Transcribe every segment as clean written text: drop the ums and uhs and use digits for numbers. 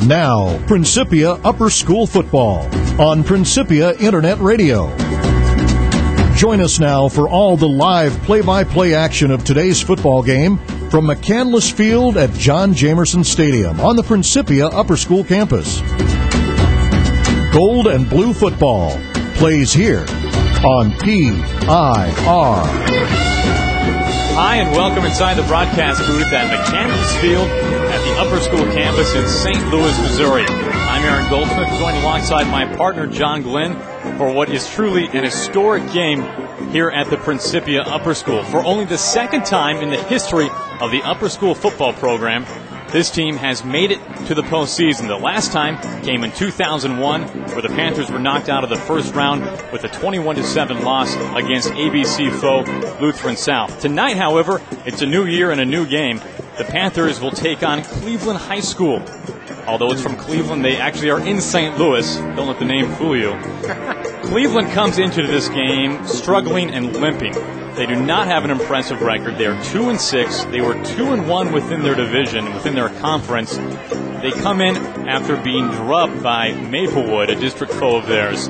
Now, Principia Upper School Football on Principia Internet Radio. Join us now for all the live play-by-play action of today's football game from McCandless Field at John Jamerson Stadium on the Principia Upper School campus. Gold and Blue Football plays here on PIR. Hi, and welcome inside the broadcast booth at McCandless Field at the Upper School campus in St. Louis, Missouri. I'm Aaron Goldsmith, joined alongside my partner, John Glenn, for what is truly an historic game here at the Principia Upper School. For only the second time in the history of the Upper School football program, this team has made it to the postseason. The last time came in 2001, where the Panthers were knocked out of the first round with a 21-7 loss against ABC foe Lutheran South. Tonight, however, it's a new year and a new game. The Panthers will take on Cleveland High School. Although it's from Cleveland, they actually are in St. Louis. Don't let the name fool you. Cleveland comes into this game struggling and limping. They do not have an impressive record. They are 2-6. They were 2-1 within their division, within their conference. They come in after being drubbed by Maplewood, a district foe of theirs.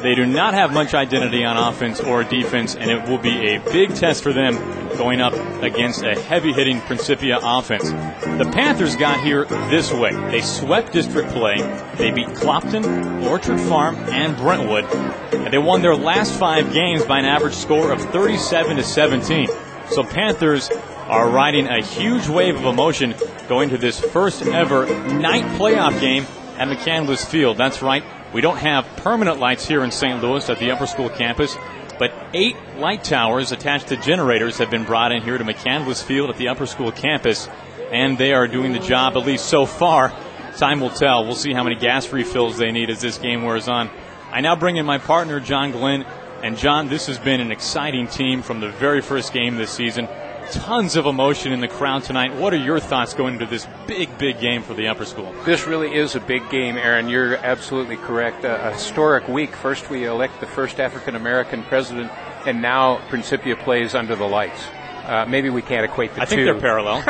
They do not have much identity on offense or defense, and it will be a big test for them going up against a heavy-hitting Principia offense. The Panthers got here this way. They swept district play. They beat Clopton, Orchard Farm, and Brentwood. And they won their last 5 games by an average score of 37-17. So Panthers are riding a huge wave of emotion going to this first ever night playoff game at McCandless Field. That's right. We don't have permanent lights here in St. Louis at the Upper School campus, but 8 light towers attached to generators have been brought in here to McCandless Field at the Upper School campus, and they are doing the job, at least so far. Time will tell. We'll see how many gas refills they need as this game wears on. I now bring in my partner, John Glenn. And, John, this has been an exciting team from the very first game this season. Tons of emotion in the crowd tonight. What are your thoughts going into this big, big game for the Upper School? This really is a big game, Aaron. You're absolutely correct. A historic week. First we elect the first African-American president, and now Principia plays under the lights. Maybe we can't equate the two. I think they're parallel.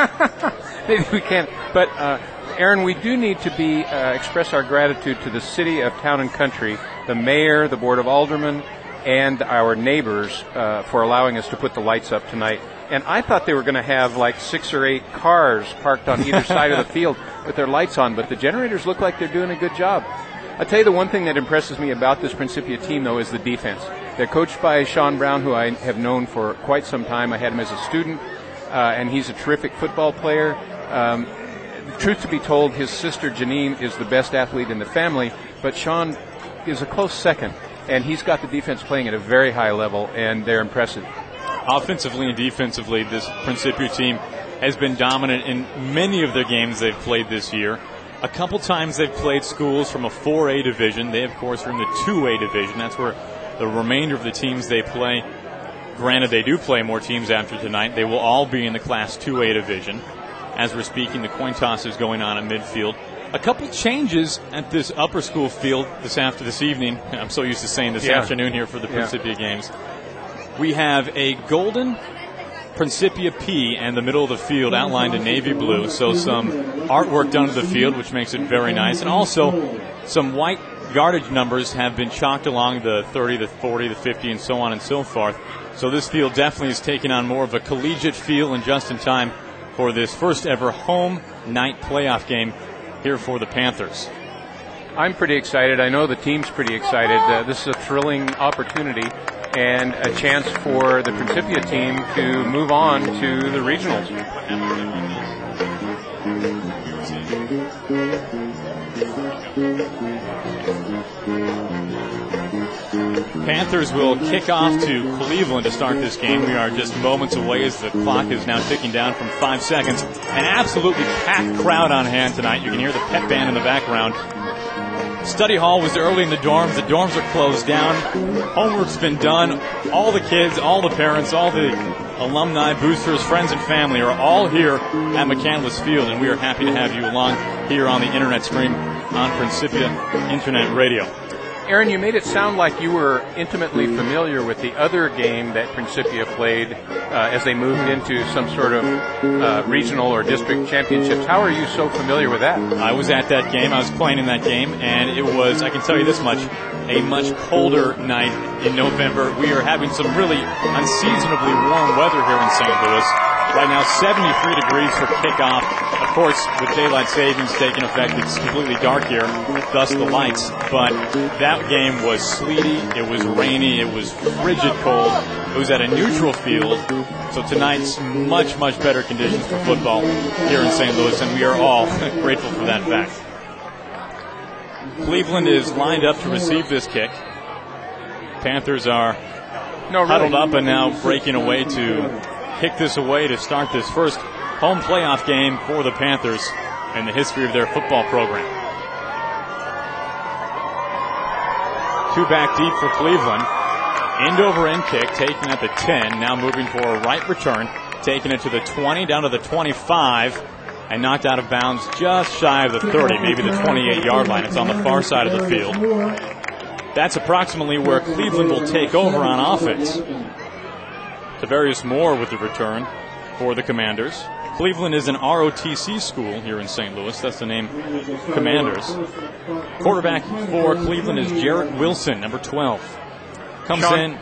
Maybe we can't. But, Aaron, we do need to express our gratitude to the city of Town and Country, the mayor, the Board of Aldermen, and our neighbors for allowing us to put the lights up tonight. And I thought they were going to have like 6 or 8 cars parked on either side of the field with their lights on, but the generators look like they're doing a good job. I'll tell you the one thing that impresses me about this Principia team, though, is the defense. They're coached by Sean Brown, who I have known for quite some time. I had him as a student, and he's a terrific football player. Truth to be told, his sister Janine is the best athlete in the family, but Sean is a close second, and he's got the defense playing at a very high level, and they're impressive. Offensively and defensively, this Principia team has been dominant in many of the games they've played this year. A couple times they've played schools from a 4A division. They, of course, are in the 2A division. That's where the remainder of the teams they play, granted they do play more teams after tonight, they will all be in the Class 2A division. As we're speaking, the coin toss is going on at midfield. A couple changes at this Upper School field this evening. I'm so used to saying this afternoon here for the Principia games. We have a golden Principia P in the middle of the field outlined in navy blue. So some artwork done to the field, which makes it very nice. And also some white yardage numbers have been chalked along the 30, the 40, the 50, and so on and so forth. So this field definitely is taking on more of a collegiate feel and just in time for this first ever home night playoff game here for the Panthers. I'm pretty excited. I know the team's pretty excited. This is a thrilling opportunity and a chance for the Principia team to move on to the regionals. Panthers will kick off to Cleveland to start this game. We are just moments away as the clock is now ticking down from 5 seconds. An absolutely packed crowd on hand tonight. You can hear the pep band in the background. Study hall was early in the dorms. The dorms are closed down. Homework's been done. All the kids, all the parents, all the alumni, boosters, friends, and family are all here at McCandless Field, and we are happy to have you along here on the internet stream on Principia Internet Radio. Aaron, you made it sound like you were intimately familiar with the other game that Principia played as they moved into some sort of regional or district championships. How are you so familiar with that? I was at that game. I was playing in that game, and it was, I can tell you this much, a much colder night in November. We are having some really unseasonably warm weather here in St. Louis. Right now, 73 degrees for kickoff. Of course, with daylight savings taking effect, it's completely dark here, thus the lights. But that game was sleety, it was rainy, it was frigid cold. It was at a neutral field. So tonight's much, much better conditions for football here in St. Louis, and we are all grateful for that fact. Cleveland is lined up to receive this kick. Panthers are huddled up and now breaking away to kick this away to start this first home playoff game for the Panthers in the history of their football program. Two back deep for Cleveland. End over end kick taken at the 10, now moving for a right return, taking it to the 20, down to the 25, and knocked out of bounds just shy of the 30, maybe the 28-yard line. It's on the far side of the field. That's approximately where Cleveland will take over on offense. Tavarius Moore with the return for the Commanders. Cleveland is an ROTC school here in St. Louis. That's the name, Commanders. Quarterback for Cleveland is Jarrett Wilson, number 12. Comes in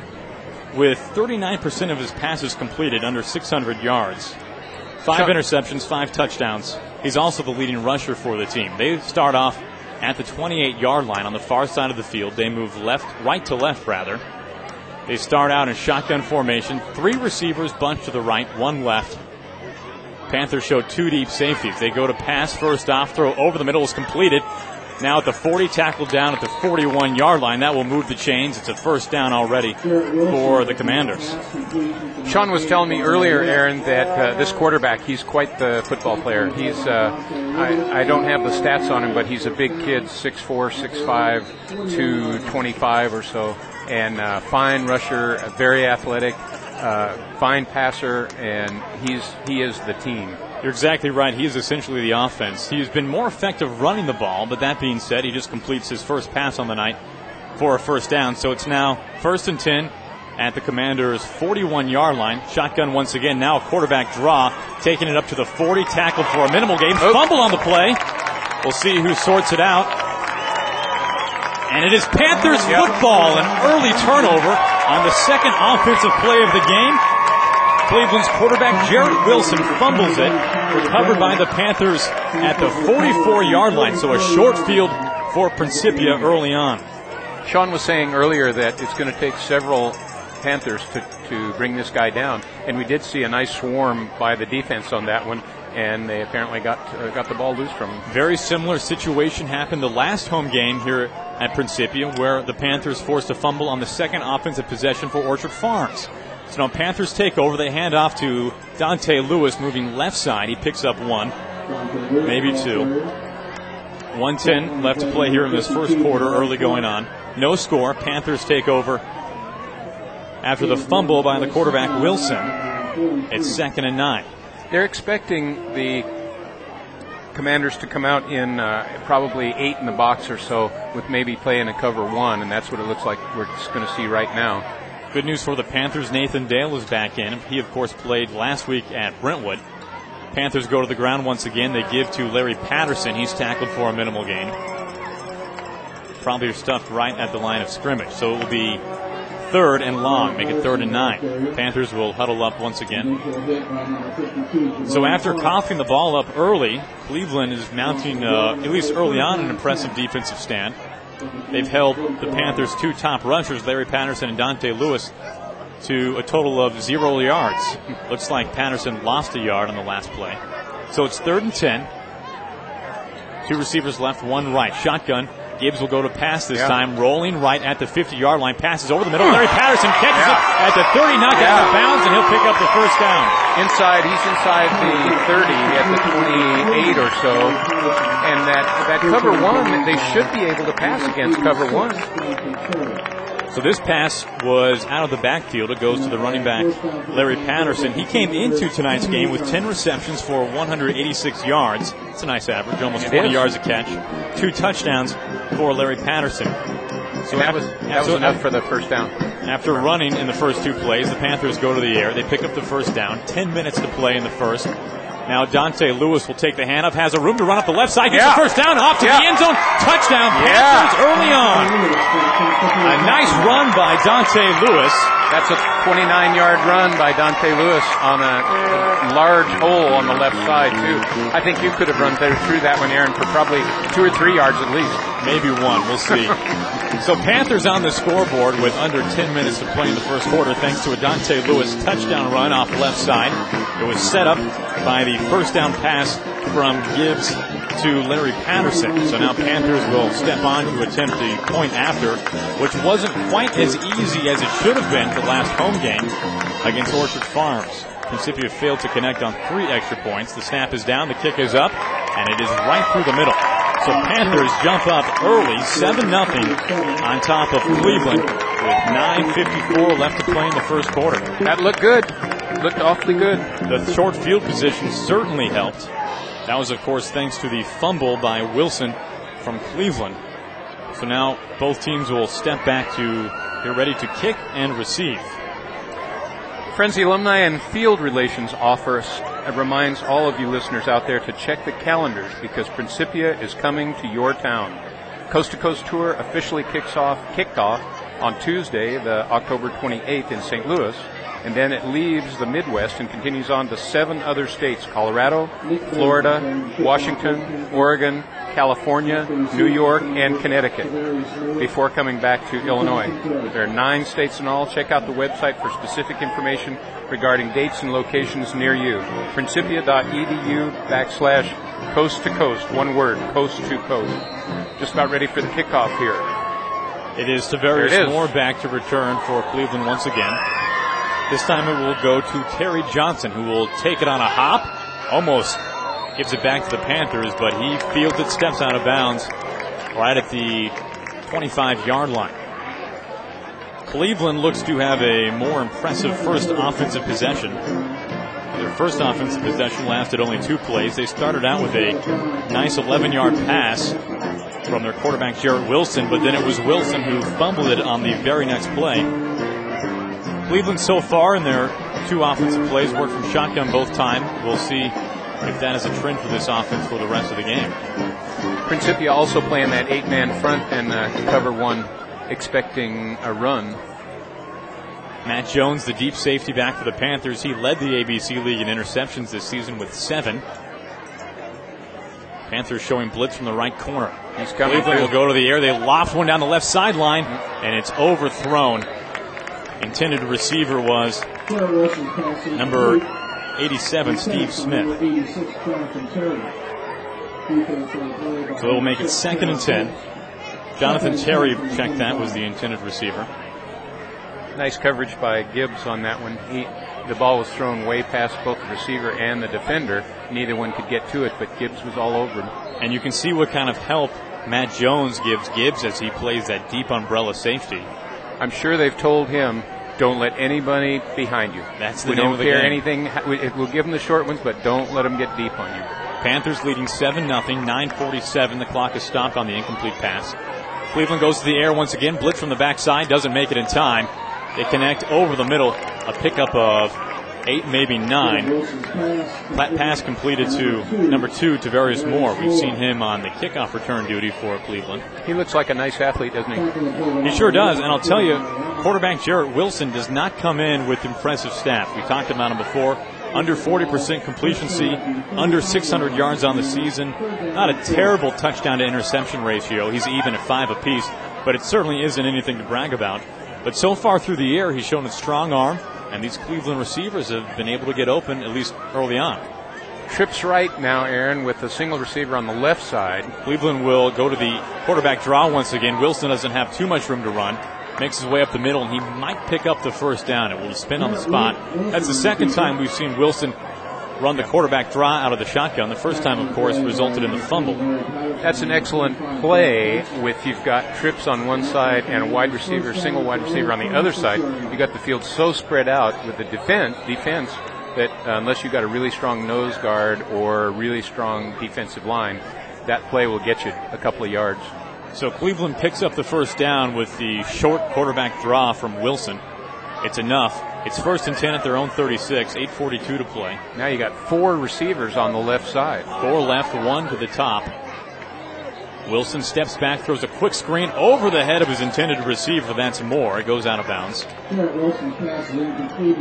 with 39% of his passes completed, under 600 yards. 5 interceptions, 5 touchdowns. He's also the leading rusher for the team. They start off at the 28-yard line on the far side of the field. They move right to left. They start out in shotgun formation. 3 receivers bunched to the right, 1 left. Panthers show 2 deep safeties. They go to pass first off, throw over the middle is completed. Now at the 40, tackled down at the 41-yard line. That will move the chains. It's a first down already for the Commanders. Sean was telling me earlier, Aaron, that this quarterback, he's quite the football player. He's, I don't have the stats on him, but he's a big kid, 6'4", 6'5", 225 or so. And fine rusher, very athletic, fine passer, and he is the team. You're exactly right. He is essentially the offense. He's been more effective running the ball, but that being said, he just completes his first pass on the night for a first down. So it's now 1st and 10 at the Commanders' 41-yard line. Shotgun once again. Now a quarterback draw, taking it up to the 40, tackled for a minimal gain. Fumble on the play. We'll see who sorts it out. And it is Panthers football, an early turnover on the second offensive play of the game. Cleveland's quarterback, Jarrett Wilson, fumbles it, recovered by the Panthers at the 44-yard line. So a short field for Principia early on. Sean was saying earlier that it's going to take several Panthers to bring this guy down. And we did see a nice swarm by the defense on that one. And they apparently got the ball loose from him. Very similar situation happened the last home game here at Principia, where the Panthers forced a fumble on the second offensive possession for Orchard Farms. So now Panthers take over. They hand off to Dante Lewis, moving left side. He picks up 1, maybe 2. 1:10 left to play here in this first quarter, early going on. No score. Panthers take over after the fumble by the quarterback, Wilson. It's 2nd and 9. They're expecting the Commanders to come out in probably 8 in the box or so, with maybe playing a cover 1, and that's what it looks like we're just going to see right now. Good news for the Panthers. Nathan Dale is back in. He, of course, played last week at Brentwood. Panthers go to the ground once again. They give to Larry Patterson. He's tackled for a minimal gain. Probably stuffed right at the line of scrimmage. So it will be 3rd and long, make it 3rd and 9. Panthers will huddle up once again. So after coughing the ball up early, Cleveland is mounting, at least early on, an impressive defensive stand. They've held the Panthers' 2 top rushers, Larry Patterson and Dante Lewis, to a total of 0 yards. Looks like Patterson lost a yard on the last play. So it's 3rd and 10. 2 receivers left, 1 right. Shotgun. Gibbs will go to pass this time, rolling right at the 50-yard line, passes over the middle. Larry Patterson catches it at the 30, knocked out of bounds, and he'll pick up the first down. He's inside the 30 at the 28 or so, and that cover 1, they should be able to pass against cover 1. So this pass was out of the backfield. It goes to the running back, Larry Patterson. He came into tonight's game with 10 receptions for 186 yards. It's a nice average, almost 20 yards a catch. 2 touchdowns for Larry Patterson. So that was enough for the first down. After running in the first two plays, the Panthers go to the air. They pick up the first down. 10 minutes to play in the first. Now Dante Lewis will take the handoff, has a room to run up the left side, gets the first down, off to the end zone, touchdown, Panthers early on. A nice run by Dante Lewis. That's a 29-yard run by Dante Lewis on a large hole on the left side, too. I think you could have run through that one, Aaron, for probably 2 or 3 yards at least. Maybe one, we'll see. So Panthers on the scoreboard with under 10 minutes to play in the first quarter thanks to a Dante Lewis touchdown run off the left side. It was set up by the first down pass from Gibbs to Larry Patterson. So now Panthers will step on to attempt the point after, which wasn't quite as easy as it should have been for last home game against Orchard Farms. Principia failed to connect on 3 extra points. The snap is down, the kick is up, and it is right through the middle. So Panthers jump up early, 7-0 on top of Cleveland with 9:54 left to play in the first quarter. That looked good. Looked awfully good. The short field position certainly helped. That was, of course, thanks to the fumble by Wilson from Cleveland. So now both teams will step back to get ready to kick and receive. Friends, the Alumni and Field Relations office reminds all of you listeners out there to check the calendars because Principia is coming to your town. Coast to Coast Tour officially kicked off on Tuesday, the October 28th in St. Louis, and then it leaves the Midwest and continues on to 7 other states: Colorado, Florida, Washington, Oregon, California, New York, and Connecticut, before coming back to Illinois. There are 9 states in all. Check out the website for specific information regarding dates and locations near you. Principia.edu/coast to coast. One word, coast to coast. Just about ready for the kickoff here. It is Tavarius Moore back to return for Cleveland once again. This time it will go to Terry Johnson, who will take it on a hop. Almost gives it back to the Panthers, but he fields it, steps out of bounds right at the 25-yard line. Cleveland looks to have a more impressive first offensive possession. Their first offensive possession lasted only 2 plays. They started out with a nice 11-yard pass from their quarterback, Jarrett Wilson, but then it was Wilson who fumbled it on the very next play. Cleveland so far in their 2 offensive plays worked from shotgun both times. We'll see if that is a trend for this offense for the rest of the game. Principia also playing that 8-man front and cover 1, expecting a run. Matt Jones, the deep safety back for the Panthers. He led the ABC League in interceptions this season with 7. Panthers showing blitz from the right corner. Cleveland will go to the air. They loft one down the left sideline, and it's overthrown. Intended receiver was number 87, Steve Smith. So it will make it 2nd and 10. Jonathan Terry checked that, was the intended receiver. Nice coverage by Gibbs on that one. The ball was thrown way past both the receiver and the defender. Neither one could get to it, but Gibbs was all over him. And you can see what kind of help Matt Jones gives Gibbs as he plays that deep umbrella safety. I'm sure they've told him, don't let anybody behind you. That's the name of the game. We don't care anything. We'll give them the short ones, but don't let them get deep on you. Panthers leading 7-0, 9:47. The clock is stopped on the incomplete pass. Cleveland goes to the air once again. Blitz from the backside, doesn't make it in time. They connect over the middle. A pickup of 8, maybe 9. Flat pass completed to number 2, Tavarius Moore. We've seen him on the kickoff return duty for Cleveland. He looks like a nice athlete, doesn't he? He sure does. And I'll tell you, quarterback Jarrett Wilson does not come in with impressive stats. We talked about him before. Under 40% completion, under 600 yards on the season. Not a terrible touchdown to interception ratio. He's even at 5 apiece, but it certainly isn't anything to brag about. But so far through the air, he's shown a strong arm, and these Cleveland receivers have been able to get open, at least early on. Trips right now, Aaron, with a single receiver on the left side. Cleveland will go to the quarterback draw once again. Wilson doesn't have too much room to run. Makes his way up the middle, and he might pick up the first down. It will spin on the spot. That's the second time we've seen Wilson run the quarterback draw out of the shotgun. The first time, of course, resulted in the fumble. That's an excellent play with you've got trips on one side and a wide receiver, single wide receiver on the other side. You've got the field so spread out with the defense that unless you've got a really strong nose guard or a really strong defensive line, that play will get you a couple of yards. So Cleveland picks up the first down with the short quarterback draw from Wilson. It's enough. It's 1st and 10 at their own 36, 8:42 to play. Now you got 4 receivers on the left side. 4 left, 1 to the top. Wilson steps back, throws a quick screen over the head of his intended receiver. That's more. It goes out of bounds.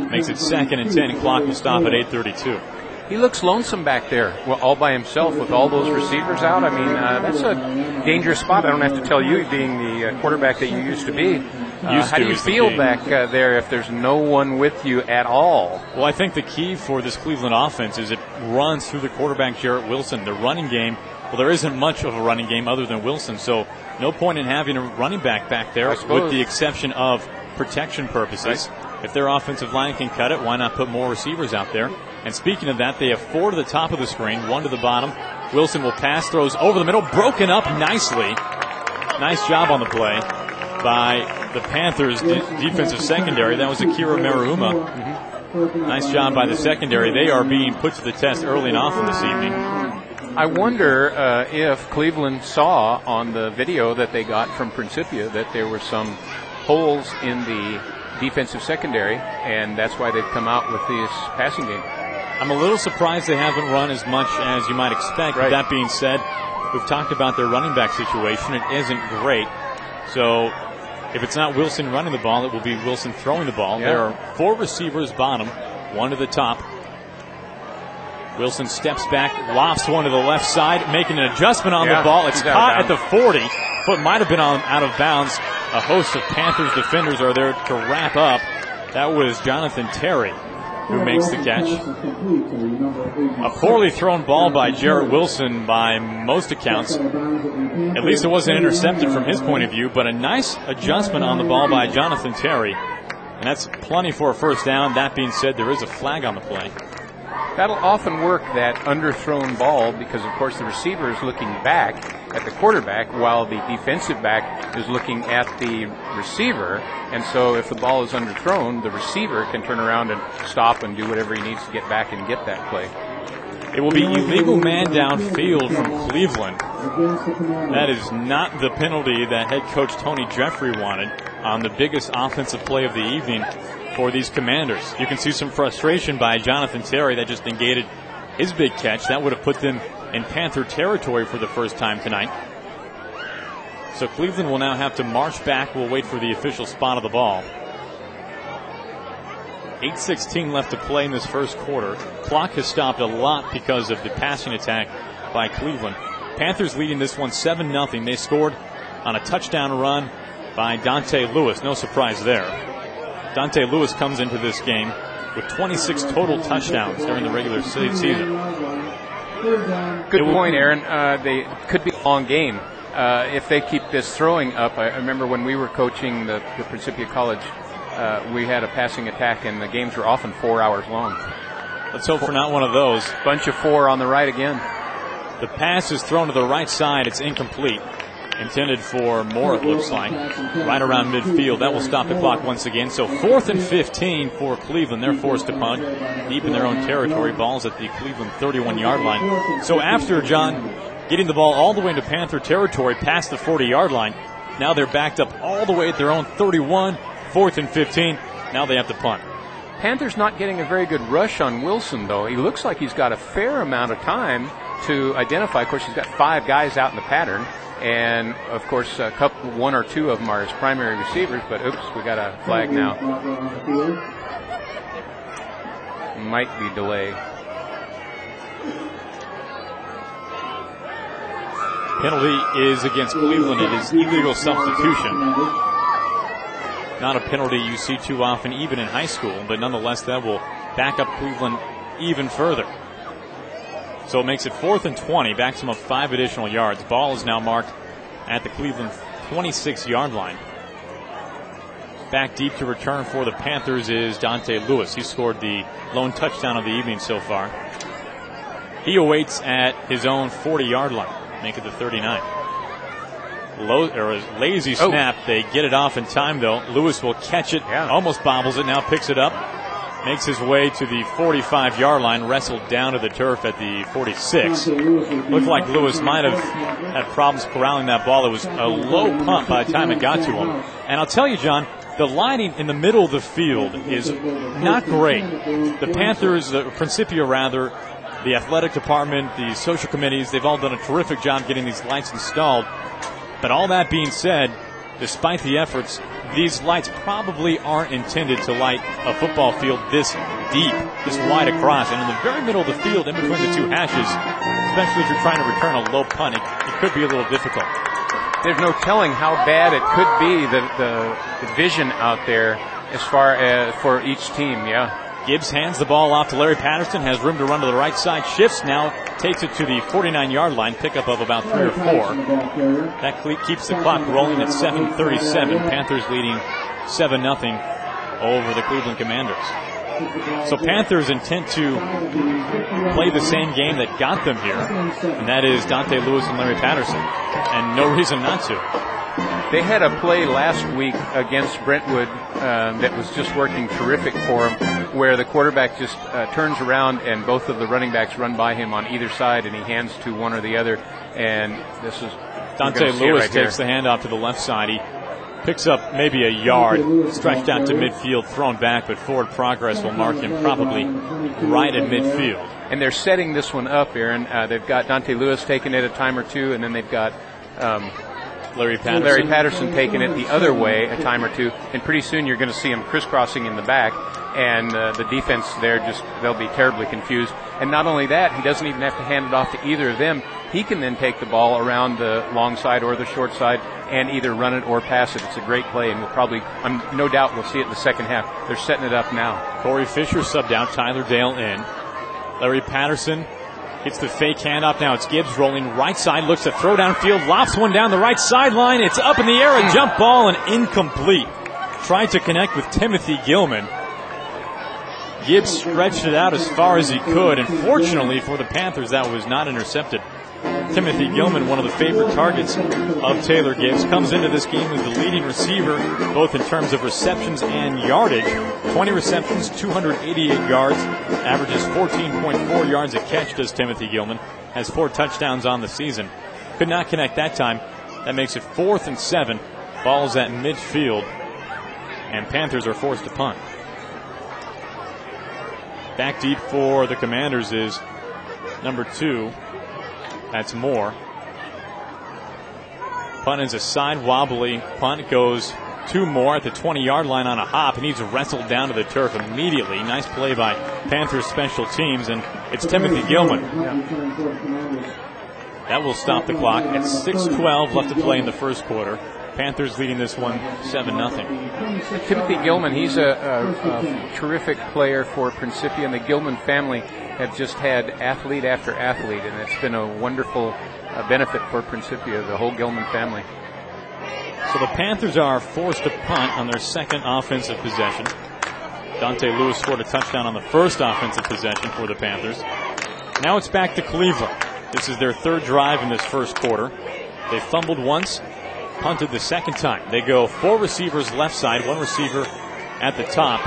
Makes it 2nd and 10. Clock will stop at 8:32. He looks lonesome back there, all by himself with all those receivers out. I mean, that's a dangerous spot. I don't have to tell you, being the quarterback that you used to be. How do you feel back there if there's no one with you at all? Well, I think the key for this Cleveland offense is it runs through the quarterback, Jarrett Wilson. The running game, well, there isn't much of a running game other than Wilson, so no point in having a running back there with the exception of protection purposes. Right. If their offensive line can cut it, why not put more receivers out there? And speaking of that, they have 4 to the top of the screen, 1 to the bottom. Wilson will pass, throws over the middle, broken up nicely. Nice job on the play by the Panthers defensive secondary. That was Akira Maruma. Nice job by the secondary. They are being put to the test early and often this evening. I wonder if Cleveland saw on the video that they got from Principia that there were some holes in the defensive secondary, and that's why they've come out with this passing game. I'm a little surprised they haven't run as much as you might expect. Right. That being said, we've talked about their running back situation. It isn't great. So if it's not Wilson running the ball, it will be Wilson throwing the ball. Yeah. There are 4 receivers bottom, 1 to the top. Wilson steps back, lofts one to the left side, making an adjustment on the ball. It's caught at the 40. Foot might have been out of bounds. A host of Panthers defenders are there to wrap up. That was Jonathan Terry who makes the catch. A poorly thrown ball by Jarrett Wilson by most accounts. At least it wasn't intercepted from his point of view, but a nice adjustment on the ball by Jonathan Terry. And that's plenty for a first down. That being said, there is a flag on the play. That'll often work, that underthrown ball, because, of course, the receiver is looking back at the quarterback while the defensive back is looking at the receiver. And so if the ball is underthrown, the receiver can turn around and stop and do whatever he needs to get back and get that play. It will be illegal man downfield from Cleveland. That is not the penalty that head coach Tony Jeffrey wanted on the biggest offensive play of the evening for these Commanders. You can see some frustration by Jonathan Terry that just negated his big catch. That would have put them in Panther territory for the first time tonight. So Cleveland will now have to march back. We'll wait for the official spot of the ball. 8:16 left to play in this first quarter. Clock has stopped a lot because of the passing attack by Cleveland. Panthers leading this one 7-0. They scored on a touchdown run by Dante Lewis. No surprise there. Dante Lewis comes into this game with 26 total touchdowns during the regular season. Good point, Aaron. They could be a long game if they keep this throwing up. I remember when we were coaching the Principia College, we had a passing attack, and the games were often 4 hours long. Let's hope for not one of those. Bunch of 4 on the right again. The pass is thrown to the right side. It's incomplete. Intended for more, it looks like. Right around midfield. That will stop the clock once again. So 4th and 15 for Cleveland. They're forced to punt deep in their own territory. Ball's at the Cleveland 31-yard line. So after, John, getting the ball all the way into Panther territory past the 40-yard line, now they're backed up all the way at their own 31, 4th and 15. Now they have to punt. Panthers not getting a very good rush on Wilson, though. He looks like he's got a fair amount of time to identify. Of course, he's got 5 guys out in the pattern. And, of course, 1 or 2 of them are his primary receivers. But, oops, we got a flag now. Might be delay. Penalty is against Cleveland. It is illegal substitution. Not a penalty you see too often, even in high school. But, nonetheless, that will back up Cleveland even further. So it makes it 4th and 20, backs them up 5 additional yards. Ball is now marked at the Cleveland 26-yard line. Back deep to return for the Panthers is Dante Lewis. He scored the lone touchdown of the evening so far. He awaits at his own 40-yard line, make it the 39. Lazy snap. They get it off in time, though. Lewis will catch it, almost bobbles it, now picks it up. makes his way to the 45-yard line, wrestled down to the turf at the 46. Looked like Lewis might have had problems corralling that ball. It was a low punt by the time it got to him. And I'll tell you, John, the lining in the middle of the field is not great. The Panthers, Principia rather, the athletic department, the social committees, they've all done a terrific job getting these lights installed. But all that being said, despite the efforts, these lights probably aren't intended to light a football field this deep, this wide across. And in the very middle of the field, in between the two hashes, especially if you're trying to return a low punt, it could be a little difficult. There's no telling how bad it could be, the vision out there as far as for each team, yeah. Gibbs hands the ball off to Larry Patterson, has room to run to the right side, shifts now, takes it to the 49-yard line, pickup of about 3 or 4. That keeps the clock rolling at 7:37. Panthers leading 7-0 over the Cleveland Commanders. So Panthers intent to play the same game that got them here, and that is Dante Lewis and Larry Patterson, and no reason not to. They had a play last week against Brentwood that was just working terrific for them, where the quarterback just turns around and both of the running backs run by him on either side, and he hands to one or the other. And this is Dante Lewis takes the handoff to the left side. He picks up maybe a yard, stretched out to midfield, thrown back, but forward progress will mark him probably right at midfield. And they're setting this one up, Aaron. They've got Dante Lewis taking it a time or two, and then they've got Larry Patterson taking it the other way a time or two, and pretty soon you're going to see him crisscrossing in the back, and the defense there they'll be terribly confused. And not only that, he doesn't even have to hand it off to either of them. He can then take the ball around the long side or the short side and either run it or pass it. It's a great play, and no doubt we'll see it in the second half. They're setting it up now. Corey Fisher subbed out, Tyler Dale in. Larry Patterson gets the fake handoff. Now it's Gibbs rolling right side, looks to throw downfield, lofts one down the right sideline. It's up in the air, a jump ball, and incomplete. Tried to connect with Timothy Gilman. Gibbs stretched it out as far as he could, and fortunately for the Panthers, that was not intercepted. Timothy Gilman, one of the favorite targets of Taylor Gibbs, comes into this game as the leading receiver, both in terms of receptions and yardage. 20 receptions, 288 yards, averages 14.4 yards a catch, does Timothy Gilman. Has 4 touchdowns on the season. Could not connect that time. That makes it 4th and 7. Ball's at midfield, and Panthers are forced to punt. Back deep for the Commanders is number 2. That's Moore. Punt is a side wobbly punt. Goes to Moore at the 20-yard line on a hop. He needs to wrestle down to the turf immediately. Nice play by Panthers special teams, and it's Timothy Gilman. That will stop the clock at 6:12 left to play in the first quarter. Panthers leading this one 7-0. Timothy Gilman, he's a terrific player for Principia, and the Gilman family have just had athlete after athlete, and it's been a wonderful benefit for Principia, the whole Gilman family. So the Panthers are forced to punt on their second offensive possession. Dante Lewis scored a touchdown on the first offensive possession for the Panthers. Now it's back to Cleveland. This is their third drive in this first quarter. They fumbled once, punted the second time. They go 4 receivers left side, 1 receiver at the top.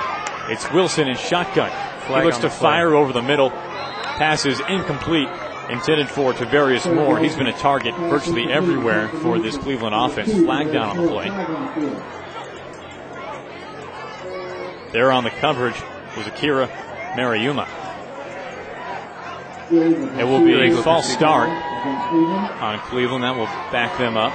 It's Wilson in shotgun. He looks to fire over the middle. Pass is incomplete, intended for Tavarius Moore. He's been a target virtually everywhere for this Cleveland offense. Flag down on the play. There on the coverage was Akira Mariuma. It will be a false start on Cleveland. That will back them up.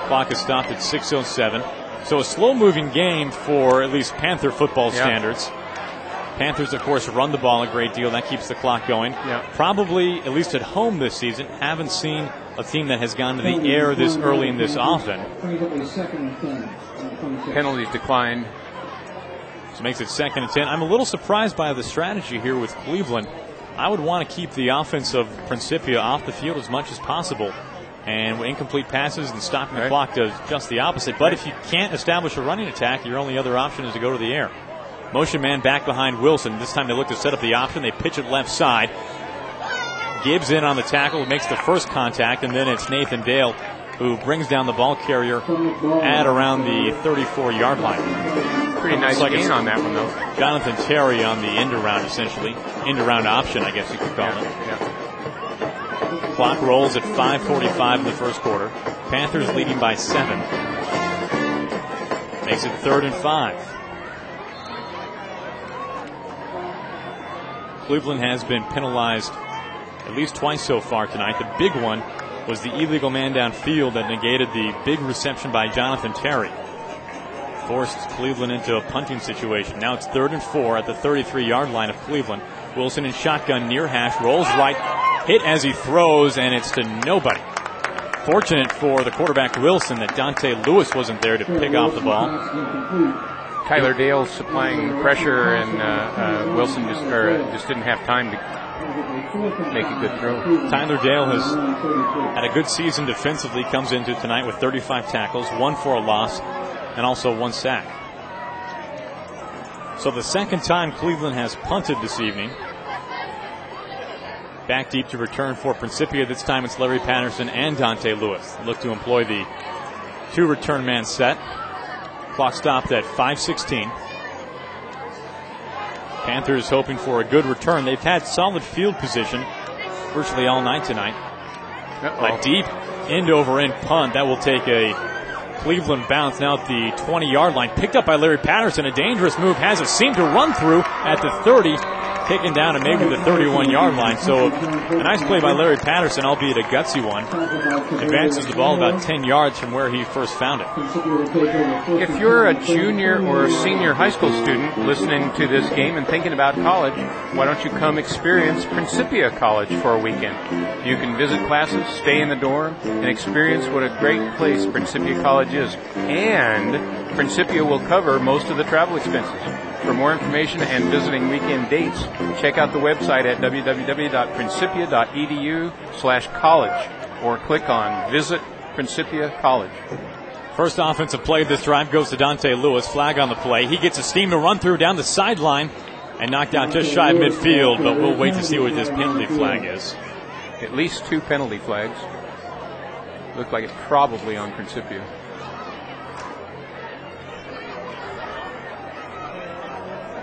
Clock is stopped at 6:07. So a slow-moving game for at least Panther football standards. Panthers, of course, run the ball a great deal. That keeps the clock going. Probably, at least at home this season, haven't seen a team that has gone to the air this early and this often. Penalties declined. So makes it 2nd and 10. I'm a little surprised by the strategy here with Cleveland. I would want to keep the offense of Principia off the field as much as possible. And with incomplete passes and stopping the clock does just the opposite. But if you can't establish a running attack, your only other option is to go to the air. Motion man back behind Wilson. This time they look to set up the option. They pitch it left side. Gibbs in on the tackle, makes the first contact, and then it's Nathan Dale who brings down the ball carrier at around the 34-yard line. Pretty nice gain on that one, though. Jonathan Terry on the end-around, essentially. End-around option, I guess you could call it. Yeah. Clock rolls at 5:45 in the first quarter. Panthers leading by 7. Makes it 3rd and 5. Cleveland has been penalized at least twice so far tonight. The big one was the illegal man downfield that negated the big reception by Jonathan Terry. Forced Cleveland into a punting situation. Now it's 3rd and 4 at the 33-yard line of Cleveland. Wilson in shotgun near hash, rolls right, hit as he throws, and it's to nobody. Fortunate for the quarterback Wilson that Dante Lewis wasn't there to pick off the ball. Tyler Dale supplying pressure, and Wilson just didn't have time to make a good throw. Tyler Dale has had a good season defensively, comes into tonight with 35 tackles, 1 for a loss, and also 1 sack. So the second time Cleveland has punted this evening. Back deep to return for Principia. This time it's Larry Patterson and Dante Lewis. Look to employ the 2 return man set. Clock stopped at 5:16. Panthers hoping for a good return. They've had solid field position virtually all night tonight. A deep end-over-end punt. That will take a Cleveland bounce now at the 20-yard line. Picked up by Larry Patterson. A dangerous move. Has it seemed to run through at the 30. Taken down to maybe the 31-yard line. So a nice play by Larry Patterson, albeit a gutsy one. Advances the ball about 10 yards from where he first found it. If you're a junior or a senior high school student listening to this game and thinking about college, why don't you come experience Principia College for a weekend? You can visit classes, stay in the dorm, and experience what a great place Principia College is. And Principia will cover most of the travel expenses. For more information and visiting weekend dates, check out the website at www.principia.edu/college or click on Visit Principia College. First offensive play of this drive goes to Dante Lewis. Flag on the play. He gets a steam to run through down the sideline and knocked out just shy of midfield, but we'll wait to see what this penalty flag is. At least 2 penalty flags. Look like it's probably on Principia.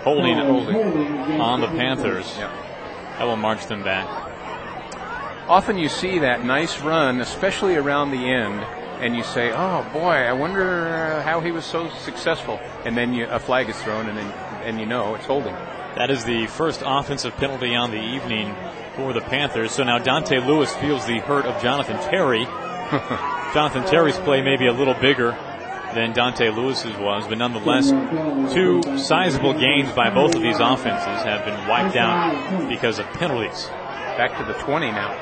Holding on the Panthers. Yeah. That will march them back. Often you see that nice run, especially around the end, and you say, oh boy, I wonder how he was so successful. And then a flag is thrown, and you know it's holding. That is the first offensive penalty on the evening for the Panthers. So now Dante Lewis feels the hurt of Jonathan Terry. Jonathan Terry's play may be a little bigger than Dante Lewis's was, but nonetheless, 2 sizable gains by both of these offenses have been wiped out because of penalties. Back to the 20 now.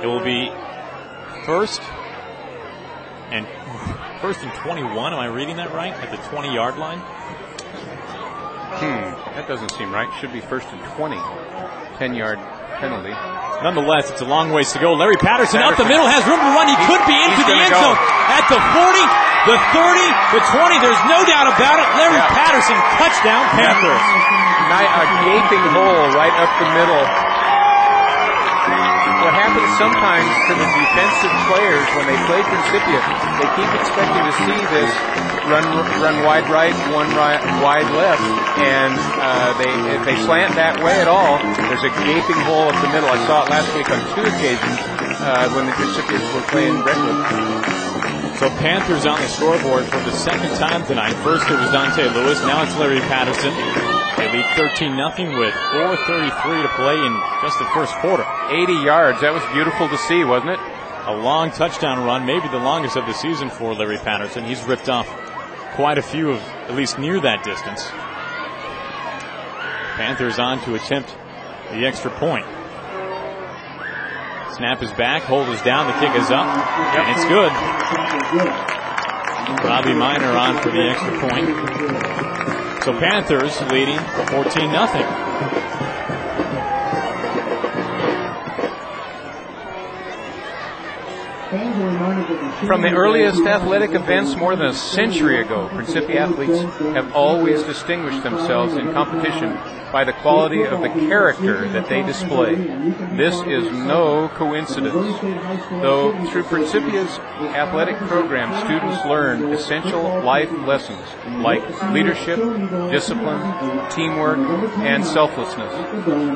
It will be first and 21. Am I reading that right? At the 20-yard line? That doesn't seem right. Should be 1st and 20. 10-yard penalty. Nonetheless, it's a long ways to go. Larry Patterson up the middle, has room to run. He could be into the end zone at the 40, the 30, the 20. There's no doubt about it. Larry Patterson, touchdown, Panthers. A gaping hole right up the middle. What happens sometimes to the defensive players when they play Principia, they keep expecting to see this run wide right, one wide left, and if they slant that way at all, there's a gaping hole up the middle. I saw it last week on 2 occasions when the Principians were playing Brentwood. So Panthers on the scoreboard for the second time tonight. First it was Dante Lewis, now it's Larry Patterson. They lead 13-0 with 4:33 to play in just the first quarter. 80 yards. That was beautiful to see, wasn't it? A long touchdown run, maybe the longest of the season for Larry Patterson. He's ripped off quite a few of at least near that distance. Panthers on to attempt the extra point. Snap is back, hold is down, the kick is up, and it's good. Robbie Minor on for the extra point. So Panthers leading 14-0. From the earliest athletic events more than a century ago, Principia athletes have always distinguished themselves in competition by the quality of the character that they display. This is no coincidence. Though through Principia's athletic program, students learn essential life lessons like leadership, discipline, teamwork, and selflessness.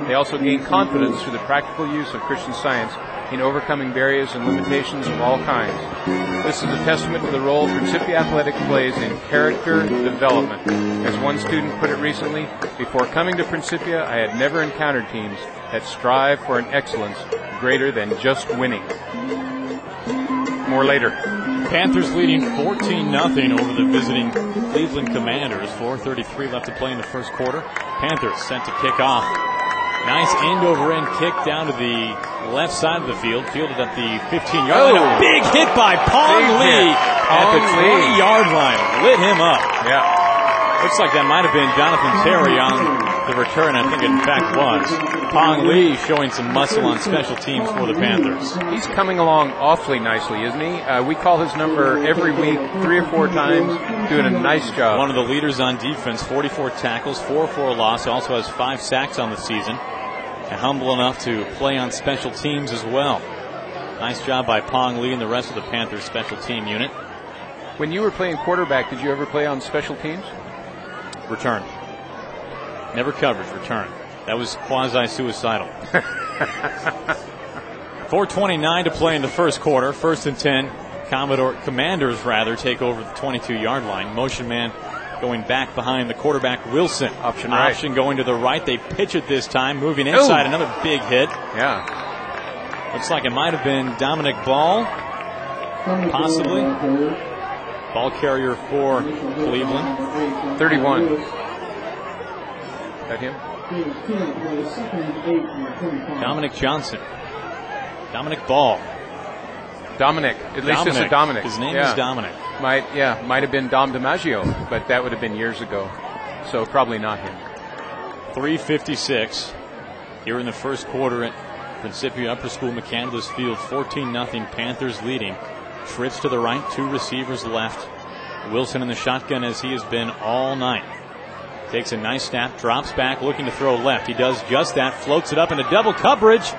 They also gain confidence through the practical use of Christian Science in overcoming barriers and limitations of all kinds. This is a testament to the role Principia Athletic plays in character development. As one student put it recently, before coming to Principia, I had never encountered teams that strive for an excellence greater than just winning. More later. Panthers leading 14-0 over the visiting Cleveland Commanders. 4:33 left to play in the first quarter. Panthers sent to kick off. Nice end-over-end kick down to the left side of the field, fielded at the 15-yard line. A big hit by Pong Lee at the 20-yard line. Lit him up. Yeah. Looks like that might have been Jonathan Terry on the return. I think it in fact was. Pong Lee showing some muscle on special teams for the Panthers. He's coming along awfully nicely, isn't he? We call his number every week 3 or 4 times, doing a nice job. One of the leaders on defense, 44 tackles, 4 for a loss, also has 5 sacks on the season. And humble enough to play on special teams as well. Nice job by Pong Lee and the rest of the Panthers special team unit. When you were playing quarterback, did you ever play on special teams? Return. Never coverage, return. That was quasi-suicidal. 4:29 to play in the first quarter. 1st and 10. Commanders take over the 22-yard line. Motion man going back behind the quarterback, Wilson. Option right. Option going to the right. They pitch it this time. Moving inside. Another big hit. Yeah. Looks like it might have been Dominic Ball. Possibly. Ball carrier for Cleveland. 31. That him? Dominic Johnson. Dominic Ball. Dominic. At least it's a Dominic. His name is Dominic. Might have been Dom DiMaggio, but that would have been years ago. So probably not him. 3:56 here in the first quarter at Principia Upper School McCandless Field. 14-0 Panthers leading. Trips to the right, 2 receivers left. Wilson in the shotgun as he has been all night. Takes a nice snap, drops back, looking to throw left. He does just that, floats it up into double coverage.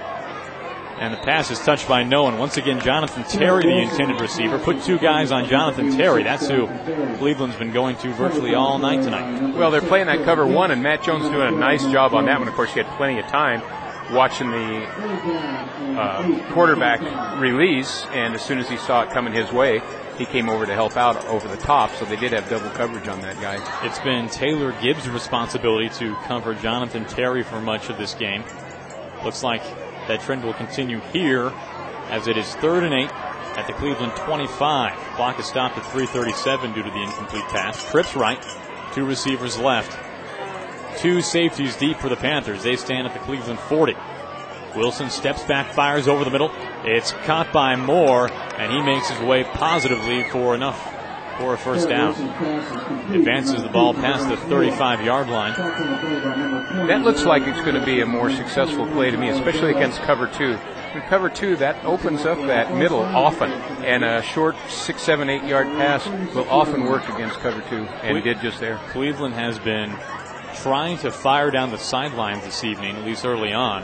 And the pass is touched by no one. Once again, Jonathan Terry, the intended receiver. Put 2 guys on Jonathan Terry. That's who Cleveland's been going to virtually all night tonight. Well, they're playing that cover 1, and Matt Jones doing a nice job on that one. Of course, he had plenty of time watching the quarterback release, and as soon as he saw it coming his way, he came over to help out over the top, so they did have double coverage on that guy. It's been Taylor Gibbs' responsibility to cover Jonathan Terry for much of this game. Looks like that trend will continue here as it is 3rd and 8 at the Cleveland 25. Clock is stopped at 3:37 due to the incomplete pass. Trips right, 2 receivers left. 2 safeties deep for the Panthers. They stand at the Cleveland 40. Wilson steps back, fires over the middle. It's caught by Moore, and he makes his way positively for enough for a first down. Advances the ball past the 35-yard line. That looks like it's going to be a more successful play to me, especially against cover 2. In cover 2, that opens up that middle often, and a short 6, 7, 8-yard pass will often work against cover 2, and did just there. Cleveland has been trying to fire down the sidelines this evening, at least early on.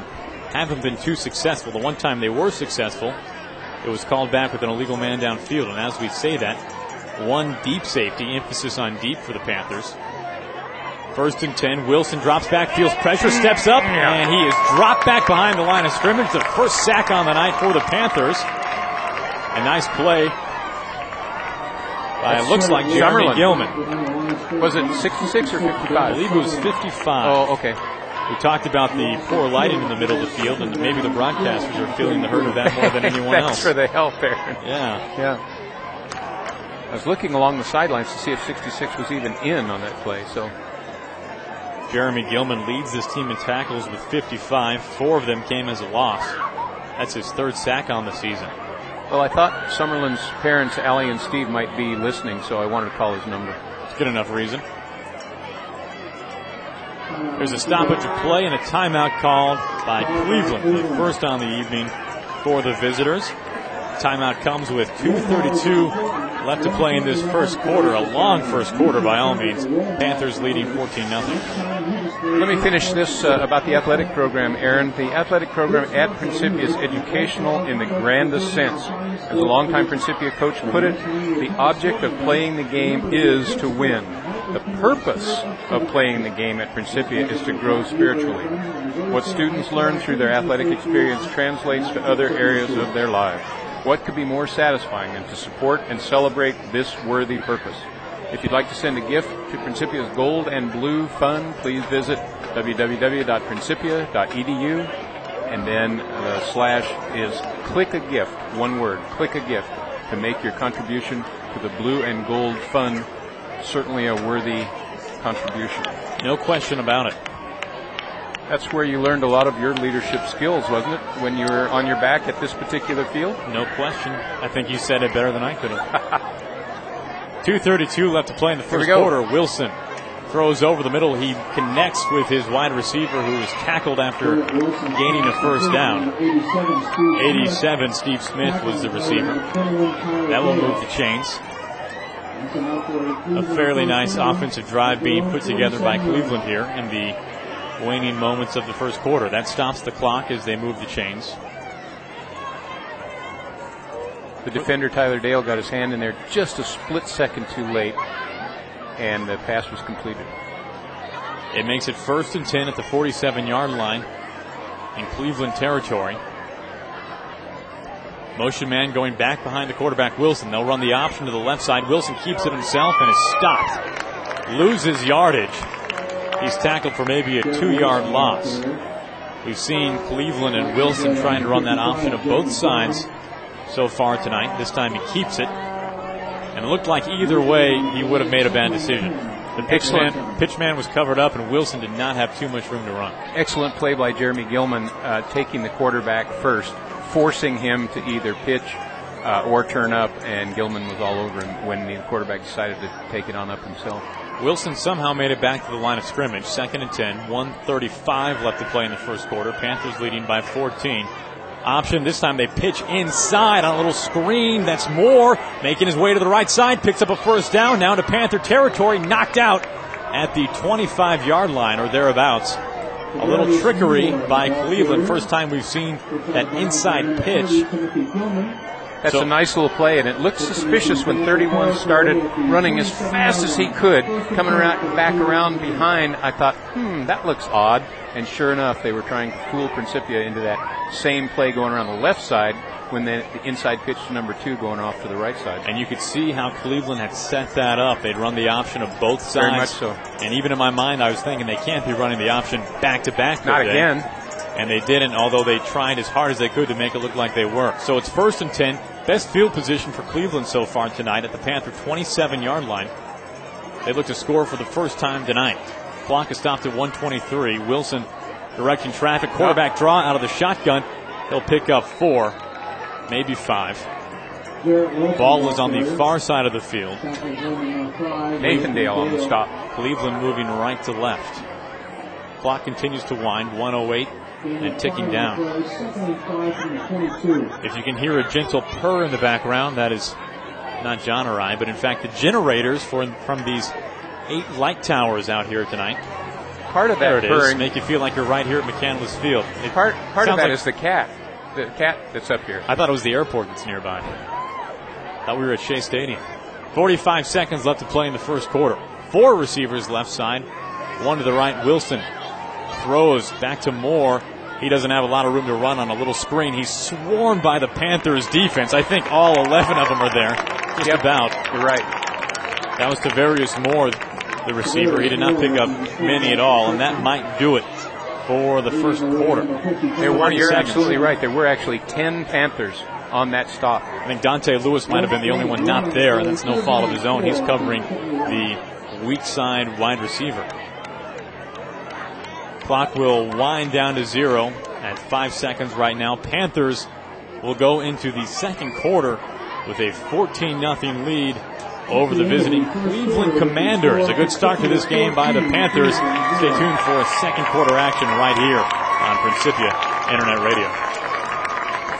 Haven't been too successful. The one time they were successful, it was called back with an illegal man downfield. And as we say that, 1 deep safety, emphasis on deep for the Panthers. 1st and 10, Wilson drops back, feels pressure, steps up, and he is dropped back behind the line of scrimmage. The first sack on the night for the Panthers. A nice play by, it looks like, Jeremy Gilman. Was it 66 or 55? I believe it was 55. Oh, okay. We talked about the poor lighting in the middle of the field, and maybe the broadcasters are feeling the hurt of that more than anyone else. Thanks for the help there. Yeah. I was looking along the sidelines to see if 66 was even in on that play. So Jeremy Gilman leads this team in tackles with 55. 4 of them came as a loss. That's his 3rd sack on the season. Well, I thought Summerlin's parents, Allie and Steve, might be listening, so I wanted to call his number. It's good enough reason. There's a stoppage of play and a timeout called by Cleveland, the first on the evening for the visitors. Timeout comes with 2:32 left to play in this first quarter. A long first quarter by all means. Panthers leading 14-0. Let me finish this about the athletic program, Aaron. The athletic program at Principia is educational in the grandest sense. As a longtime Principia coach put it, the object of playing the game is to win. The purpose of playing the game at Principia is to grow spiritually. What students learn through their athletic experience translates to other areas of their lives. What could be more satisfying than to support and celebrate this worthy purpose? If you'd like to send a gift to Principia's Gold and Blue Fund, please visit www.principia.edu, and then the slash is click a gift, one word, click a gift, to make your contribution to the Blue and Gold Fund. Certainly a worthy contribution. No question about it. That's where you learned a lot of your leadership skills, wasn't it, when you were on your back at this particular field? No question. I think you said it better than I could have. 2:32 left to play in the first quarter. Wilson throws over the middle. He connects with his wide receiver, who was tackled after gaining a first down. 87, Steve Smith was the receiver. That will move the chains. A fairly nice offensive drive being put together by Cleveland here in the waning moments of the first quarter. That stops the clock as they move the chains. The defender, Tyler Dale, got his hand in there just a split second too late, and the pass was completed. It makes it 1st and 10 at the 47-yard line in Cleveland territory. Motion man going back behind the quarterback, Wilson. They'll run the option to the left side. Wilson keeps it himself and is stopped. Loses yardage. He's tackled for maybe a 2-yard loss. We've seen Cleveland and Wilson trying to run that option of both sides so far tonight. This time he keeps it. And it looked like either way he would have made a bad decision. The pitch man was covered up, and Wilson did not have too much room to run. Excellent play by Jeremy Gilman, taking the quarterback first, forcing him to either pitch or turn up, and Gilman was all over him when the quarterback decided to take it on up himself. Wilson somehow made it back to the line of scrimmage. 2nd and 10, 1:35 left to play in the first quarter. Panthers leading by 14. Option, this time they pitch inside on a little screen. That's Moore making his way to the right side, picks up a first down, now to Panther territory, knocked out at the 25-yard line or thereabouts. A little trickery by Cleveland. First time we've seen that inside pitch. That's a nice little play, and it looked suspicious when 31 started running as fast as he could, coming back around behind. I thought, that looks odd. And sure enough, they were trying to fool Principia into that same play going around the left side when the inside pitch to number 2 going off to the right side. And you could see how Cleveland had set that up. They'd run the option of both sides. Very much so. And even in my mind, I was thinking they can't be running the option back-to-back. Not again. And they didn't, although they tried as hard as they could to make it look like they were. So it's 1st and 10. Best field position for Cleveland so far tonight at the Panther 27-yard line. They look to score for the first time tonight. Clock is stopped at 1:23. Wilson directing traffic. Quarterback draw out of the shotgun. He'll pick up 4, maybe 5. Ball was on the far side of the field. Nathaniel on the stop. Cleveland moving right to left. Clock continues to wind. 1:08 and ticking down. If you can hear a gentle purr in the background, that is not John or I, but in fact the generators from these 8 light towers out here tonight. Part of that purring make you feel like you're right here at McCandless Field. Part of that is the cat that's up here. I thought it was the airport that's nearby. Thought we were at Shea Stadium. 45 seconds left to play in the first quarter. 4 receivers left side, 1 to the right. Wilson throws back to Moore. He doesn't have a lot of room to run on a little screen. He's swarmed by the Panthers defense. I think all 11 of them are there. Just about. You're right. That was Tavarius Moore, the receiver. He did not pick up many at all, and that might do it for the first quarter. You're absolutely right. There were actually 10 Panthers on that stop. I think Dante Lewis might have been the only one not there, and that's no fault of his own. He's covering the weak side wide receiver. Clock will wind down to 0 at 5 seconds right now. Panthers will go into the second quarter with a 14-0 lead over the visiting Cleveland Commanders. A good start to this game by the Panthers. Stay tuned for a second quarter action right here on Principia Internet Radio.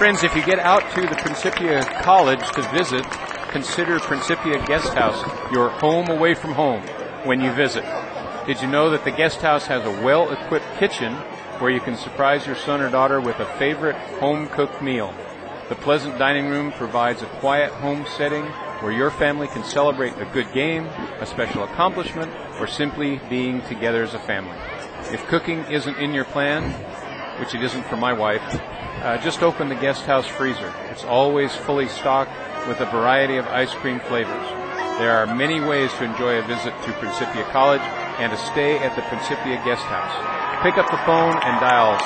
Friends, if you get out to the Principia College to visit, consider Principia Guest House your home away from home when you visit. Did you know that the guest house has a well-equipped kitchen where you can surprise your son or daughter with a favorite home-cooked meal? The pleasant dining room provides a quiet home setting where your family can celebrate a good game, a special accomplishment, or simply being together as a family. If cooking isn't in your plan, which it isn't for my wife, just open the guest house freezer. It's always fully stocked with a variety of ice cream flavors. There are many ways to enjoy a visit to Principia College and a stay at the Principia Guest House. Pick up the phone and dial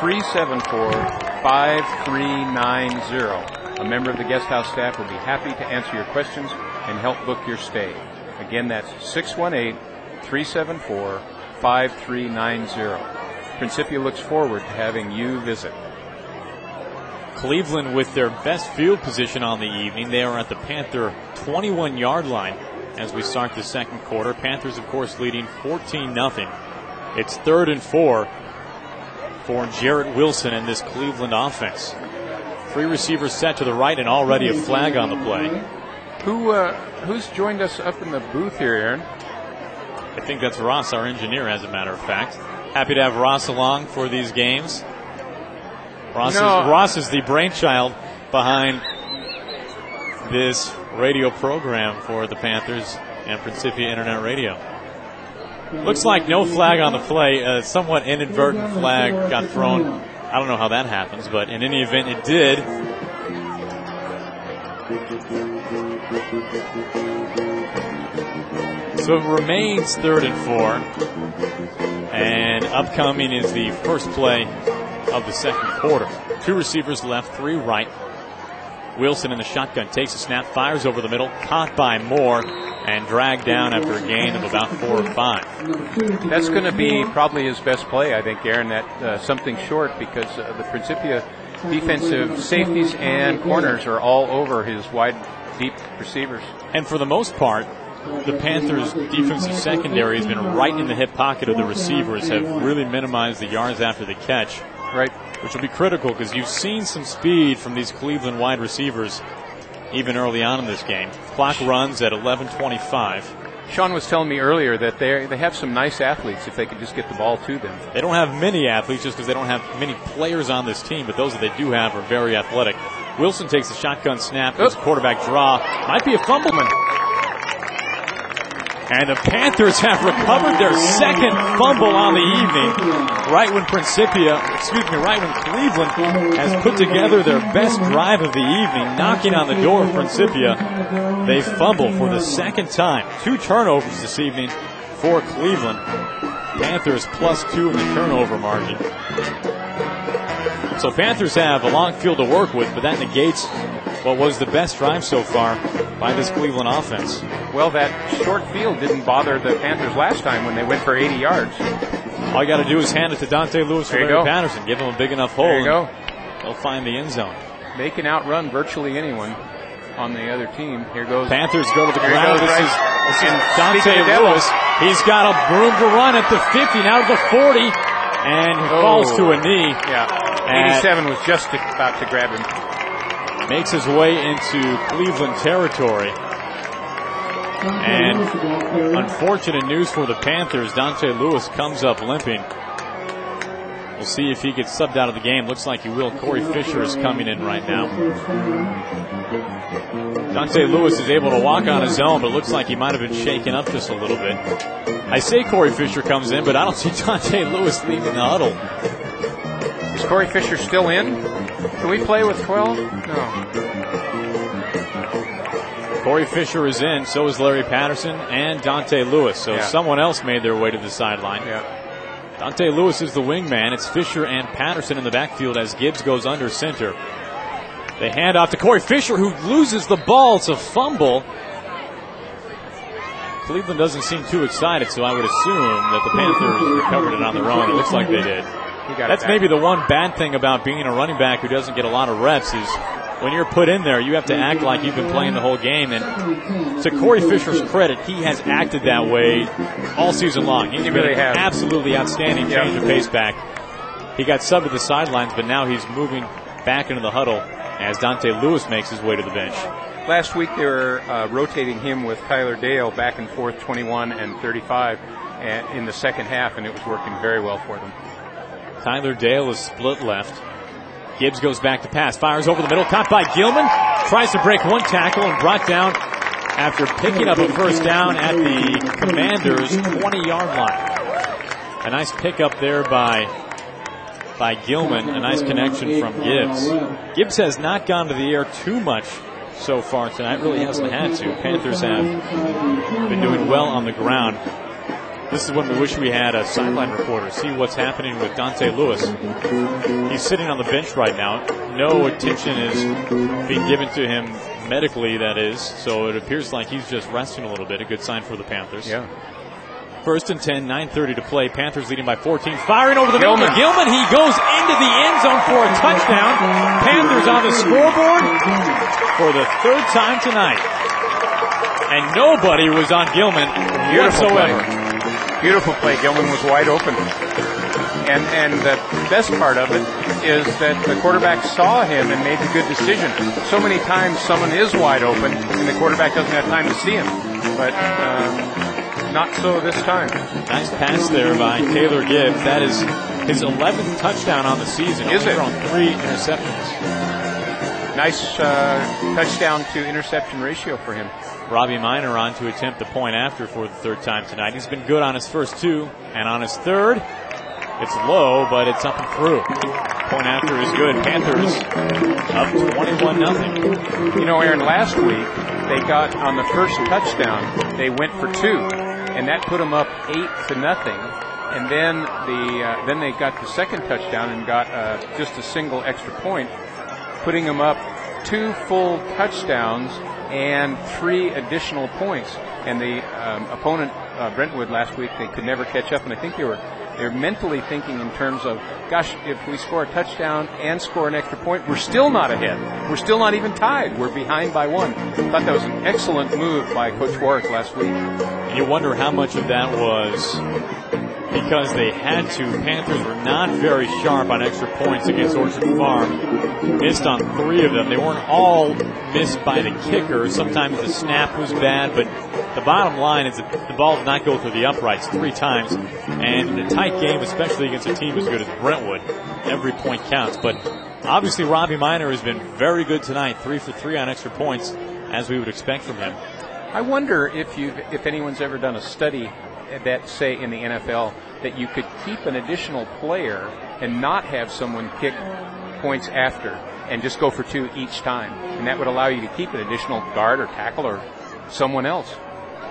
618-374-5390. A member of the guest house staff will be happy to answer your questions and help book your stay. Again, that's 618-374-5390. Principia looks forward to having you visit. Cleveland with their best field position on the evening. They are at the Panther 21-yard line as we start the second quarter. Panthers, of course, leading 14-0. It's 3rd and 4 for Jarrett Wilson and this Cleveland offense. 3 receivers set to the right and already a flag on the play. Who's joined us up in the booth here, Aaron? I think that's Ross, our engineer, as a matter of fact. Happy to have Ross along for these games. Ross is the brainchild behind this radio program for the Panthers and Principia Internet Radio. Looks like no flag on the play. A somewhat inadvertent flag got thrown. I don't know how that happens, but in any event, it did. So it remains 3rd and 4. And upcoming is the first play of the second quarter. 2 receivers left, 3 right. Wilson in the shotgun takes a snap, fires over the middle, caught by Moore, and dragged down after a gain of about 4 or 5. That's going to be probably his best play, I think, Aaron, that something short, because the Principia defensive safeties and corners are all over his wide, deep receivers. And for the most part, the Panthers' defensive secondary has been right in the hip pocket of the receivers, have really minimized the yards after the catch. Right. Which will be critical because you've seen some speed from these Cleveland wide receivers even early on in this game. Clock runs at 11:25. Sean was telling me earlier that they have some nice athletes if they could just get the ball to them. They don't have many athletes just because they don't have many players on this team, but those that they do have are very athletic. Wilson takes the shotgun snap. His quarterback draw. Might be a fumbleman. And the Panthers have recovered their second fumble on the evening. Right when Cleveland has put together their best drive of the evening, knocking on the door of Principia. They fumble for the second time. 2 turnovers this evening for Cleveland. Panthers +2 in the turnover margin. So Panthers have a long field to work with, but that negates what was the best drive so far by this Cleveland offense. Well, that short field didn't bother the Panthers last time when they went for 80 yards. All you got to do is hand it to Dante Lewis or Larry Patterson. Give him a big enough hole. There you go. They'll find the end zone. They can outrun virtually anyone on the other team. Here goes. Panthers go to the ground. This is Dante Lewis. He's got a room to run at the 50, now to the 40, and he falls to a knee. Yeah, 87 was just about to grab him. Makes his way into Cleveland territory. And unfortunate news for the Panthers. Dante Lewis comes up limping. We'll see if he gets subbed out of the game. Looks like he will. Corey Fisher is coming in right now. Dante Lewis is able to walk on his own, but looks like he might have been shaken up just a little bit. I say Corey Fisher comes in, but I don't see Dante Lewis leaving the huddle. Is Corey Fisher still in? Can we play with 12? No. Corey Fisher is in, so is Larry Patterson and Dante Lewis. So someone else made their way to the sideline. Yeah. Dante Lewis is the wingman. It's Fisher and Patterson in the backfield as Gibbs goes under center. They hand off to Corey Fisher, who loses the ball. It's a fumble. Cleveland doesn't seem too excited, so I would assume that the Panthers recovered it on their own. It looks like they did. That's maybe the one bad thing about being a running back who doesn't get a lot of reps is when you're put in there, you have to act like you've been playing the whole game. And to Corey Fisher's credit, he has acted that way all season long. He's really been absolutely outstanding change of pace back. He got subbed to the sidelines, but now he's moving back into the huddle as Dante Lewis makes his way to the bench. Last week they were rotating him with Tyler Dale back and forth, 21 and 35 in the second half, and it was working very well for them. Tyler Dale is split left. Gibbs goes back to pass, fires over the middle, caught by Gilman, tries to break one tackle and brought down after picking up a first down at the Commanders' 20-yard line. A nice pickup there by Gilman, a nice connection from Gibbs. Gibbs has not gone to the air too much so far tonight, really hasn't had to. Panthers have been doing well on the ground. This is when we wish we had a sideline reporter see what's happening with Dante Lewis. He's sitting on the bench right now. No attention is being given to him medically, that is, so it appears like he's just resting a little bit. A good sign for the Panthers. Yeah. 1st and 10, 9:30 to play. Panthers leading by 14. Firing over the middle to Gilman. He goes into the end zone for a touchdown. Panthers on the scoreboard for the 3rd time tonight. And nobody was on Gilman whatsoever. Beautiful play. Gilman was wide open. And the best part of it is that the quarterback saw him and made the good decision. So many times someone is wide open and the quarterback doesn't have time to see him. But not so this time. Nice pass there by Taylor Gibbs. That is his 11th touchdown on the season. Is it? On 3 interceptions. Nice touchdown to interception ratio for him. Robbie Minor on to attempt the point after for the 3rd time tonight. He's been good on his first 2, and on his 3rd, it's low, but it's up and through. Point after is good. Panthers up 21-0. You know, Aaron, last week they got on the first touchdown, they went for 2, and that put them up 8-0. And then they got the second touchdown and got just a single extra point, putting them up 2 full touchdowns and 3 additional points. And the opponent, Brentwood, last week, they could never catch up. And I think they're mentally thinking in terms of, gosh, if we score a touchdown and score an extra point, we're still not ahead. We're still not even tied. We're behind by 1. I thought that was an excellent move by Coach Warwick last week. You wonder how much of that was because they had to. Panthers were not very sharp on extra points against Orchard Farm. Missed on 3 of them. They weren't all missed by the kicker. Sometimes the snap was bad, but the bottom line is that the ball did not go through the uprights 3 times. And in a tight game, especially against a team as good as Brentwood, every point counts. But obviously Robbie Minor has been very good tonight, 3 for 3 on extra points, as we would expect from him. I wonder if anyone's ever done a study that, say, in the NFL, that you could keep an additional player and not have someone kick points after and just go for 2 each time. And that would allow you to keep an additional guard or tackle or someone else.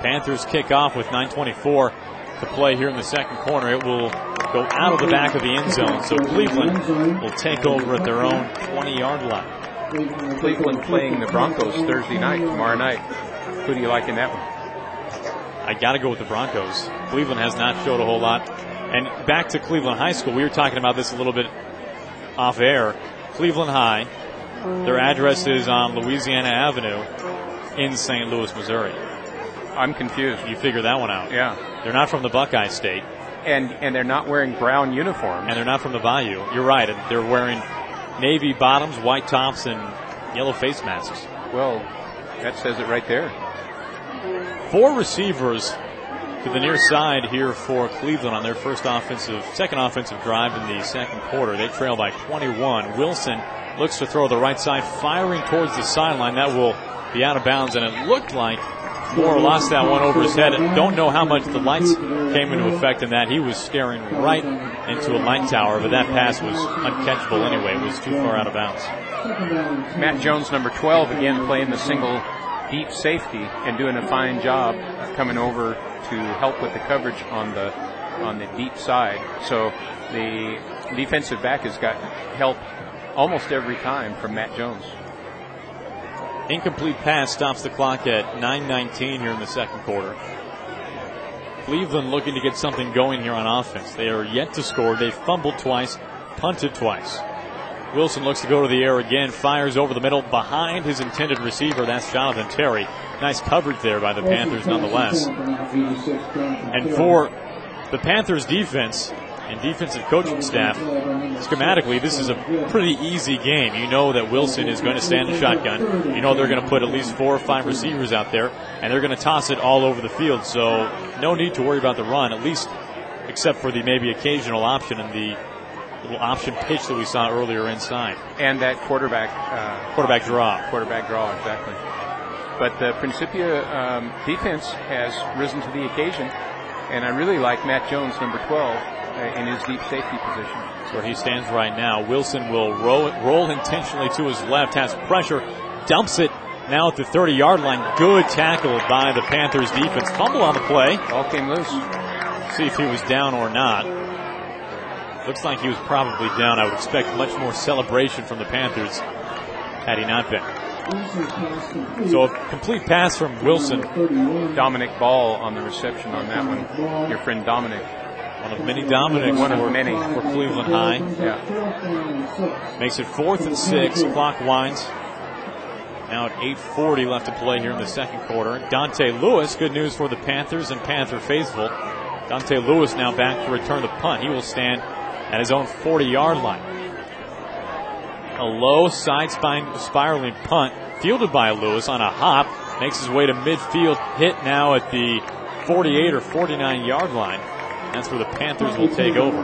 Panthers kick off with 9:24 to play here in the second quarter. It will go out of the back of the end zone, so Cleveland will take over at their own 20-yard line. Cleveland playing the Broncos Thursday night, tomorrow night. Who do you like in that one? I got to go with the Broncos. Cleveland has not showed a whole lot. And back to Cleveland High School. We were talking about this a little bit off air. Cleveland High, their address is on Louisiana Avenue in St. Louis, Missouri. I'm confused. You figure that one out. Yeah. They're not from the Buckeye State. And they're not wearing brown uniforms. And they're not from the Bayou. You're right. They're wearing navy bottoms, white tops, and yellow face masks. Well, that says it right there. 4 receivers to the near side here for Cleveland on their second offensive drive in the second quarter. They trail by 21. Wilson looks to throw the right side, firing towards the sideline. That will be out of bounds, and it looked like Moore lost that one over his head. Don't know how much the lights came into effect in that. He was staring right into a light tower, but that pass was uncatchable anyway. It was too far out of bounds. Matt Jones, number 12, again playing the single deep safety and doing a fine job coming over to help with the coverage on the deep side. So the defensive back has got help almost every time from Matt Jones. Incomplete pass stops the clock at 9:19 here in the second quarter. Cleveland looking to get something going here on offense. They are yet to score. They fumbled twice, punted twice. Wilson looks to go to the air again, fires over the middle behind his intended receiver. That's Jonathan Terry. Nice coverage there by the Panthers nonetheless. And for the Panthers defense, and defensive coaching staff, schematically, this is a pretty easy game. You know that Wilson is going to stand the shotgun. You know they're going to put at least 4 or 5 receivers out there, and they're going to toss it all over the field. So no need to worry about the run, at least except for the maybe occasional option in the little option pitch that we saw earlier inside. And that quarterback draw. Quarterback draw, exactly. But the Principia defense has risen to the occasion, and I really like Matt Jones, number 12, in his deep safety position. Where he stands right now. Wilson will roll intentionally to his left, has pressure, dumps it now at the 30-yard line. Good tackle by the Panthers defense. Fumble on the play. Ball came loose. See if he was down or not. Looks like he was probably down. I would expect much more celebration from the Panthers had he not been. So a complete pass from Wilson. Dominic Ball on the reception on that one. Your friend Dominic. One of many Dominics for Cleveland High. Yeah. Makes it 4th and 6. Clock winds. Now at 8:40 left to play here in the second quarter. Dante Lewis, good news for the Panthers and Panther faithful. Dante Lewis now back to return the punt. He will stand at his own 40-yard line. A low side spiraling punt fielded by Lewis on a hop. Makes his way to midfield. Hit now at the 48 or 49-yard line. That's where the Panthers will take over.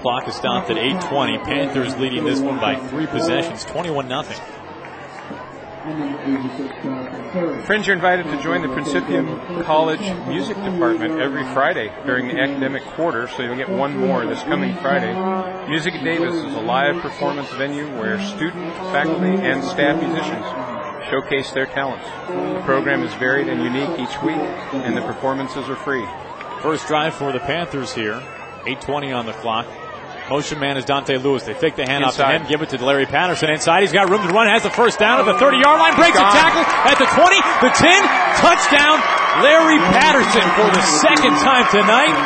Clock is stopped at 8:20. Panthers leading this one by 3 possessions, 21-0. Friends, you're invited to join the Principia College Music Department every Friday during the academic quarter, so you'll get one more this coming Friday. Music at Davis is a live performance venue where student, faculty, and staff musicians showcase their talents. The program is varied and unique each week, and the performances are free. First drive for the Panthers here. 8:20 on the clock. Motion man is Dante Lewis. They fake the handoff to him, give it to Larry Patterson inside. He's got room to run, has the first down at the 30-yard line, breaks a tackle at the 20, the 10, touchdown, Larry Patterson for the second time tonight.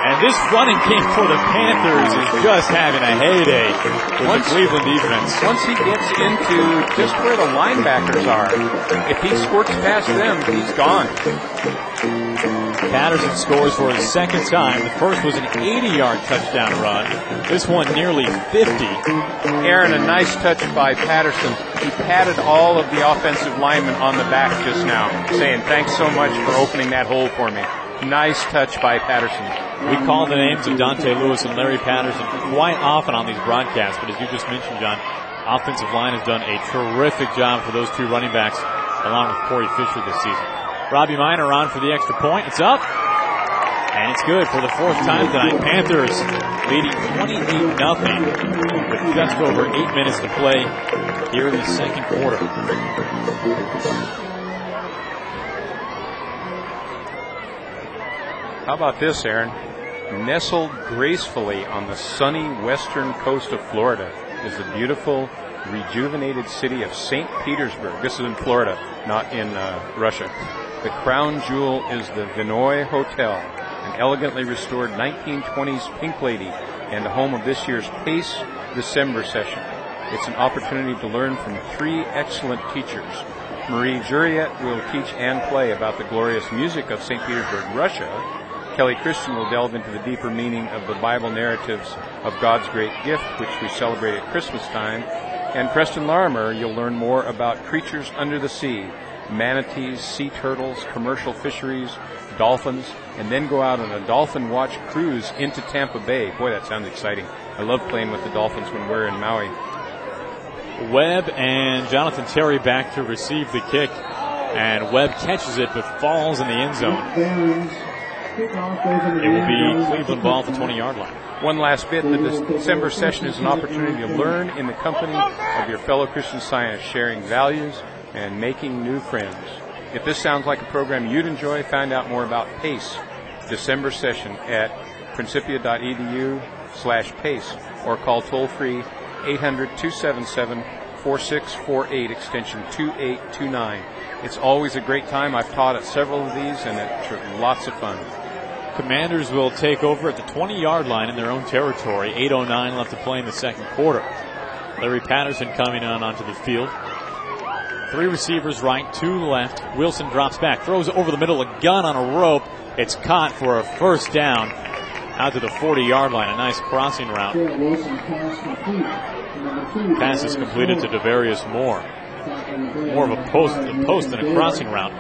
And this running game for the Panthers is just having a heyday with the Cleveland defense. Once he gets into just where the linebackers are, if he squirts past them, he's gone. Patterson scores for his second time. The first was an 80-yard touchdown run. This one nearly 50. Aaron, a nice touch by Patterson. He patted all of the offensive linemen on the back just now, saying thanks so much for opening that hole for me. Nice touch by Patterson. We call the names of Dante Lewis and Larry Patterson quite often on these broadcasts, but as you just mentioned, John, offensive line has done a terrific job for those 2 running backs, along with Corey Fisher this season. Robbie Minor on for the extra point. It's up, and it's good for the 4th time tonight. Panthers leading 28-0 with just over 8 minutes to play here in the second quarter. How about this, Aaron? Nestled gracefully on the sunny western coast of Florida is the beautiful, rejuvenated city of St. Petersburg. This is in Florida, not in Russia. The crown jewel is the Vinoy Hotel, an elegantly restored 1920s Pink Lady and the home of this year's PACE December session. It's an opportunity to learn from 3 excellent teachers. Marie Juriet will teach and play about the glorious music of St. Petersburg, Russia. Kelly Christian will delve into the deeper meaning of the Bible narratives of God's great gift, which we celebrate at Christmas time. And Preston Larimer, you'll learn more about creatures under the sea, manatees, sea turtles, commercial fisheries, dolphins, and then go out on a dolphin watch cruise into Tampa Bay. Boy, that sounds exciting. I love playing with the dolphins when we're in Maui. Webb and Jonathan Terry back to receive the kick, and Webb catches it but falls in the end zone. It will be Cleveland ball at the 20-yard line. One last bit, the December session is an opportunity to learn in the company of your fellow Christian Scientists, sharing values and making new friends. If this sounds like a program you'd enjoy, find out more about PACE December session at principia.edu/PACE or call toll-free 800-277-4648 extension 2829. It's always a great time. I've taught at several of these, and it's lots of fun. Commanders will take over at the 20-yard line in their own territory. 8:09 left to play in the second quarter. Larry Patterson coming on onto the field. 3 receivers right, 2 left. Wilson drops back, throws over the middle, a gun on a rope. It's caught for a first down out to the 40-yard line. A nice crossing route. Pass is completed to Devarius Moore. More of a post than a crossing route.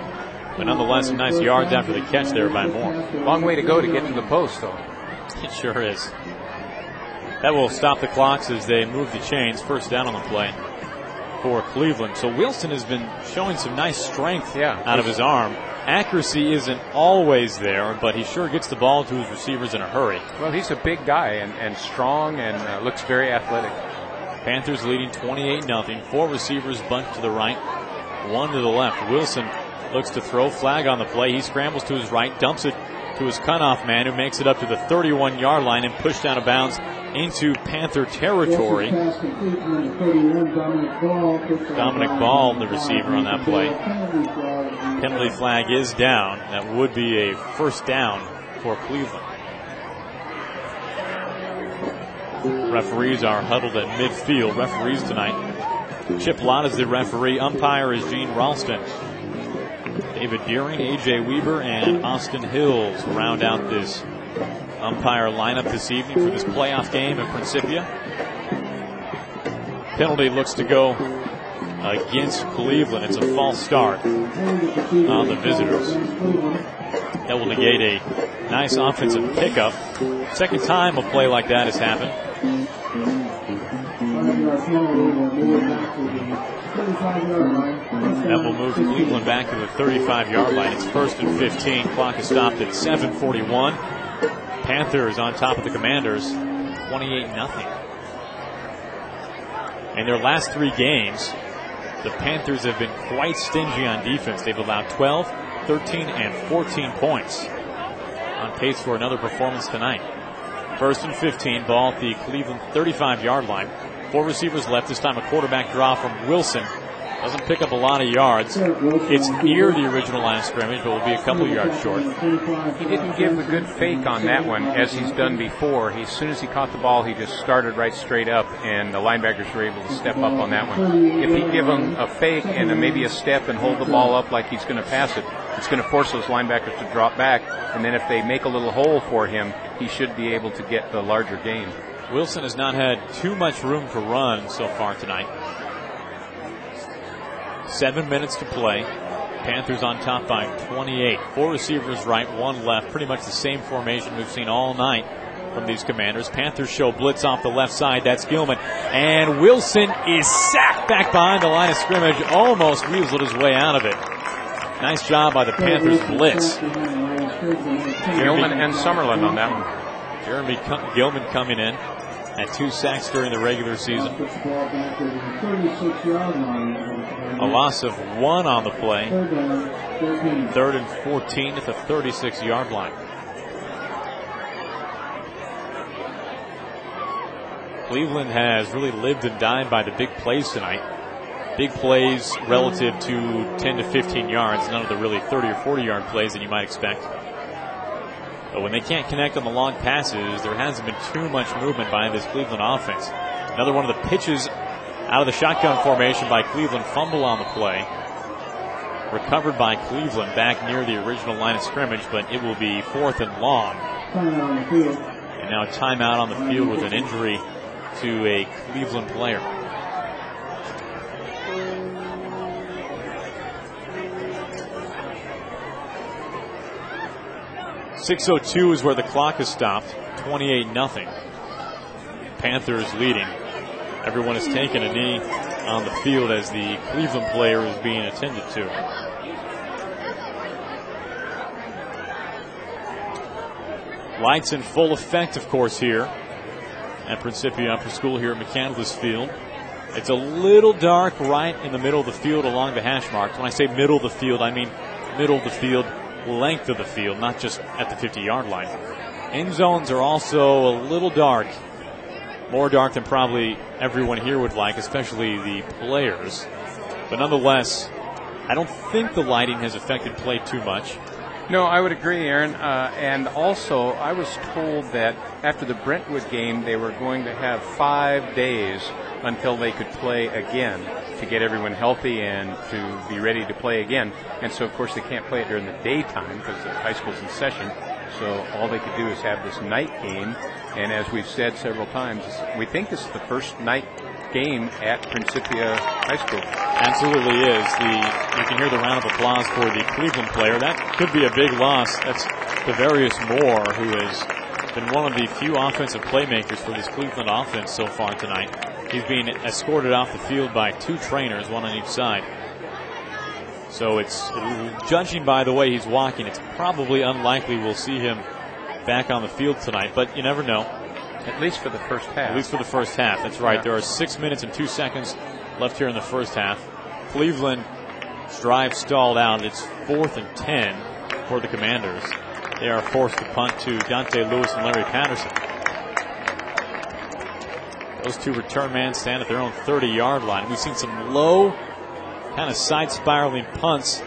But nonetheless, a nice yards after the catch there by Moore. Long way to go to get to the post, though. It sure is. That will stop the clocks as they move the chains. First down on the play for Cleveland. So Wilson has been showing some nice strength out of his arm. Accuracy isn't always there, but he sure gets the ball to his receivers in a hurry. Well, he's a big guy and strong and looks very athletic. Panthers leading 28-0. 4 receivers bunched to the right, 1 to the left. Wilson looks to throw. Flag on the play. He scrambles to his right, dumps it to his cutoff man, who makes it up to the 31-yard line and pushed out of bounds into Panther territory. Dominic Ball, the receiver on that play. Penalty flag is down. That would be a first down for Cleveland. Referees are huddled at midfield. Referees tonight. Chip Lott is the referee. Umpire is Gene Ralston. David Deering, A.J. Weber, and Austin Hills round out this umpire lineup this evening for this playoff game at Principia. Penalty looks to go against Cleveland. It's a false start on the visitors. That will negate a nice offensive pickup. Second time a play like that has happened. That will move Cleveland back to the 35-yard line. It's 1st and 15. Clock is stopped at 7:41. Panthers on top of the Commanders, 28-0. In their last 3 games, the Panthers have been quite stingy on defense. They've allowed 12, 13, and 14 points. On pace for another performance tonight. 1st and 15, ball at the Cleveland 35-yard line. 4 receivers left. This time a quarterback draw from Wilson. Doesn't pick up a lot of yards. It's near the original line of scrimmage, but will be a couple yards short. He didn't give a good fake on that one, as he's done before. As soon as he caught the ball, he just started right straight up, and the linebackers were able to step up on that one. If he give him a fake and maybe a step and hold the ball up like he's going to pass it, it's going to force those linebackers to drop back, and then if they make a little hole for him, he should be able to get the larger gain. Wilson has not had too much room to run so far tonight. 7 minutes to play. Panthers on top by 28. 4 receivers right, 1 left. Pretty much the same formation we've seen all night from these Commanders. Panthers show blitz off the left side. That's Gilman. And Wilson is sacked back behind the line of scrimmage. Almost weaseled his way out of it. Nice job by the Panthers blitz. Gilman and Summerlin on that one. Jeremy Gilman coming in. Had 2 sacks during the regular season. A loss of 1 on the play. 3rd and 14 at the 36-yard line. Cleveland has really lived and died by the big plays tonight. Big plays relative to 10 to 15 yards. None of the really 30 or 40-yard plays that you might expect. But when they can't connect on the long passes, there hasn't been too much movement by this Cleveland offense. Another one of the pitches out of the shotgun formation by Cleveland. Fumble on the play. Recovered by Cleveland back near the original line of scrimmage, but it will be 4th and long. And now a timeout on the field with an injury to a Cleveland player. .6:02 is where the clock is stopped. 28-0. Panthers leading. Everyone has taken a knee on the field as the Cleveland player is being attended to. Lights in full effect, of course, here at Principia Upper School here at McCandless Field. It's a little dark right in the middle of the field along the hash marks. When I say middle of the field, I mean middle of the field, length of the field, not just at the 50-yard line. End zones are also a little dark. More dark than probably everyone here would like, especially the players. But nonetheless, I don't think the lighting has affected play too much. No, I would agree, Aaron. And also, I was told that after the Brentwood game, they were going to have 5 days until they could play again to get everyone healthy and to be ready to play again. And so, of course, they can't play it during the daytime because the high school's in session. So all they could do is have this night game. And as we've said several times, we think this is the first night game at Principia High School. Absolutely is. You can hear the round of applause for the Cleveland player. That could be a big loss. That's Devarius Moore, who has been one of the few offensive playmakers for this Cleveland offense so far tonight. He's being escorted off the field by 2 trainers, one on each side. So it's, judging by the way he's walking, it's probably unlikely we'll see him back on the field tonight, but you never know. At least for the first half. At least for the first half, that's right. Yeah. There are 6 minutes and 2 seconds left here in the first half. Cleveland's drive stalled out. It's 4th and 10 for the Commanders. They are forced to punt to Dante Lewis and Larry Patterson. Those 2 return men stand at their own 30-yard line. We've seen some low, kind of side spiraling punts.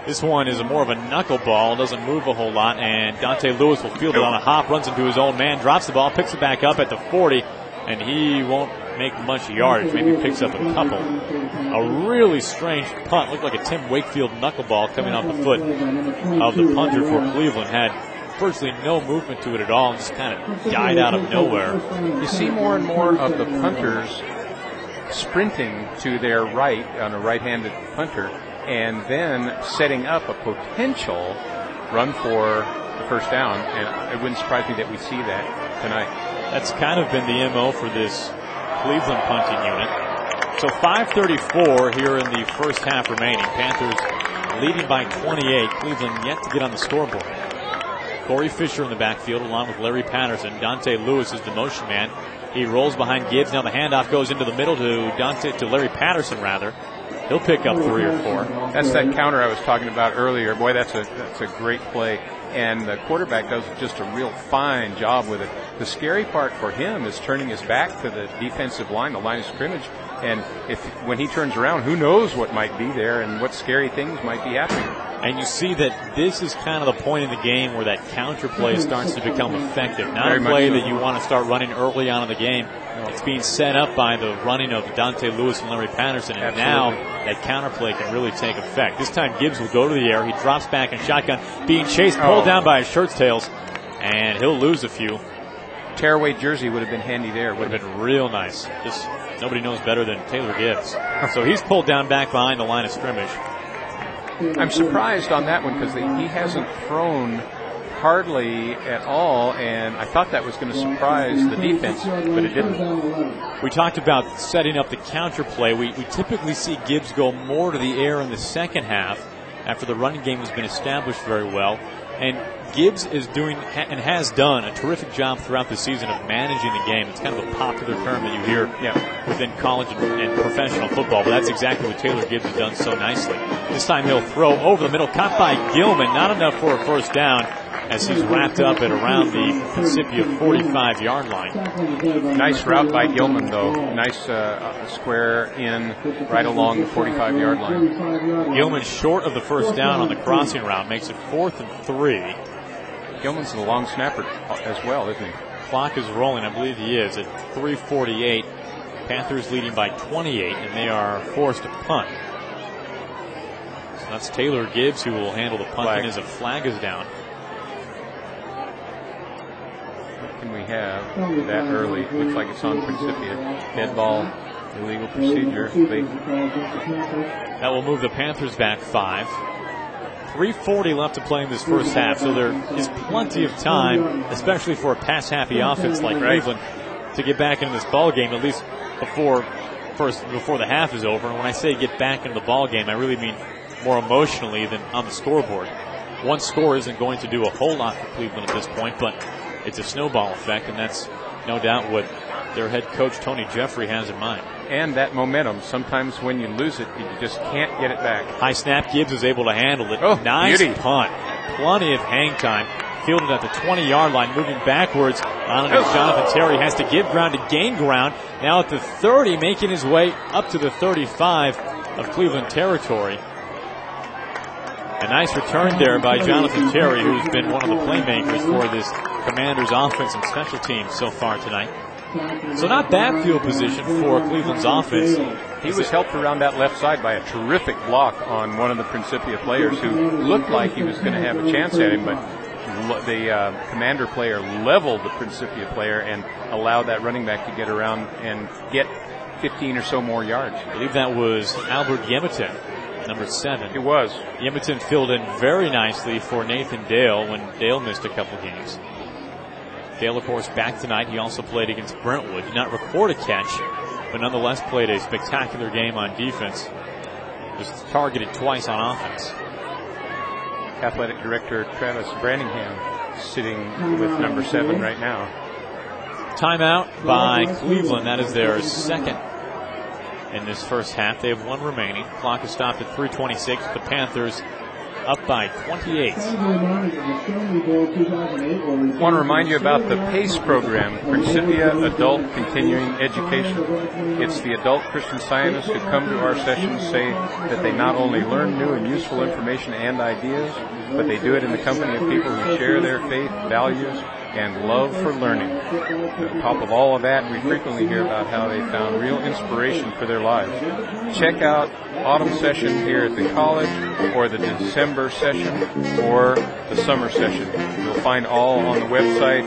This one is more of a knuckleball, doesn't move a whole lot, and Dante Lewis will field it on a hop, runs into his own man, drops the ball, picks it back up at the 40, and he won't make much yardage, maybe picks up a couple. A really strange punt, looked like a Tim Wakefield knuckleball coming off the foot of the punter for Cleveland. Had virtually no movement to it at all, just kind of died out of nowhere. You see more and more of the punters sprinting to their right on a right-handed punter, and then setting up a potential run for the first down. And it wouldn't surprise me that we see that tonight. That's kind of been the MO for this Cleveland punting unit. So 5:34 here in the first half remaining. Panthers leading by 28. Cleveland yet to get on the scoreboard. Corey Fisher in the backfield along with Larry Patterson. Dante Lewis is the motion man. He rolls behind Gibbs. Now the handoff goes into the middle to Larry Patterson, rather. He'll pick up 3 or 4. That's that counter I was talking about earlier. Boy, that's a great play. And the quarterback does just a real fine job with it. The scary part for him is turning his back to the defensive line, the line of scrimmage. And when he turns around, who knows what might be there and what scary things might be happening. And you see that this is kind of the point in the game where that counter play starts to become effective. Not a play that you want to start running early on in the game. It's being set up by the running of Dante Lewis and Larry Patterson, and now that counter play can really take effect. This time Gibbs will go to the air. He drops back in shotgun, being chased, pulled down by his shirt tails, and he'll lose a few. Tearaway jersey would have been handy there. Would have been real nice. Just nobody knows better than Taylor Gibbs. So he's pulled down back behind the line of scrimmage. I'm surprised on that one because he hasn't thrown hardly at all, and I thought that was going to surprise the defense, but it didn't. We talked about setting up the counter play. We typically see Gibbs go more to the air in the second half after the running game has been established very well. And Gibbs is doing and has done a terrific job throughout the season of managing the game. It's kind of a popular term that you hear within college and professional football, but that's exactly what Taylor Gibbs has done so nicely. This time he'll throw over the middle, caught by Gilman, not enough for a first down, as he's wrapped up at around the Principia 45-yard line. Nice route by Gilman, though. Nice square in right along the 45-yard line. Gilman short of the first down on the crossing route, makes it 4th and 3. Gilman's the long snapper as well, isn't he? Clock is rolling, I believe he is, at 3:48. Panthers leading by 28, and they are forced to punt. So that's Taylor Gibbs who will handle the punting as a flag is down. What can we have that early? Looks like it's on Principia. Dead ball, illegal procedure. That will move the Panthers back 5. 3:40 left to play in this first half, so there is plenty of time, especially for a pass-happy offense like Cleveland, to get back into this ball game, at least before the half is over. And when I say get back into the ball game, I really mean more emotionally than on the scoreboard. One score isn't going to do a whole lot for Cleveland at this point, but it's a snowball effect, and that's no doubt what their head coach Tony Jeffrey has in mind. And that momentum. Sometimes when you lose it, you just can't get it back. High snap. Gibbs is able to handle it. Oh, nice beauty. Punt. Plenty of hang time. Fielded at the 20-yard line, moving backwards. Jonathan Terry has to give ground to gain ground. Now at the 30, making his way up to the 35 of Cleveland territory. A nice return there by Jonathan Terry, who's been one of the playmakers for this Commanders offense and special teams so far tonight. So not bad field position for Cleveland's offense. He was helped around that left side by a terrific block on one of the Principia players who looked like he was going to have a chance at him, but the Commander player leveled the Principia player and allowed that running back to get around and get 15 or so more yards. I believe that was Albert Yemetin, number 7. It was. Yemetin filled in very nicely for Nathan Dale when Dale missed a couple games. Dale, of course, back tonight. He also played against Brentwood. Did not record a catch, but nonetheless played a spectacular game on defense. Was targeted twice on offense. Athletic Director Travis Branningham sitting with number 7 right now. Timeout by Cleveland. That is their second in this first half. They have 1 remaining. Clock is stopped at 3:26. The Panthers up by 28. I want to remind you about the PACE program, Principia Adult Continuing Education. It's the adult Christian Scientists who come to our sessions say that they not only learn new and useful information and ideas, but they do it in the company of people who share their faith, values, and love for learning. On top of all of that, we frequently hear about how they found real inspiration for their lives. Check out autumn session here at the college, or the December session, or the summer session. You'll find all on the website,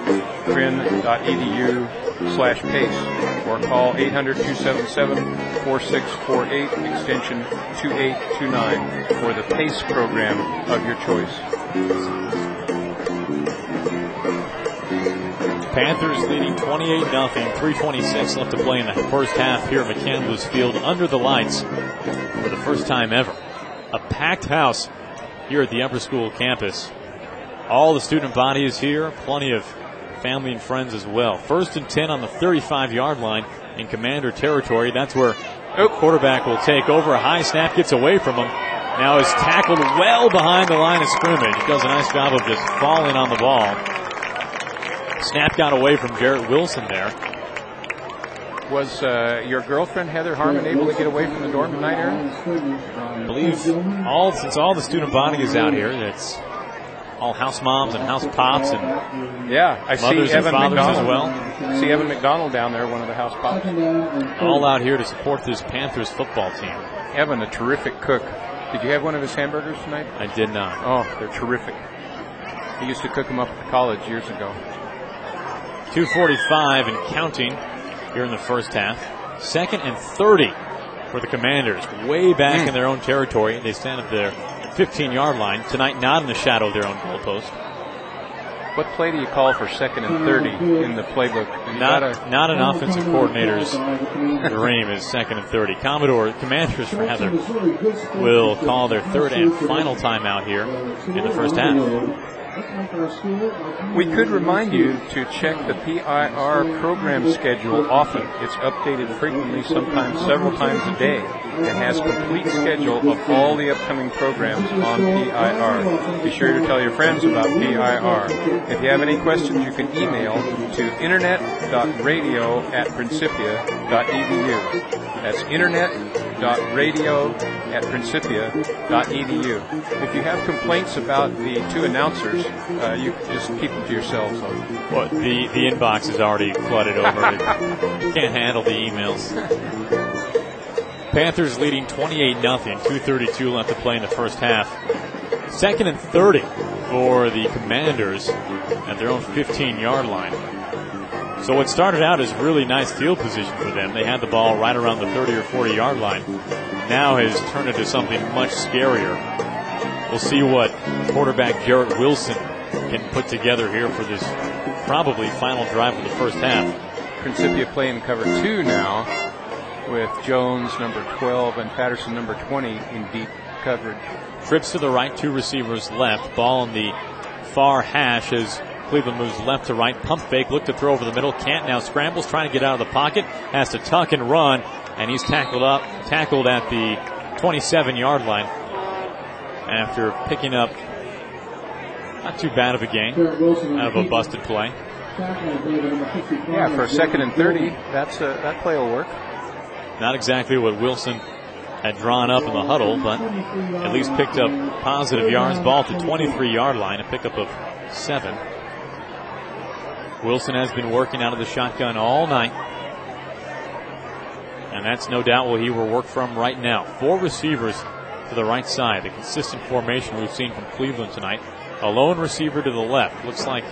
crin.edu/PACE, or call 800-277-4648, extension 2829, for the PACE program of your choice. Panthers leading 28-0, 3:26 left to play in the first half here at McCandless Field under the lights for the first time ever. A packed house here at the upper school campus. All the student body is here, plenty of family and friends as well. 1st and 10 on the 35-yard line in Commander territory. That's where quarterback will take over. A high snap gets away from him. Now is tackled well behind the line of scrimmage. Does a nice job of just falling on the ball. Snap got away from Jarrett Wilson there. Was your girlfriend, Heather Harmon, able to get away from the dorm tonight, Aaron? I believe since all the student body is out here, it's all house moms and house pops and I see mothers Evan and fathers McDonald as well. I see Evan McDonald down there, one of the house pops. All out here to support this Panthers football team. Evan, a terrific cook. Did you have one of his hamburgers tonight? I did not. Oh, they're terrific. He used to cook them up at the college years ago. 2:45 and counting here in the first half. 2nd and 30 for the Commanders. Way back in their own territory. They stand at their 15-yard line. Tonight not in the shadow of their own goalpost. What play do you call for 2nd and 30 in the playbook? Not an offensive coordinator's dream is 2nd and 30. Commanders rather will call their 3rd and final timeout here in the first half. We could remind you to check the PIR program schedule often. It's updated frequently, sometimes several times a day, and has complete schedule of all the upcoming programs on PIR. Be sure to tell your friends about PIR. If you have any questions, you can email to internet.radio@principia.edu. That's internet.radio@principia.edu. If you have complaints about the 2 announcers, you just keep them to yourselves. Well, the inbox is already flooded over. Can't handle the emails. Panthers leading 28-0, 2:32 left to play in the first half. 2nd and 30 for the Commanders at their own 15-yard line. So what started out as really nice field position for them, they had the ball right around the 30 or 40-yard line, now has turned into something much scarier. We'll see what quarterback Jarrett Wilson can put together here for this probably final drive of the first half. Principia playing cover 2 now with Jones, number 12, and Patterson, number 20, in deep coverage. Trips to the right, 2 receivers left. Ball in the far hash as Cleveland moves left to right. Pump fake, look to throw over the middle. Can't now, scrambles, trying to get out of the pocket. Has to tuck and run, and he's tackled at the 27-yard line after picking up not too bad of a gain out of a busted play. Yeah, for a 2nd and 30, that play will work. Not exactly what Wilson had drawn up in the huddle, but at least picked up positive yards. Ball to 23-yard line, a pickup of 7. Wilson has been working out of the shotgun all night, and that's no doubt what he will work from right now. 4 receivers to the right side, the consistent formation we've seen from Cleveland tonight. A lone receiver to the left, looks like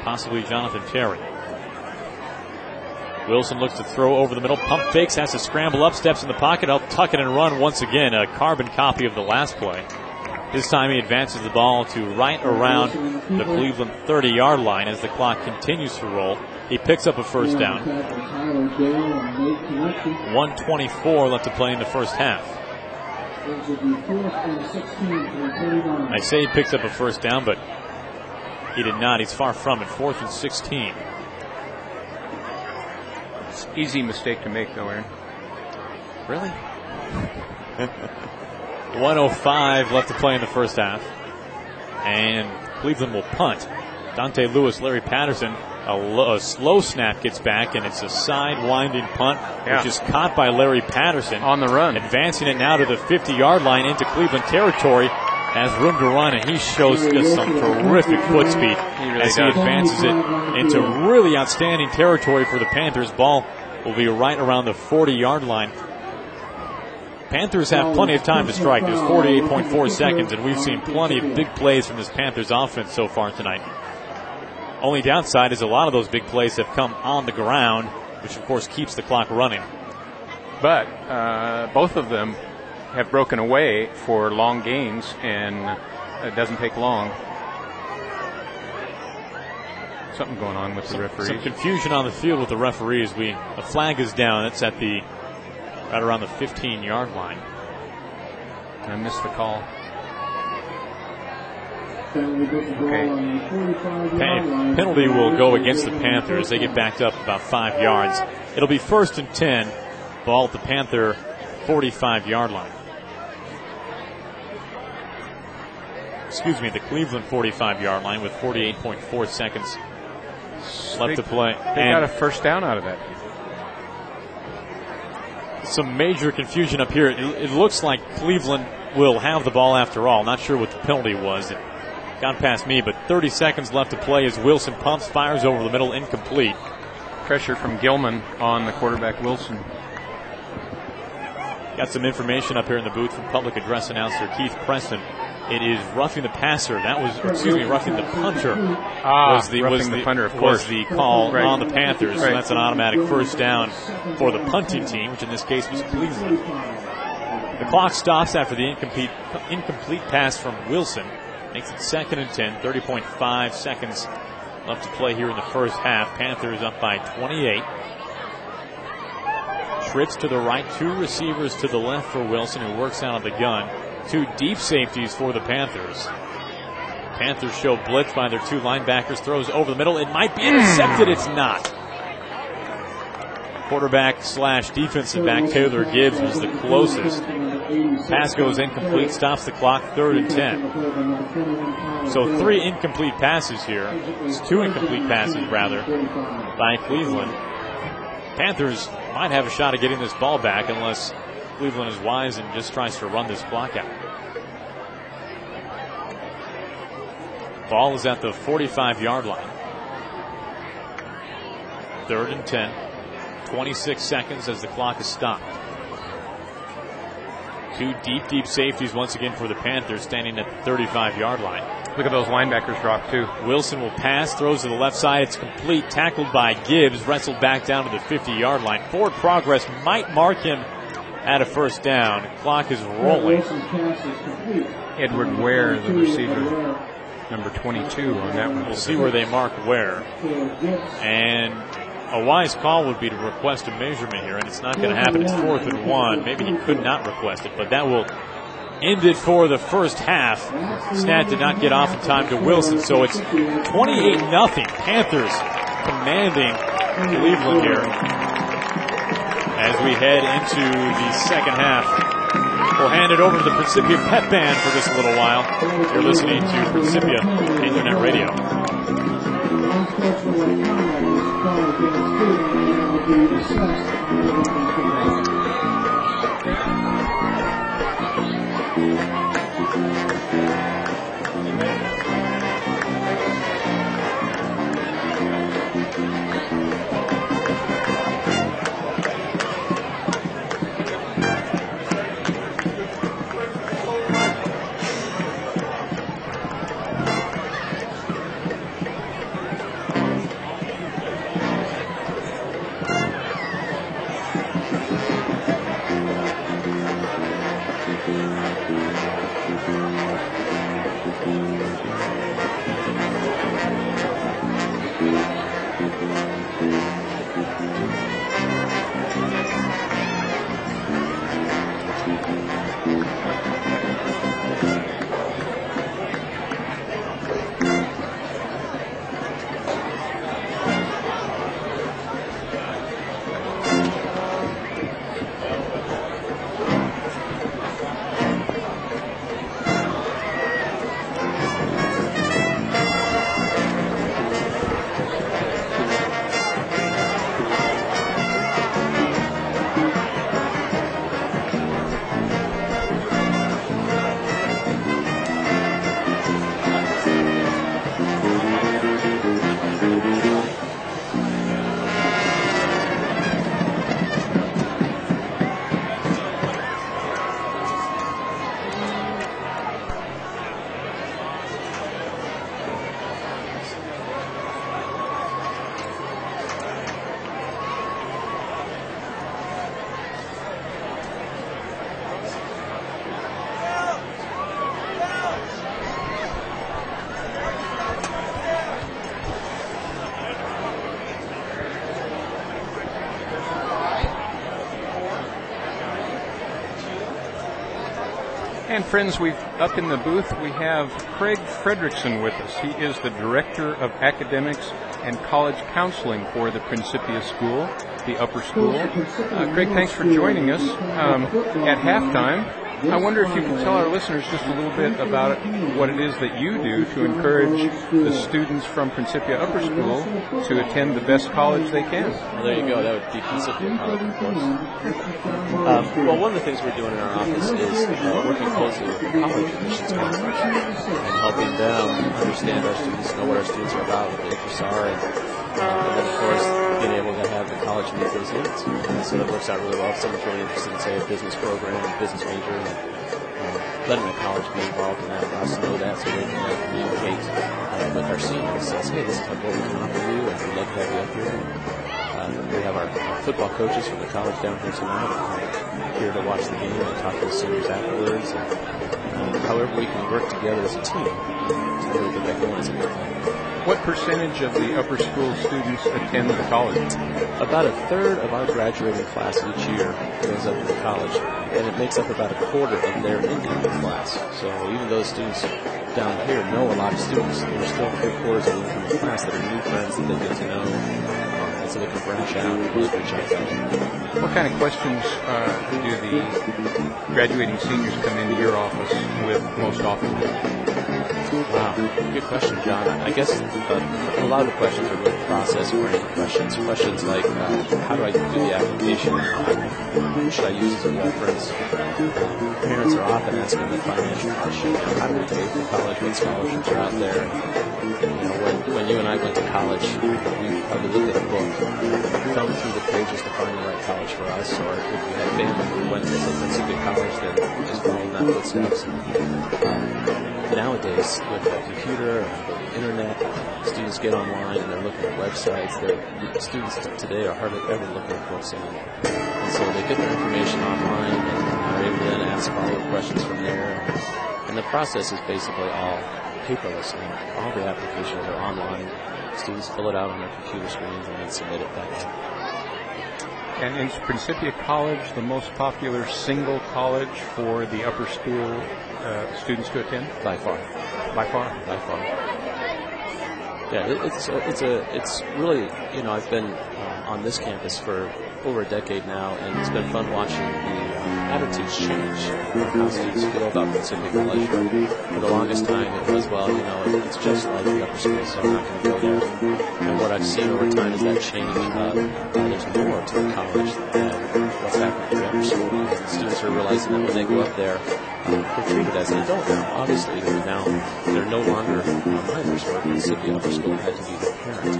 possibly Jonathan Terry. Wilson looks to throw over the middle, pump fakes, has to scramble up, steps in the pocket, up, tuck it and run once again, a carbon copy of the last play. This time he advances the ball to right around the Cleveland 30-yard line as the clock continues to roll. He picks up a first down. 1:24 left to play in the first half. I say he picks up a first down, but he did not. He's far from it. 4th and 16. It's an easy mistake to make, though, Aaron. Really? 1:05 left to play in the first half. And Cleveland will punt. Dante Lewis, Larry Patterson, a slow snap gets back, and it's a side-winding punt, which is caught by Larry Patterson. On the run. Advancing it now to the 50-yard line into Cleveland territory. Has room to run, and he shows just some terrific foot speed as he advances it into really outstanding territory for the Panthers. Ball will be right around the 40-yard line. Panthers have plenty of time to strike. There's 48.4 seconds, and we've seen plenty of big plays from this Panthers offense so far tonight. Only downside is a lot of those big plays have come on the ground, which of course keeps the clock running. But both of them have broken away for long gains, and it doesn't take long. Something going on with the referees. Some confusion on the field with the referees. A flag is down. It's at the right around the 15-yard line. I missed the call. Okay. Penalty will go against the Panthers. They get backed up about 5 yards. It'll be 1st and 10. Ball at the Panther 45-yard line. Excuse me, the Cleveland 45-yard line with 48.4 seconds left to play. They got a first down out of that. Some major confusion up here. It looks like Cleveland will have the ball after all. Not sure what the penalty was. It got past me, but 30 seconds left to play as Wilson pumps, fires over the middle, incomplete. Pressure from Gilman on the quarterback, Wilson. Got some information up here in the booth from public address announcer Keith Preston. It is roughing the passer. That was, roughing the punter. Was the call on the Panthers. So that's an automatic first down for the punting team, which in this case was Cleveland. The clock stops after the incomplete pass from Wilson. Makes it 2nd and 10. 30.5 seconds left to play here in the first half. Panthers up by 28. Trips to the right, 2 receivers to the left for Wilson, who works out of the gun. 2 deep safeties for the Panthers. Panthers show blitz by their 2 linebackers. Throws over the middle. It might be intercepted. It's not. Quarterback / defensive back Taylor Gibbs was the closest. Pass goes incomplete. Stops the clock. 3rd and 10. So 3 incomplete passes here. It's 2 incomplete passes, rather, by Cleveland. Panthers might have a shot at getting this ball back unless Cleveland is wise and just tries to run this clock out. Ball is at the 45-yard line. 3rd and 10. 26 seconds as the clock is stopped. 2 deep safeties once again for the Panthers, standing at the 35-yard line. Look at those linebackers drop, too. Wilson will pass, throws to the left side. It's complete, tackled by Gibbs, wrestled back down to the 50-yard line. Forward progress might mark him at a first down. Clock is rolling. Edward Ware, the receiver, number 22 on that one. We'll see where they mark Ware. And a wise call would be to request a measurement here, and it's not going to happen. It's 4th and 1. Maybe he could not request it, but that will end it for the first half. Snap did not get off in time to Wilson, so it's 28-0. Panthers commanding Cleveland here as we head into the second half. We'll hand it over to the Principia Pep Band for just a little while. You're listening to Principia Internet Radio. And friends, up in the booth, we have Craig Fredrickson with us. He is the Director of Academics and College Counseling for the Principia School, the upper school. Craig, thanks for joining us. At halftime, I wonder if you could tell our listeners just a little bit about what it is that you do to encourage the students from Principia Upper School to attend the best college they can. Well, there you go. That would be Principia College, of course. Well, one of the things we're doing in our office is working closely with the college admissions counselors and helping them understand our students, know what our students are about, what their interests are, and then, of course, being able to have the college meet those needs. So that works out really well. If someone's really interested in, say, a business program, a business major, letting the college be involved in that, and us know that so they can communicate with our seniors. Says, hey, this is what we can offer you, and we'd love to have you up here. We have our football coaches from the college down here tonight, here to watch the game and talk to the seniors afterwards. And, however, we can work together as a team to really get that going as a good thing. What percentage of the upper school students attend the college? About a third of our graduating class each year goes up to college, and it makes up about a quarter of their incoming class. So even though students down here know a lot of students, there's still 3/4 of the incoming class that are new friends that they get to know, and so they can branch out and really reach out to them. What kind of questions do the graduating seniors come into your office with most often? Wow, good question, John. I guess a lot of the questions are really process-oriented questions. Questions like, how do I do the application? Who should I use as a reference? Parents are often asking the financial question, how do we pay for college? What scholarships are out there? When you and I went to college, we probably looked at a book, thumbed through the pages to find the right college for us, or if we had family who went to some good college, then we just followed in that footsteps. Nowadays, with the computer and the internet, students get online and they're looking at websites. Students today are hardly ever looking at books anymore. And so they get their information online and are able to then ask follow-up questions from there. And the process is basically all paperless now. All the applications are online. Students fill it out on their computer screens and then submit it that way. And is Principia College the most popular single college for the upper school students to attend? By far. By far? By far. Yeah, it's really, I've been on this campus for over a decade now, and it's been fun watching the attitudes change, how students feel about Principia College. For the longest time, it was, it's just like the upper school, so I'm not going to go there. And what I've seen over time is that change. There's more to the college than what's happening at the upper school. Students are realizing that when they go up there, they're treated as an adult now. Obviously, they're no longer minors, where Principia Upper School had to be their parent.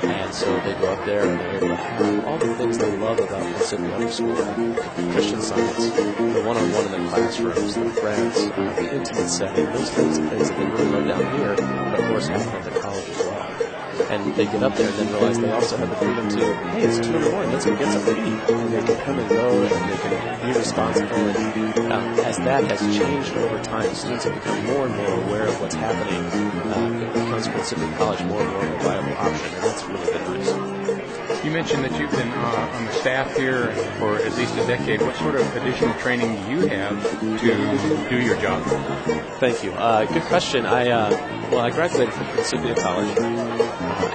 And so they go up there and they're able to have all the things they love about Principia Upper School, the Christian Science, the one-on-one in the classrooms, the friends, the intimate setting, those things that they really love down here, but of course happen at the college as well. And they get up there and then realize they also have the freedom to, hey, it's 2 in the morning, let's go get something to eat. And they can come and go and they can be responsible. And as that has changed over time, students have become more and more aware of what's happening. It becomes Principia College more and more of a viable option, and that's really been nice. You mentioned that you've been on the staff here for at least a decade. What sort of additional training do you have to do your job? Thank you. Good question. I graduated from Principia College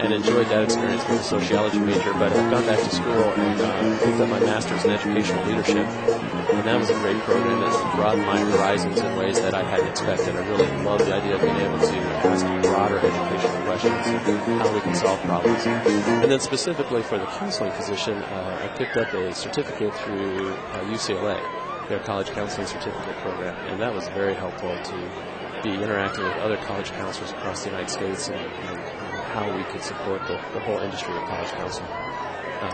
and enjoyed that experience with a sociology major, but I've gone back to school and picked up my master's in educational leadership, and that was a great program that broadened my horizons in ways that I hadn't expected. I really love the idea of being able to ask broader educational questions and how we can solve problems. And then specifically for the counseling position, I picked up a certificate through UCLA, their college counseling certificate program, and that was very helpful to be interacting with other college counselors across the United States and how we could support the whole industry of college counseling.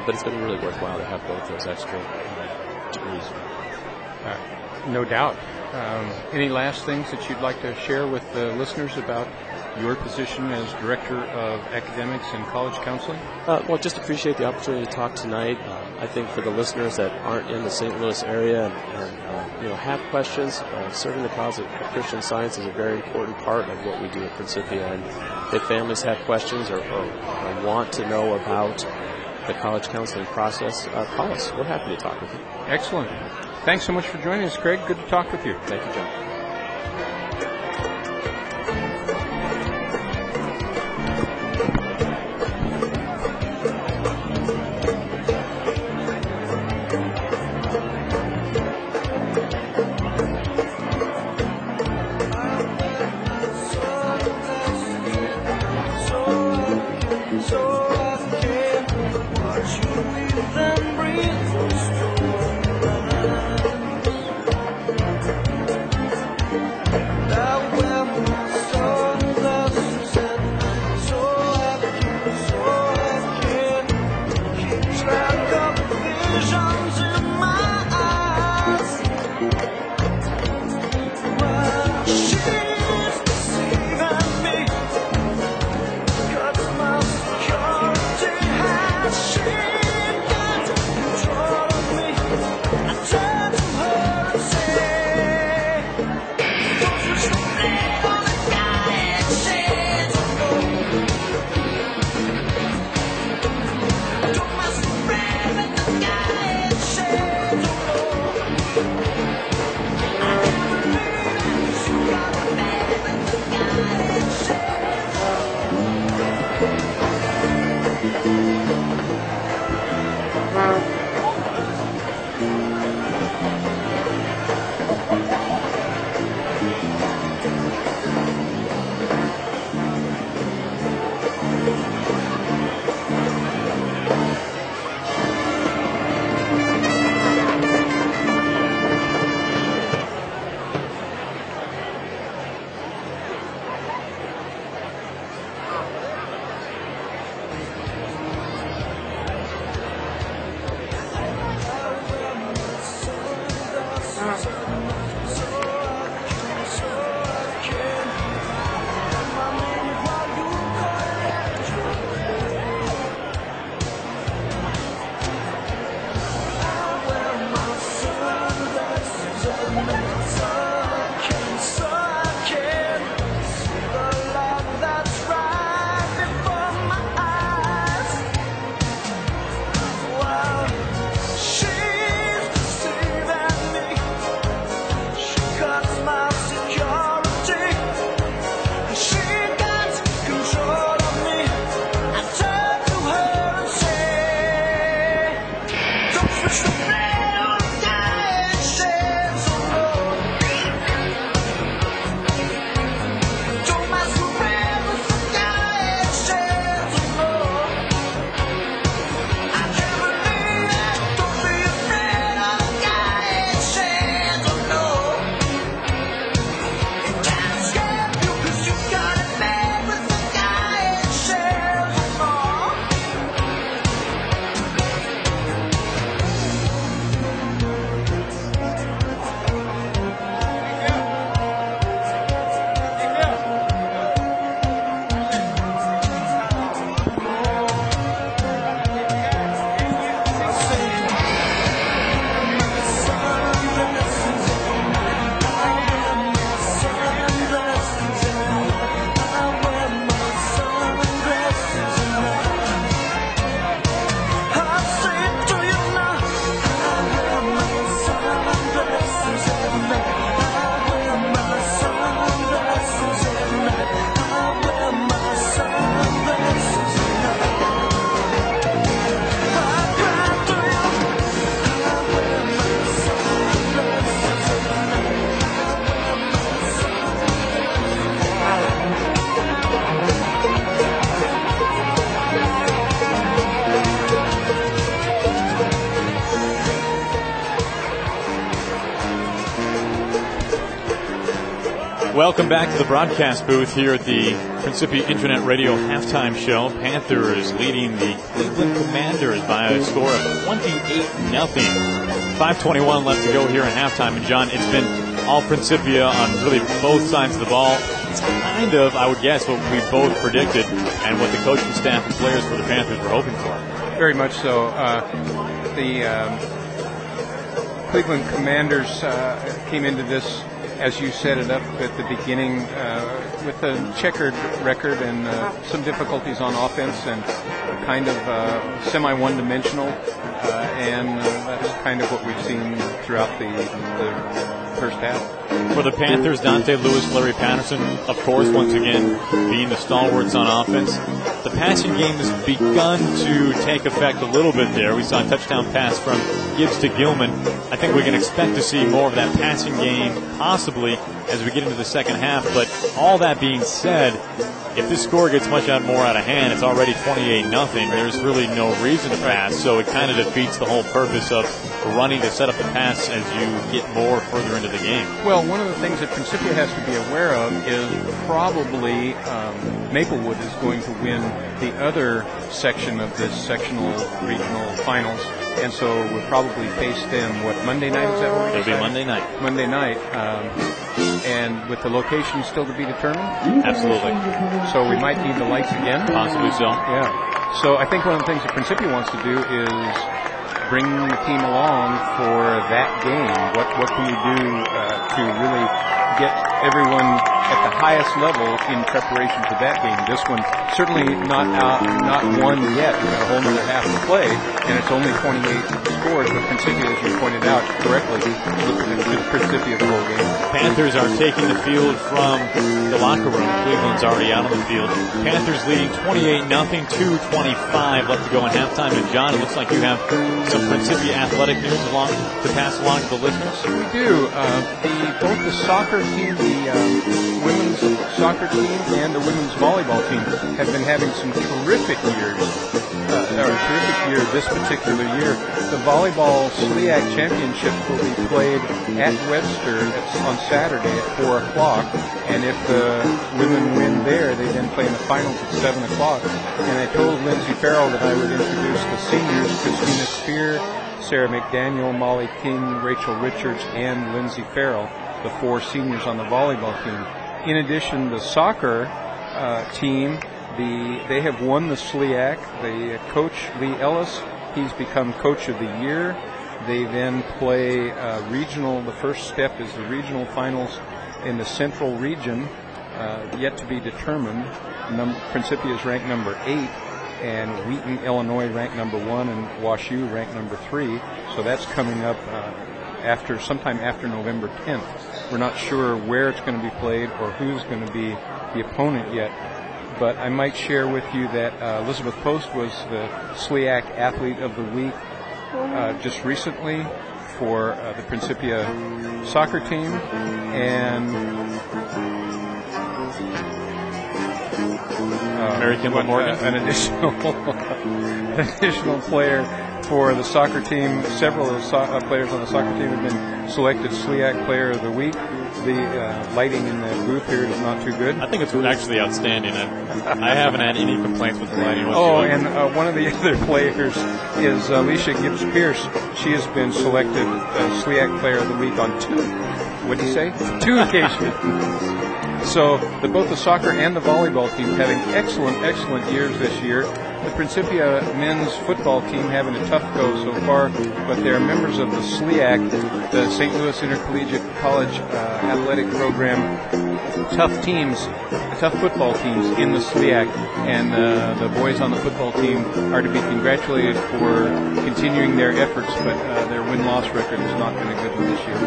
But it's been really worthwhile to have both those extra degrees. No doubt. Any last things that you'd like to share with the listeners about your position as Director of Academics and College Counseling? Well, just appreciate the opportunity to talk tonight. I think for the listeners that aren't in the St. Louis area and have questions, serving the cause of Christian Science is a very important part of what we do at Principia. And if families have questions or want to know about the college counseling process, call us. We're happy to talk with you. Excellent. Thanks so much for joining us, Craig. Good to talk with you. Thank you, John. Welcome back to the broadcast booth here at the Principia Internet Radio halftime show. Panthers leading the Cleveland Commanders by a score of 28-0. 5:21 left to go here in halftime. And John, it's been all Principia on really both sides of the ball. It's kind of, I would guess, what we both predicted and what the coaching staff and players for the Panthers were hoping for. Very much so. The Cleveland Commanders came into this, as you set it up at the beginning, with a checkered record and some difficulties on offense and kind of semi-one-dimensional, and that's kind of what we've seen throughout the first half. For the Panthers, Dante Lewis, Larry Patterson, of course, once again, being the stalwarts on offense. The passing game has begun to take effect a little bit there. We saw a touchdown pass from Gibbs to Gilman. I think we can expect to see more of that passing game possibly as we get into the second half. But all that being said, if this score gets much more out of hand, it's already 28-0. There's really no reason to pass, so it kind of defeats the whole purpose of running to set up the pass as you get more further into the game. Well, one of the things that Principia has to be aware of is probably Maplewood is going to win the other section of this sectional regional finals, and so we'll probably face them, Monday night? Is that what It'll be Monday night. Monday night. And with the location still to be determined? Absolutely. So we might need the lights again? Possibly so. Yeah. So I think one of the things that Principia wants to do is bring the team along for that game. What can we do to really get everyone at the highest level in preparation for that game? This one certainly not won yet. We've got a whole other half to play, and it's only 28 scores. But Principia, as you pointed out correctly, is Principia the whole game. Panthers are taking the field from the locker room. Cleveland's already out on the field. Panthers leading 28-0, 2:25 left to go in halftime. And John, it looks like you have some Principia athletic news to pass along to the listeners. We do. Both the soccer team, the women's soccer team, and the women's volleyball team have been having some terrific years. This particular year. The volleyball SLIAC championship will be played at Webster on Saturday at 4 o'clock, and if the women win there, they then play in the finals at 7 o'clock. And I told Lindsay Farrell that I would introduce the seniors, Christina Spear, Sarah McDaniel, Molly King, Rachel Richards, and Lindsay Farrell, the 4 seniors on the volleyball team. In addition, the soccer team, they have won the SLIAC. The coach, Lee Ellis, he's become coach of the year. They then play regional. The first step is the regional finals in the central region, yet to be determined. Principia is ranked number 8, and Wheaton, Illinois, ranked number 1, and WashU ranked number 3. So that's coming up sometime after November 10th. We're not sure where it's going to be played or who's going to be the opponent yet. But I might share with you that Elizabeth Post was the SLIAC Athlete of the Week just recently for the Principia soccer team, and Mary Kimball Morgan, an additional player for the soccer team. Several of the players on the soccer team have been selected SLIAC Player of the Week. The lighting in the booth here is not too good. I think it's actually outstanding. I haven't had any complaints with the lighting whatsoever. Oh, and one of the other players is Alicia Gibbs-Pierce. She has been selected SLIAC Player of the Week on 2 occasions. So both the soccer and the volleyball team having excellent years this year. The Principia men's football team having a tough go so far, but they're members of the SLIAC, the St. Louis Intercollegiate College Athletic Program. Tough football teams in the SLIAC, and the boys on the football team are to be congratulated for continuing their efforts, but their win-loss record has not been a good one this year.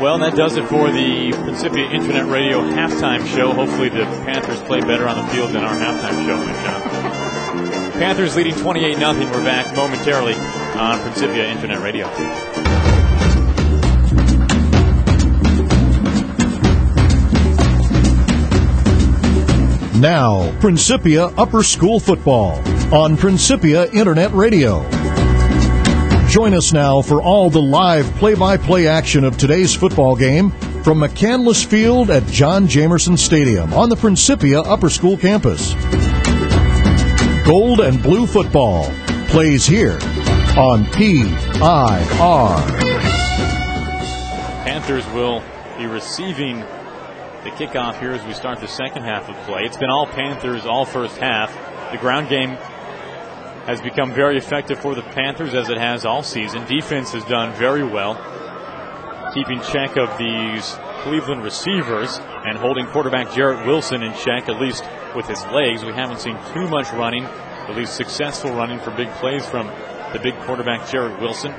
Well, that does it for the Principia Internet Radio halftime show. Hopefully the Panthers play better on the field than our halftime show, John. Panthers leading 28-0. We're back momentarily on Principia Internet Radio. Now, Principia Upper School Football on Principia Internet Radio. Join us now for all the live play-by-play action of today's football game from McCandless Field at John Jamerson Stadium on the Principia Upper School campus. Gold and blue football plays here on PIR. Panthers will be receiving the kickoff here as we start the second half of play. It's been all Panthers all first half. The ground game has become very effective for the Panthers, as it has all season. Defense has done very well, keeping check of these Cleveland receivers and holding quarterback Jarrett Wilson in check, at least with his legs. We haven't seen too much running, at least successful running for big plays from the big quarterback Jarrett Wilson.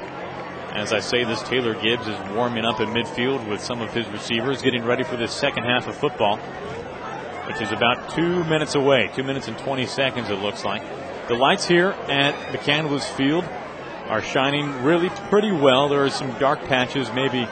As I say, this Taylor Gibbs is warming up in midfield with some of his receivers, getting ready for this second half of football, which is about 2 minutes away, 2 minutes and 20 seconds it looks like. The lights here at McCandless Field are shining really pretty well. There are some dark patches maybe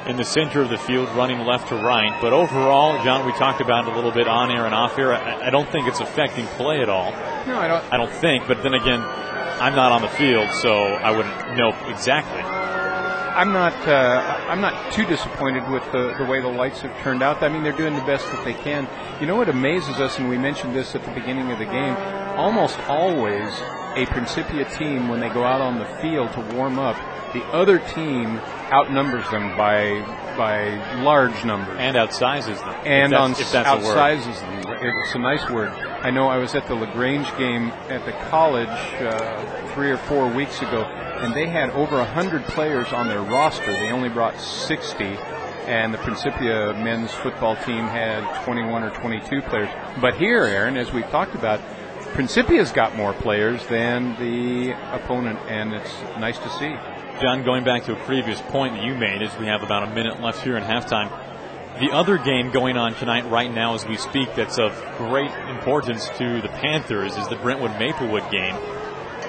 in the center of the field running left to right. But overall, John, we talked about it a little bit on air and off air. I don't think it's affecting play at all. No, I don't. I don't think. But then again, I'm not on the field, so I wouldn't know exactly. I'm not too disappointed with the way the lights have turned out. I mean, they're doing the best that they can. You know what amazes us, and we mentioned this at the beginning of the game, almost always a Principia team, when they go out on the field to warm up, the other team outnumbers them by large numbers. And outsizes them. And outsizes them. It's a nice word. I know I was at the LaGrange game at the college 3 or 4 weeks ago, and they had over 100 players on their roster. They only brought 60, and the Principia men's football team had 21 or 22 players. But here, Aaron, as we've talked about, Principia's got more players than the opponent, and it's nice to see. John, going back to a previous point that you made, as we have about a minute left here in halftime, the other game going on tonight right now as we speak that's of great importance to the Panthers is the Brentwood-Maplewood game.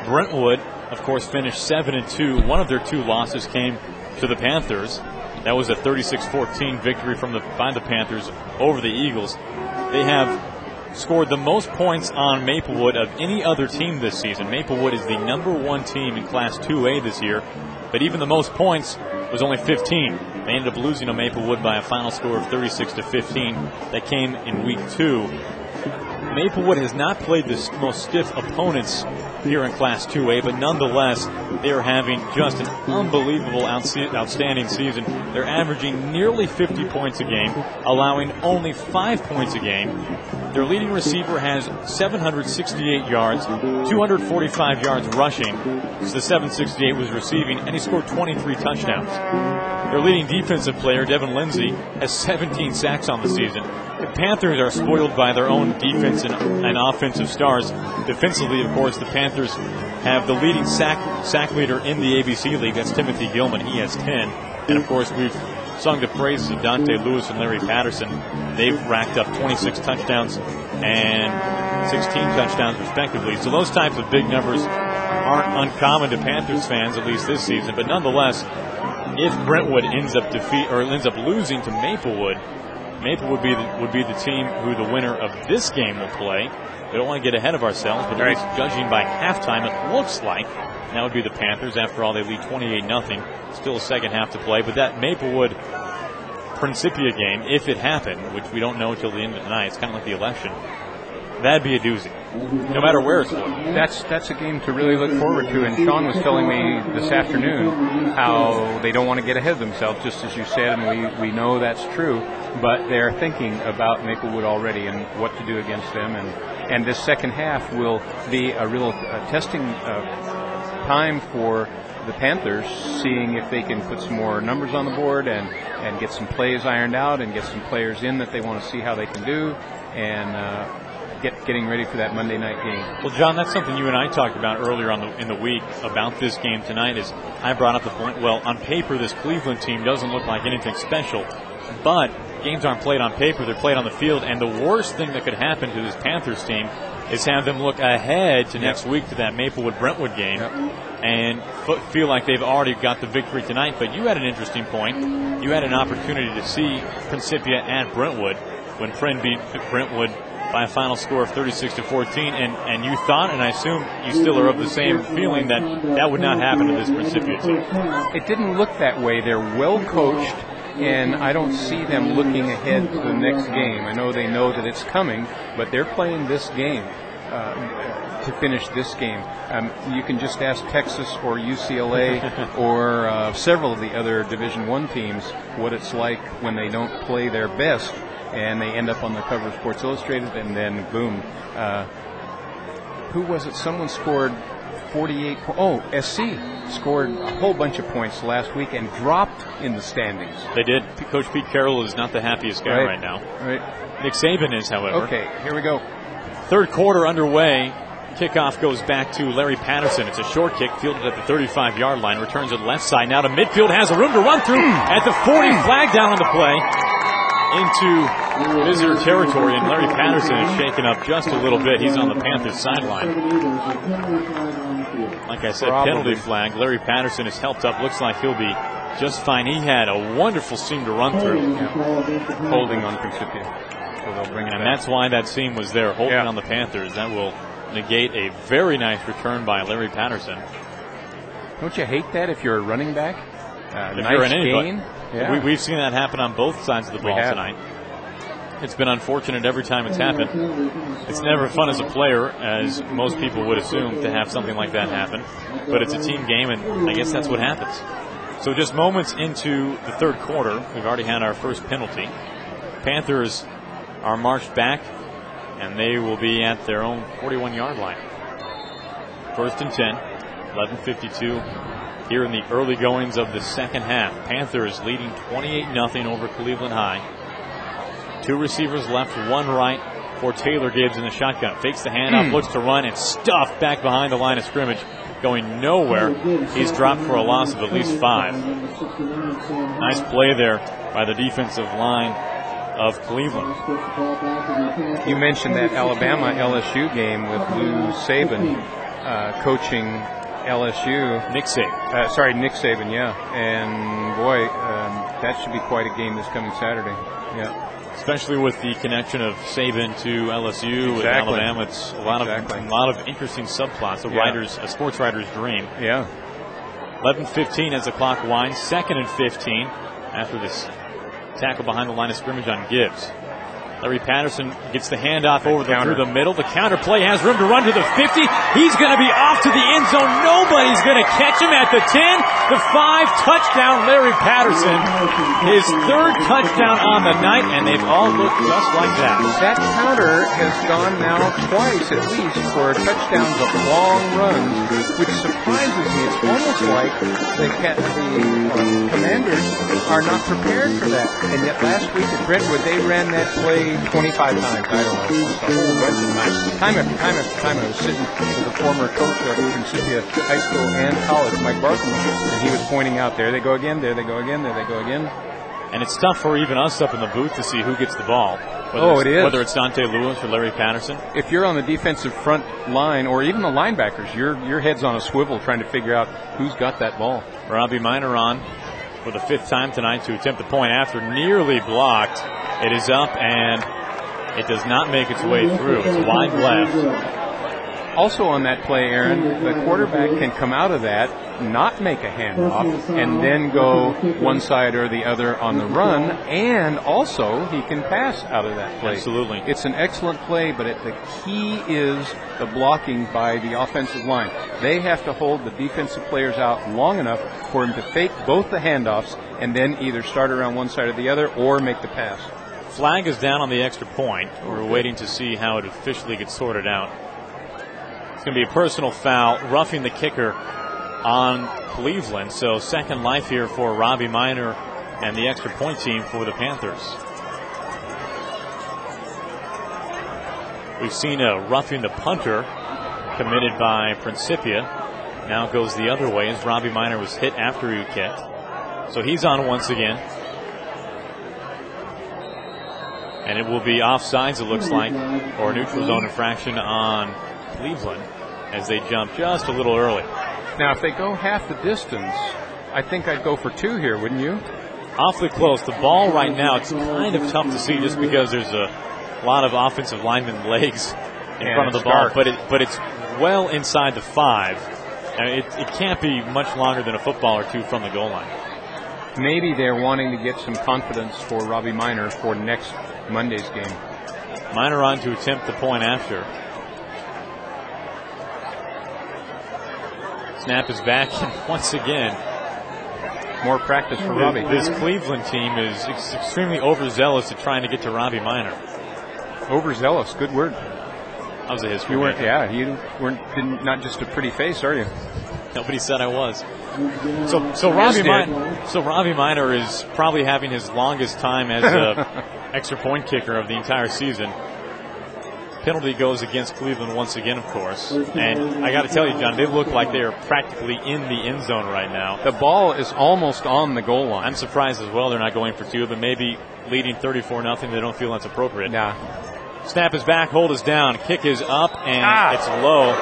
Brentwood, of course, finished 7-2. One of their 2 losses came to the Panthers. That was a 36-14 victory by the Panthers over the Eagles. They have scored the most points on Maplewood of any other team this season. Maplewood is the #1 team in Class 2A this year, but even the most points was only 15. They ended up losing to Maplewood by a final score of 36-15. That came in week 2. Maplewood has not played the most stiff opponents here in Class 2A, but nonetheless, they are having just an unbelievable, outstanding season. They're averaging nearly 50 points a game, allowing only 5 points a game. Their leading receiver has 768 yards, 245 yards rushing. So the 768 was receiving, and he scored 23 touchdowns. Their leading defensive player, Devin Lindsay, has 17 sacks on the season. The Panthers are spoiled by their own defense and offensive stars. Defensively, of course, the Panthers have the leading sack leader in the ABC League. That's Timothy Gilman. He has 10. And, of course, we've sung the praises of Dante Lewis and Larry Patterson. They've racked up 26 touchdowns and 16 touchdowns, respectively. So those types of big numbers aren't uncommon to Panthers fans, at least this season. But nonetheless, if Brentwood ends up losing to Maplewood, Maplewood would be the team who the winner of this game will play. We don't want to get ahead of ourselves, but at least judging by halftime, it looks like that would be the Panthers. After all, they lead 28-0. Still a second half to play, but that Maplewood Principia game, if it happened, which we don't know until the end of the night, it's kind of like the election, that'd be a doozy, no matter where it's going. That's a game to really look forward to, and Sean was telling me this afternoon how they don't want to get ahead of themselves, just as you said, and we know that's true, but they're thinking about Maplewood already and what to do against them, and this second half will be a real testing time for the Panthers, seeing if they can put some more numbers on the board and get some plays ironed out and get some players in that they want to see how they can do, and getting ready for that Monday night game. Well, John, that's something you and I talked about earlier in the week about this game tonight. Is I brought up the point, well, on paper, this Cleveland team doesn't look like anything special, but games aren't played on paper, they're played on the field, and the worst thing that could happen to this Panthers team is have them look ahead to next week to that Maplewood-Brentwood game and feel like they've already got the victory tonight. But you had an interesting point. You had an opportunity to see Principia at Brentwood when Prin beat Brentwood by a final score of 36-14, and you thought, and I assume you still are of the same feeling, that would not happen to this Principia team. It didn't look that way. They're well coached. and I don't see them looking ahead to the next game. I know they know that it's coming, but they're playing this game to finish this game. You can just ask Texas or UCLA or several of the other Division I teams what it's like when they don't play their best and they end up on the cover of Sports Illustrated, and then boom. Who was it? Someone scored 48. SC scored a whole bunch of points last week and dropped in the standings. They did. Coach Pete Carroll is not the happiest guy right now. Right. Nick Saban is, however. Okay, here we go. Third quarter underway. Kickoff goes back to Larry Patterson. It's a short kick fielded at the 35-yard line. Returns it left side. Now to midfield. Has a room to run through at the 40. Flag down on the play into visitor territory, and Larry Patterson is shaken up just a little bit. He's on the Panthers sideline. Like I said, penalty flag. Larry Patterson is helped up. Looks like he'll be just fine. He had a wonderful seam to run through. Holding on Principia. So they'll bring it and back. that's why that seam was there, holding on the Panthers. That will negate a very nice return by Larry Patterson. Don't you hate that if you're a running back? If you're Nice an gain. Yeah. We've seen that happen on both sides of the ball tonight. It's been unfortunate every time it's happened. It's never fun as a player, as most people would assume, to have something like that happen. But it's a team game, and I guess that's what happens. So just moments into the third quarter, we've already had our first penalty. Panthers are marched back, and they will be at their own 41-yard line. First and 10, 11:52 here in the early goings of the second half. Panthers leading 28-0 over Cleveland High. Two receivers left, one right for Taylor Gibbs in the shotgun. Fakes the handoff, looks to run, and stuffed back behind the line of scrimmage, going nowhere. He's dropped for a loss of at least 5. Nice play there by the defensive line of Cleveland. You mentioned that Alabama-LSU game with Lou Saban coaching LSU. Nick Saban. Nick Saban, yeah. And, boy, that should be quite a game this coming Saturday. Yeah. Especially with the connection of Saban to LSU with Alabama. It's a lot of interesting subplots. A sports writer's dream. Yeah. 11:15 as the clock winds. Second and 15 after this tackle behind the line of scrimmage on Gibbs. Larry Patterson gets the handoff through the middle. The counter play has room to run to the 50. He's going to be off to the end zone. Nobody's going to catch him at the 10. The 5 touchdown Larry Patterson. His third touchdown on the night, and they've all looked just like that. That counter has gone now twice at least for touchdowns of long runs, which surprises me. It's almost like the Commanders are not prepared for that. And yet last week at Brentwood, they ran that play 25 times. I don't know. A whole bunch of times. Time after time. I was sitting with a former coach of Principia High School and College, Mike Barkman, and he was pointing out, there they go again, there they go again, there they go again. And it's tough for even us up in the booth to see who gets the ball. It is. Whether it's Dante Lewis or Larry Patterson. If you're on the defensive front line, or even the linebackers, your head's on a swivel trying to figure out who's got that ball. Robbie Minor on for the 5th time tonight to attempt the point after nearly blocked. It is up, and it does not make its way through. It's wide left. Also on that play, Aaron, the quarterback can come out of that, not make a handoff, and then go one side or the other on the run, and also he can pass out of that play. Absolutely. It's an excellent play, but the key is the blocking by the offensive line. They have to hold the defensive players out long enough for him to fake both the handoffs and then either start around one side or the other or make the pass. Flag is down on the extra point. We're waiting to see how it officially gets sorted out. It's going to be a personal foul, roughing the kicker on Cleveland. So second life here for Robbie Minor and the extra point team for the Panthers. We've seen a roughing the punter committed by Principia. Now it goes the other way as Robbie Minor was hit after he kicked. So he's on once again. And it will be offsides, it looks like, or a neutral zone infraction on Cleveland as they jump just a little early. Now, if they go half the distance, I think I'd go for 2 here, wouldn't you? Awfully close. The ball right now, it's kind of tough to see just because there's a lot of offensive linemen legs in front of the ball. But it's well inside the 5. It can't be much longer than a football or 2 from the goal line. maybe they're wanting to get some confidence for Robbie Minor for next Monday's game. Minor on to attempt the point after. Snap is back, and once again, more practice for Robbie. This Cleveland team is extremely overzealous at trying to get to Robbie Minor. Overzealous, good word. That was a history. You weren't not just a pretty face, are you? Nobody said I was. So Robbie Minor is probably having his longest time as a extra point kicker of the entire season. Penalty goes against Cleveland once again, of course. And I got to tell you, John, they look like they are practically in the end zone right now. The ball is almost on the goal line. I'm surprised as well they're not going for two, but maybe leading 34-0, they don't feel that's appropriate. Nah. Snap is back, hold is down, kick is up, and it's low,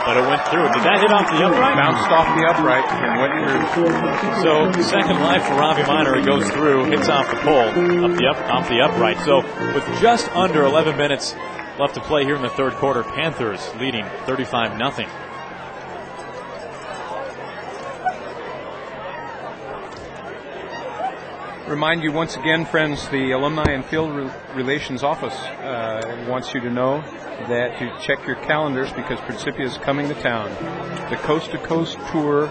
but it went through. Did that hit off the upright? Bounced off the upright and went through. So second life for Robbie Minor. It goes through, hits off the pole, off the upright. So with just under 11 minutes left to play here in the third quarter, Panthers leading 35-0. Remind you once again, friends, the Alumni and Field Relations Office wants you to know that you check your calendars because Principia is coming to town. The Coast to Coast Tour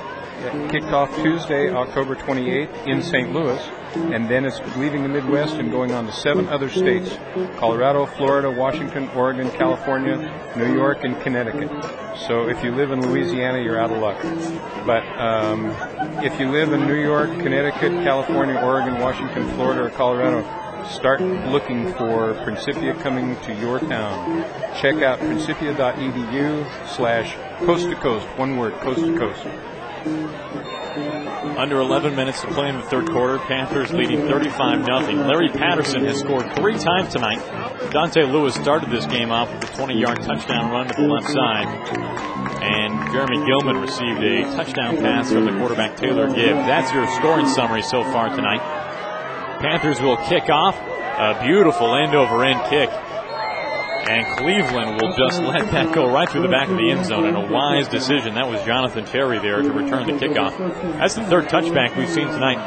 kicked off Tuesday, October 28th in St. Louis, and then it's leaving the Midwest and going on to 7 other states: Colorado, Florida, Washington, Oregon, California, New York, and Connecticut. So if you live in Louisiana, you're out of luck. But if you live in New York, Connecticut, California, Oregon, Washington, Florida, or Colorado, start looking for Principia coming to your town. Check out principia.edu/coast to coast. One word, coast to coast. Under 11 minutes to play in the third quarter. Panthers leading 35-0. Larry Patterson has scored 3 times tonight. Dante Lewis started this game off with a 20-yard touchdown run to the left side. And Jeremy Gilman received a touchdown pass from the quarterback Taylor Gibb. That's your scoring summary so far tonight. Panthers will kick off. A beautiful end-over-end kick. And Cleveland will just let that go right through the back of the end zone, and a wise decision. That was Jonathan Terry there to return the kickoff. That's the third touchback we've seen tonight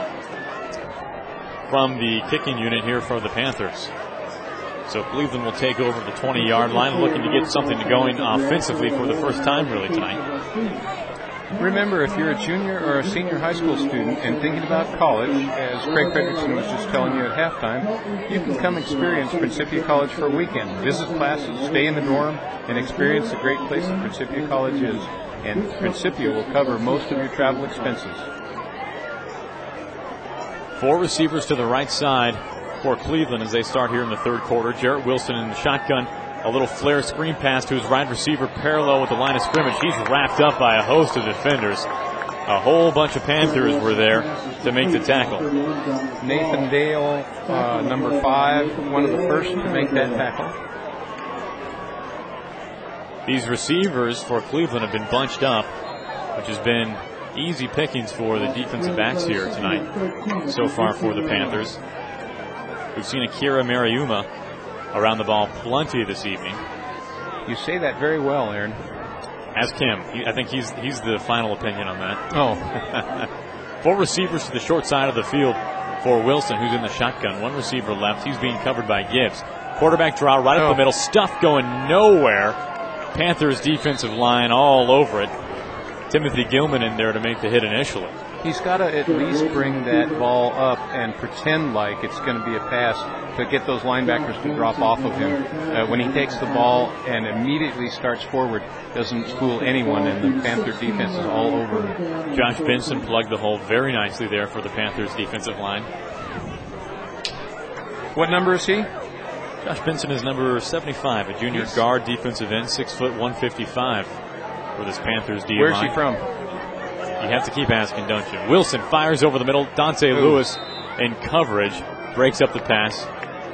from the kicking unit here for the Panthers. So Cleveland will take over the 20-yard line, looking to get something going offensively for the first time really tonight. Remember, if you're a junior or a senior high school student and thinking about college, as Craig Fredrickson was just telling you at halftime, you can come experience Principia College for a weekend. Visit classes, stay in the dorm, and experience the great place that Principia College is. And Principia will cover most of your travel expenses. 4 receivers to the right side for Cleveland as they start here in the third quarter. Jarrett Wilson in the shotgun. A little flare screen pass to his right receiver parallel with the line of scrimmage. He's wrapped up by a host of defenders. A whole bunch of Panthers were there to make the tackle. Nathan Dale, number 5, one of the first to make that tackle. These receivers for Cleveland have been bunched up, which has been easy pickings for the defensive backs here tonight so far for the Panthers. We've seen Akira Mariuma around the ball plenty this evening. You say that very well, Aaron. Ask him. I think he's the final opinion on that. Oh. 4 receivers to the short side of the field for Wilson, who's in the shotgun. 1 receiver left. He's being covered by Gibbs. Quarterback draw right up the middle. Stuff going nowhere. Panthers defensive line all over it. Timothy Gilman in there to make the hit initially. He's got to at least bring that ball up and pretend like it's going to be a pass to get those linebackers to drop off of him. When he takes the ball and immediately starts forward, doesn't fool anyone, and the Panther defense is all over him. Josh Benson plugged the hole very nicely there for the Panthers defensive line. What number is he? Josh Benson is number 75, a junior guard defensive end, 6 foot 155 for this Panthers D line. Where's he from? You have to keep asking, don't you? Wilson fires over the middle. Dante Lewis in coverage breaks up the pass.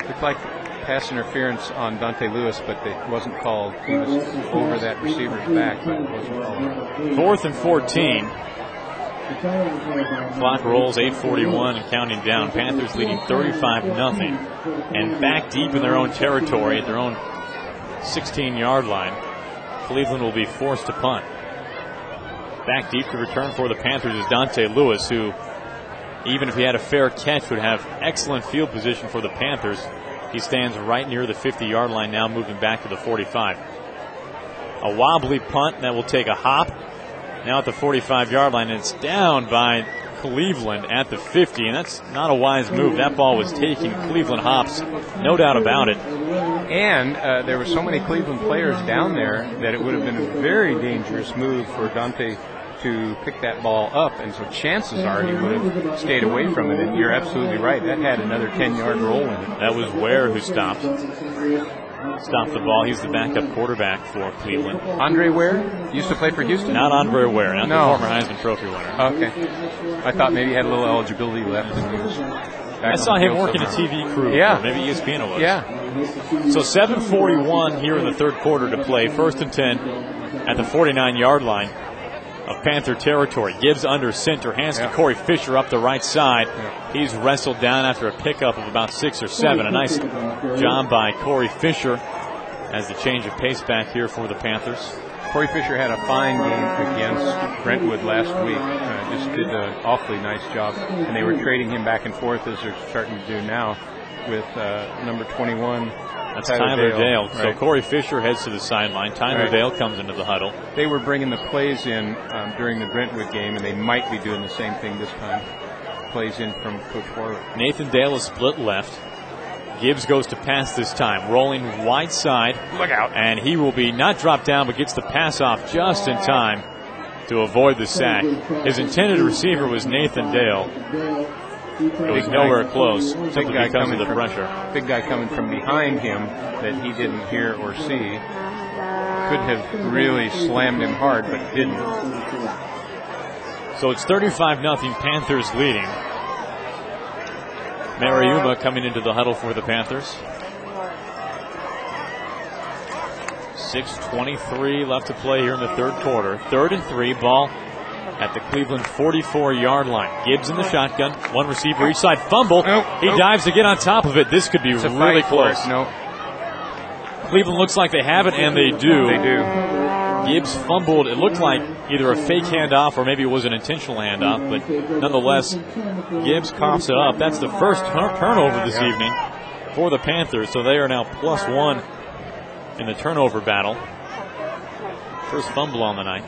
Looked like pass interference on Dante Lewis, but it wasn't called. He was over that receiver's back, but it wasn't called. 4th and 14. Clock rolls, 8:41 and counting down. Panthers leading 35-0. And back deep in their own territory at their own 16-yard line. Cleveland will be forced to punt. Back deep to return for the Panthers is Dante Lewis, who even if he had a fair catch, would have excellent field position for the Panthers. He stands right near the 50-yard line now, moving back to the 45. A wobbly punt that will take a hop. Now at the 45-yard line, and it's down by Cleveland at the 50, and that's not a wise move. That ball was taking Cleveland hops, no doubt about it. And there were so many Cleveland players down there that it would have been a very dangerous move for Dante to pick that ball up, and so chances are he would have stayed away from it. And you're absolutely right. That had another 10-yard roll in it. That was Ware who stopped the ball. He's the backup quarterback for Cleveland. Andre Ware used to play for Houston? Not Andre Ware, not the former Heisman Trophy winner. Okay. I thought maybe he had a little eligibility left. I saw him working a TV crew. Yeah. Maybe ESPN it was. Yeah. So 7:41 here in the third quarter to play. 1st and 10 at the 49-yard line of Panther territory. Gibbs under center, hands to Corey Fisher up the right side. He's wrestled down after a pickup of about 6 or 7. A nice job by Corey Fisher as the change of pace back here for the Panthers. Corey Fisher had a fine game against Brentwood last week. Just did an awfully nice job. And they were trading him back and forth as they're starting to do now with number 21. That's Tyler Dale. Right. So Corey Fisher heads to the sideline. Tyler Dale comes into the huddle. They were bringing the plays in during the Brentwood game, and they might be doing the same thing this time. Plays in from Coach Warwick. Nathan Dale is split left. Gibbs goes to pass this time, rolling wide side. Look out. And he will be not dropped down, but gets the pass off just in time to avoid the sack. His intended receiver was Nathan Dale. It was nowhere close, simply because of the pressure. Big guy coming from behind him that he didn't hear or see. Could have really slammed him hard, but didn't. So it's 35-0, Panthers leading. Mariuma coming into the huddle for the Panthers. 6:23 left to play here in the third quarter. 3rd and 3, ball at the Cleveland 44-yard line. Gibbs in the shotgun, one receiver each side, fumble. He dives to get on top of it. This could be really close. Cleveland looks like they have it, and they do. They do. Gibbs fumbled. It looked like either a fake handoff or maybe it was an intentional handoff, but nonetheless, Gibbs coughs it up. That's the first turnover this evening for the Panthers, so they are now +1 in the turnover battle. First fumble on the night.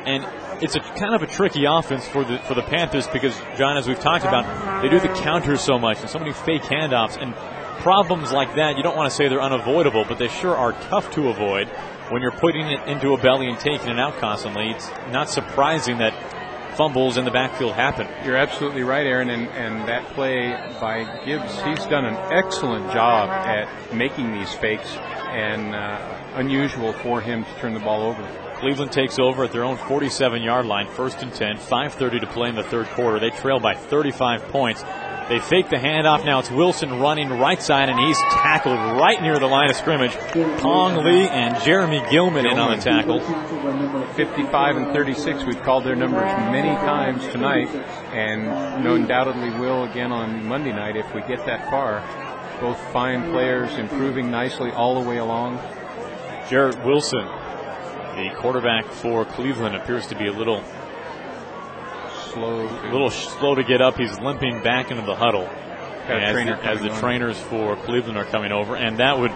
And it's a kind of a tricky offense for the Panthers because, John, as we've talked about, they do the counters so much and so many fake handoffs, and problems like that, you don't want to say they're unavoidable, but they sure are tough to avoid when you're putting it into a belly and taking it out constantly. It's not surprising that fumbles in the backfield happen. You're absolutely right, Aaron, and that play by Gibbs, he's done an excellent job at making these fakes, and unusual for him to turn the ball over. Cleveland takes over at their own 47-yard line, 1st and 10, 5:30 to play in the third quarter. They trail by 35 points. They fake the handoff. Now it's Wilson running right side, and he's tackled right near the line of scrimmage. Pong Lee and Jeremy Gilman in on the tackle. 55 and 36, we've called their numbers many times tonight, and undoubtedly will again on Monday night if we get that far. Both fine players, improving nicely all the way along. Jarrett Wilson, the quarterback for Cleveland, appears to be a little slow to get up. He's limping back into the huddle as the trainers for Cleveland are coming over, and that would,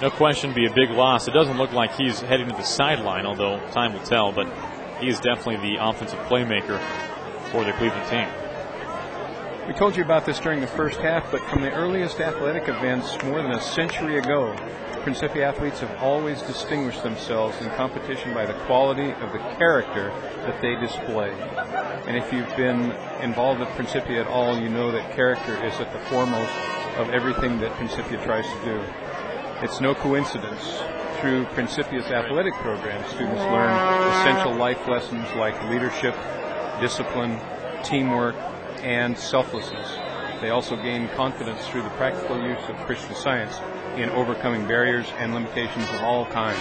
no question, be a big loss. It doesn't look like he's heading to the sideline, although time will tell, but he is definitely the offensive playmaker for the Cleveland team. We told you about this during the first half, but from the earliest athletic events more than a century ago, Principia athletes have always distinguished themselves in competition by the quality of the character that they display. And if you've been involved with Principia at all, you know that character is at the foremost of everything that Principia tries to do. It's no coincidence. Through Principia's athletic program, students learn essential life lessons like leadership, discipline, teamwork, and selflessness. They also gain confidence through the practical use of Christian Science in overcoming barriers and limitations of all kinds.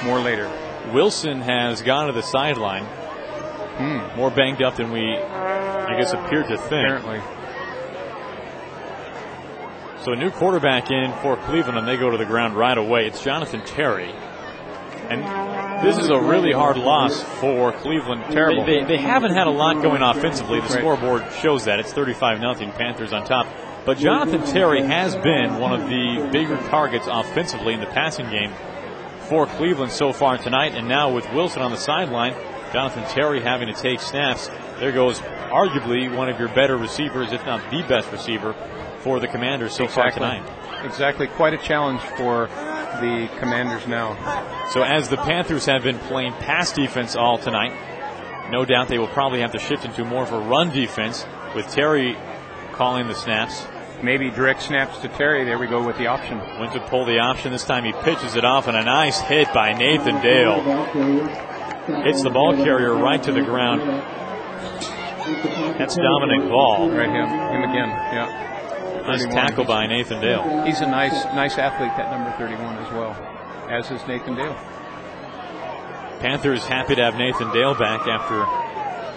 More later. Wilson has gone to the sideline. More banged up than we, I guess, appeared to think. Apparently. So a new quarterback in for Cleveland, and they go to the ground right away. It's Jonathan Terry. And This is a really hard loss for Cleveland. Terrible. They haven't had a lot going offensively. The scoreboard shows that. It's 35-0, Panthers on top. But Jonathan Terry has been one of the bigger targets offensively in the passing game for Cleveland so far tonight. And now with Wilson on the sideline, Jonathan Terry having to take snaps. There goes arguably one of your better receivers, if not the best receiver, for the Commanders so far tonight. Exactly. Quite a challenge for the Commanders now. So as the Panthers have been playing pass defense all tonight, no doubt they will probably have to shift into more of a run defense with Terry calling the snaps. Maybe direct snaps to Terry. There we go with the option. Went to pull the option. This time he pitches it off, and a nice hit by Nathan Dale. Hits the ball carrier right to the ground. That's Dominic Ball. Right, him again, yeah. Nice tackle by Nathan Dale. He's a nice athlete, that number 31 as well, as is Nathan Dale. Panthers happy to have Nathan Dale back after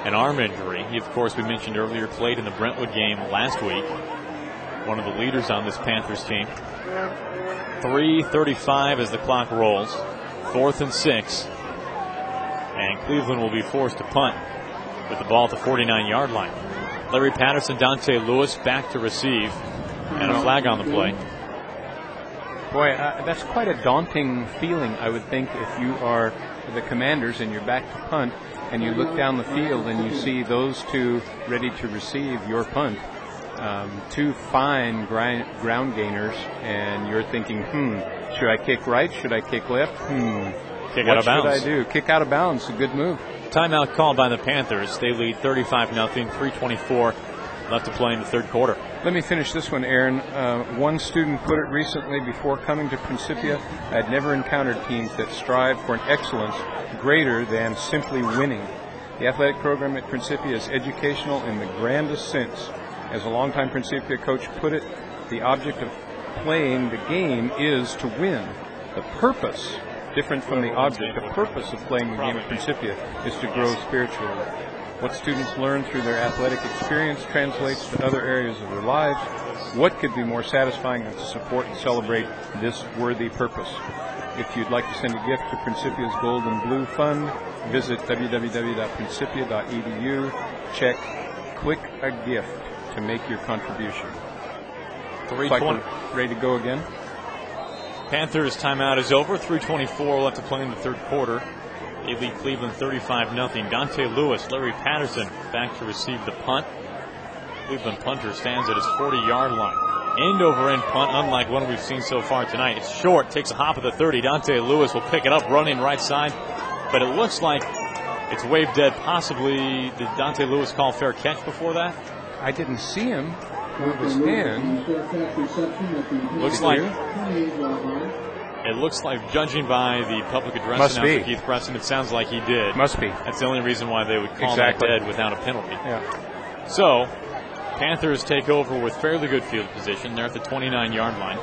an arm injury. He, of course, we mentioned earlier, played in the Brentwood game last week. One of the leaders on this Panthers team. 3:35 as the clock rolls. 4th and 6. And Cleveland will be forced to punt with the ball at the 49-yard line. Larry Patterson, Dante Lewis back to receive. And a flag on the play. Boy, that's quite a daunting feeling, I would think, if you are the Commanders and you're back to punt and you look down the field and you see those two ready to receive your punt. Two fine ground gainers, and you're thinking, should I kick right? Should I kick left? Kick out of bounds. What should I do? Kick out of bounds. A good move. Timeout called by the Panthers. They lead 35-0, 3:24 left to play in the third quarter. Let me finish this one, Aaron. One student put it recently before coming to Principia, I'd never encountered teams that strive for an excellence greater than simply winning. The athletic program at Principia is educational in the grandest sense. As a longtime Principia coach put it, the object of playing the game is to win. The purpose, different from the object, the purpose of playing the game at Principia is to grow spiritually. What students learn through their athletic experience translates to other areas of their lives. What could be more satisfying than to support and celebrate this worthy purpose? If you'd like to send a gift to Principia's Gold and Blue Fund, visit www.principia.edu. Check Click a Gift to make your contribution. 3:20. Ready to go again? Panthers timeout is over. 3:24 left to play in the third quarter. They lead Cleveland 35-0. Dante Lewis, Larry Patterson back to receive the punt. Cleveland punter stands at his 40-yard line. End-over-end punt, unlike one we've seen so far tonight. It's short, takes a hop of the 30. Dante Lewis will pick it up, running right side. But it looks like it's waved dead. Possibly, did Dante Lewis call fair catch before that? I didn't see him move his hand. It looks like, judging by the public address announcer, Keith Preston, it sounds like he did. Must be. That's the only reason why they would call that dead without a penalty. Yeah. So, Panthers take over with fairly good field position. They're at the 29-yard line.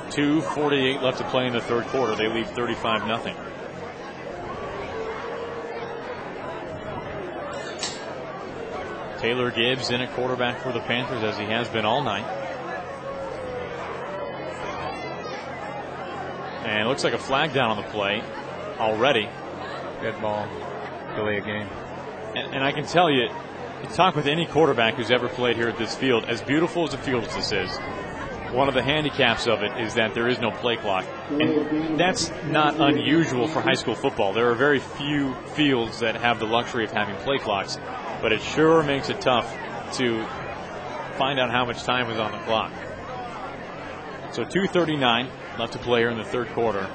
2:48 left to play in the third quarter. They lead 35-0. Taylor Gibbs in at quarterback for the Panthers, as he has been all night. And it looks like a flag down on the play already. Dead ball. Delay a game. And I can tell you, talk with any quarterback who's ever played here at this field, as beautiful as the field as this is, one of the handicaps of it is that there is no play clock. And that's not unusual for high school football. There are very few fields that have the luxury of having play clocks. But it sure makes it tough to find out how much time is on the clock. So 2:39 left to play here in the third quarter.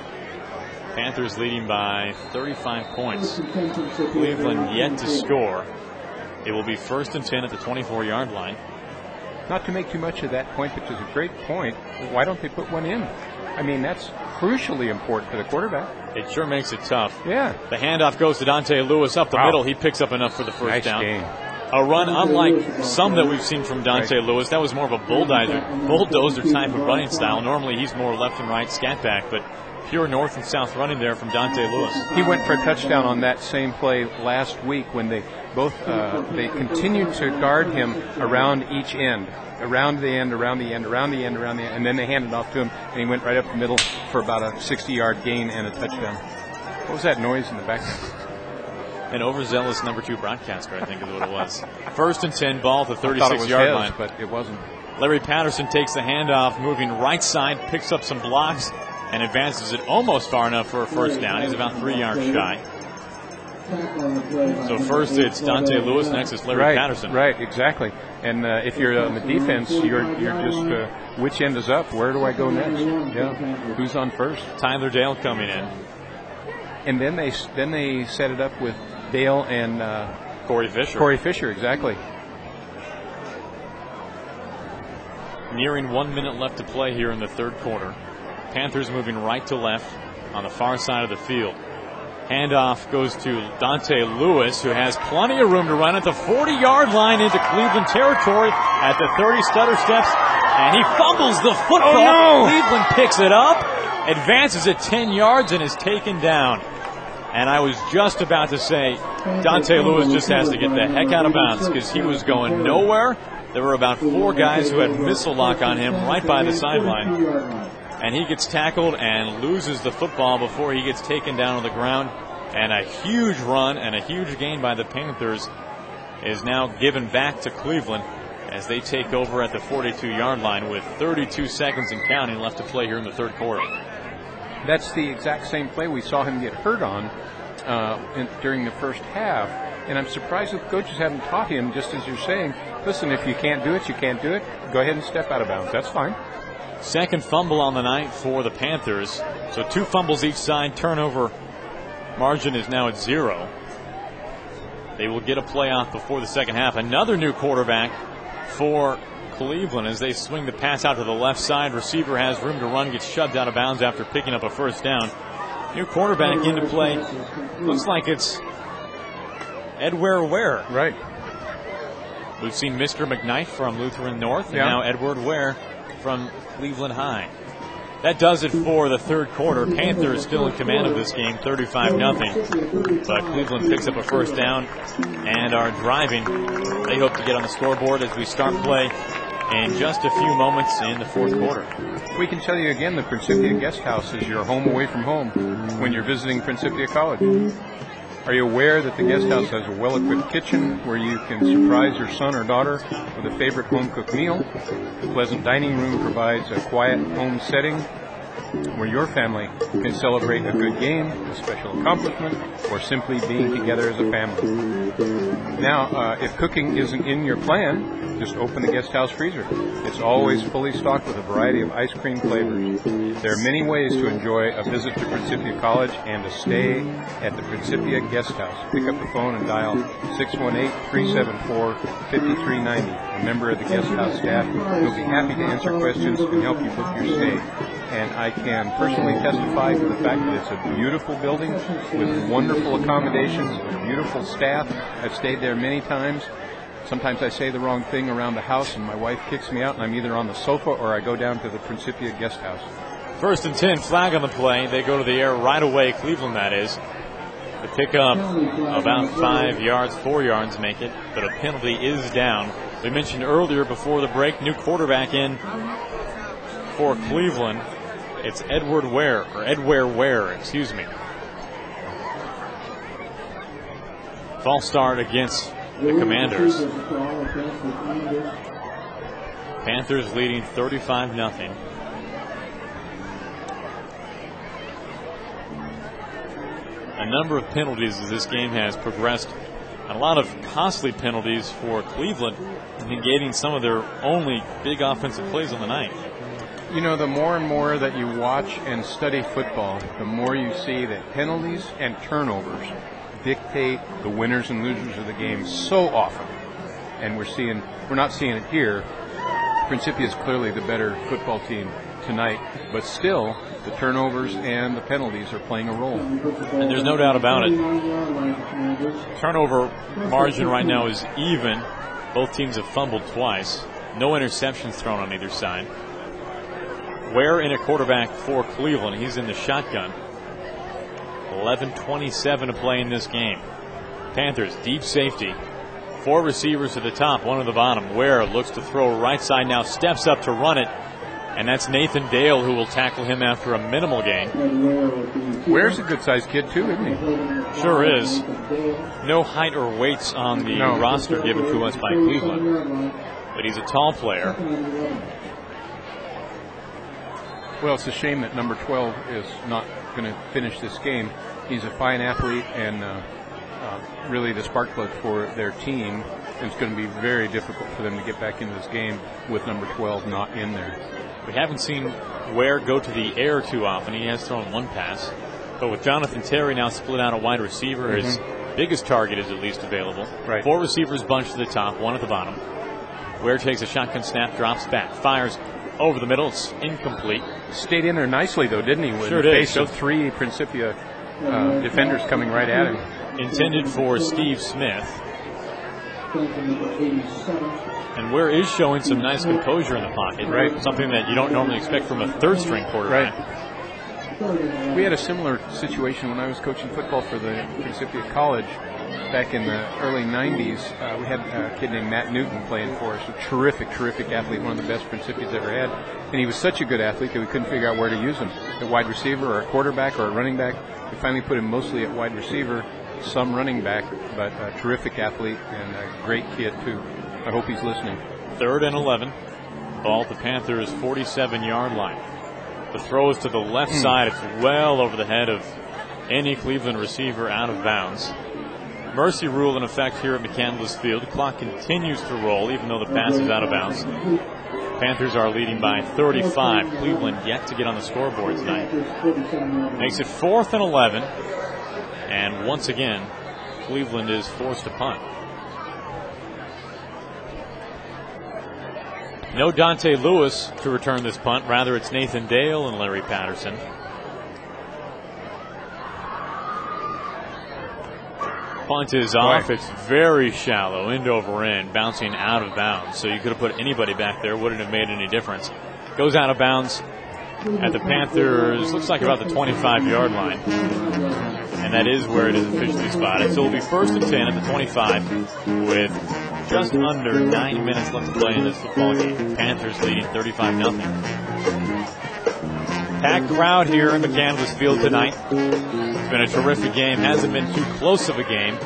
Panthers leading by 35 points. Cleveland yet to score. It will be 1st and 10 at the 24-yard line. Not to make too much of that point, which is a great point, why don't they put one in? I mean, that's crucially important for the quarterback. It sure makes it tough. Yeah. The handoff goes to Dante Lewis up the middle. He picks up enough for the first down. Game. A run unlike some that we've seen from Dante Lewis. That was more of a bulldozer type of running style. Normally he's more left and right scat back, but pure north and south running there from Dante Lewis. He went for a touchdown on that same play last week when they both they continued to guard him around each end. Around the end, and then they handed off to him, and he went right up the middle for about a 60-yard gain and a touchdown. What was that noise in the background? An overzealous number 2 broadcaster, I think is what it was. 1st and 10, ball at the 36-yard line. But it wasn't. Larry Patterson takes the handoff, moving right side, picks up some blocks, and advances it almost far enough for a first down. He's about 3 yards shy. So first it's Dante Lewis, next it's Larry Patterson. Right, exactly. And if you're on the defense, you're just which end is up? Where do I go next? Yeah, who's on first? Tyler Dale coming in. And then they set it up with Dale and Corey Fisher. Corey Fisher, exactly. Nearing 1 minute left to play here in the third quarter. Panthers moving right to left on the far side of the field. Handoff goes to Dante Lewis, who has plenty of room to run at the 40-yard line into Cleveland territory at the 30 stutter steps, and he fumbles the football. Oh, no. Cleveland picks it up, advances it 10 yards, and is taken down. And I was just about to say, Dante Lewis just has to get the heck out of bounds because he was going nowhere. There were about 4 guys who had missile lock on him right by the sideline. And he gets tackled and loses the football before he gets taken down on the ground. And a huge run and a huge gain by the Panthers is now given back to Cleveland as they take over at the 42-yard line with 32 seconds and counting left to play here in the third quarter. That's the exact same play we saw him get hurt on during the first half. And I'm surprised that the coaches haven't taught him, just as you're saying, listen, if you can't do it, you can't do it. Go ahead and step out of bounds. That's fine. Second fumble on the night for the Panthers. So 2 fumbles each side. Turnover margin is now at 0. They will get a playoff before the second half. Another new quarterback for Cleveland as they swing the pass out to the left side. Receiver has room to run, gets shoved out of bounds after picking up a first down. New quarterback into play. Looks like it's Edward Ware. Right. We've seen Mr. McKnight from Lutheran North, and now Edward Ware from Cleveland High. That does it for the third quarter. Panthers still in command of this game, 35-0. But Cleveland picks up a first down and are driving. They hope to get on the scoreboard as we start play in just a few moments in the fourth quarter. We can tell you again, the Principia Guest House is your home away from home when you're visiting Principia College. Are you aware that the guest house has a well-equipped kitchen where you can surprise your son or daughter with a favorite home-cooked meal? The pleasant dining room provides a quiet home setting where your family can celebrate a good game, a special accomplishment, or simply being together as a family. Now, if cooking isn't in your plan, just open the guest house freezer. It's always fully stocked with a variety of ice cream flavors. There are many ways to enjoy a visit to Principia College and a stay at the Principia Guest House. Pick up the phone and dial 618-374-5390. A member of the guest house staff will be happy to answer questions and help you book your stay. And I can personally testify to the fact that it's a beautiful building with wonderful accommodations, a beautiful staff. I've stayed there many times. Sometimes I say the wrong thing around the house and my wife kicks me out and I'm either on the sofa or I go down to the Principia Guest House. 1st and 10, flag on the play. They go to the air right away, Cleveland that is. The pickup about 5 yards, 4 yards make it, but a penalty is down. We mentioned earlier before the break, new quarterback in for Cleveland. It's Edward Ware, excuse me. False start against the Commanders. Panthers leading 35-0. A number of penalties as this game has progressed. A lot of costly penalties for Cleveland, negating some of their only big offensive plays on the night. You know, the more and more that you watch and study football, the more you see that penalties and turnovers dictate the winners and losers of the game so often. And we're not seeing it here. Principia is clearly the better football team tonight, but still the turnovers and the penalties are playing a role. And there's no doubt about it. Turnover margin right now is even. Both teams have fumbled twice. No interceptions thrown on either side. Ware in a quarterback for Cleveland. He's in the shotgun. 11:27 to play in this game. Panthers, deep safety. 4 receivers to the top, 1 at the bottom. Ware looks to throw right side now, steps up to run it. And that's Nathan Dale, who will tackle him after a minimal gain. Ware's a good-sized kid, too, isn't he? Sure is. No height or weights on the roster given to us by Cleveland. But he's a tall player. Well, it's a shame that number 12 is not going to finish this game. He's a fine athlete and really the spark plug for their team. It's going to be very difficult for them to get back into this game with number 12 not in there. We haven't seen Ware go to the air too often. He has thrown one pass. But with Jonathan Terry now split out a wide receiver, his biggest target is at least available. Right. 4 receivers bunched to the top, 1 at the bottom. Ware takes a shotgun snap, drops back, fires over the middle. It's incomplete. Stayed in there nicely, though, didn't he? With sure the did. face of 3 Principia defenders coming right at him. Intended for Steve Smith. And Ware is showing some nice composure in the pocket. Right. Something that you don't normally expect from a third-string quarterback. Right. We had a similar situation when I was coaching football for the Principia College back in the early 90s. We had a kid named Matt Newton playing for us, a terrific athlete, one of the best Principia's ever had. And he was such a good athlete that we couldn't figure out where to use him, at wide receiver or a quarterback or a running back. We finally put him mostly at wide receiver, some running back, but a terrific athlete and a great kid, too. I hope he's listening. 3rd and 11. Ball at the Panthers' 47-yard line. The throw is to the left side. It's well over the head of any Cleveland receiver out of bounds. Mercy rule in effect here at McCandless Field. The clock continues to roll even though the pass is out of bounds. Panthers are leading by 35. Cleveland yet to get on the scoreboard tonight. Makes it 4th and 11. And once again, Cleveland is forced to punt. No Dante Lewis to return this punt. Rather, it's Nathan Dale and Larry Patterson. Punt is off. It's very shallow, end over end, bouncing out of bounds. So you could have put anybody back there. Wouldn't have made any difference. Goes out of bounds at the Panthers, looks like about the 25-yard line. And that is where it is officially spotted. So it'll be 1st and 10 at the 25 with just under 9 minutes left to play in this football game. Panthers leading 35-0. Packed crowd here in McCandless Field tonight. It's been a terrific game. Hasn't been too close of a game.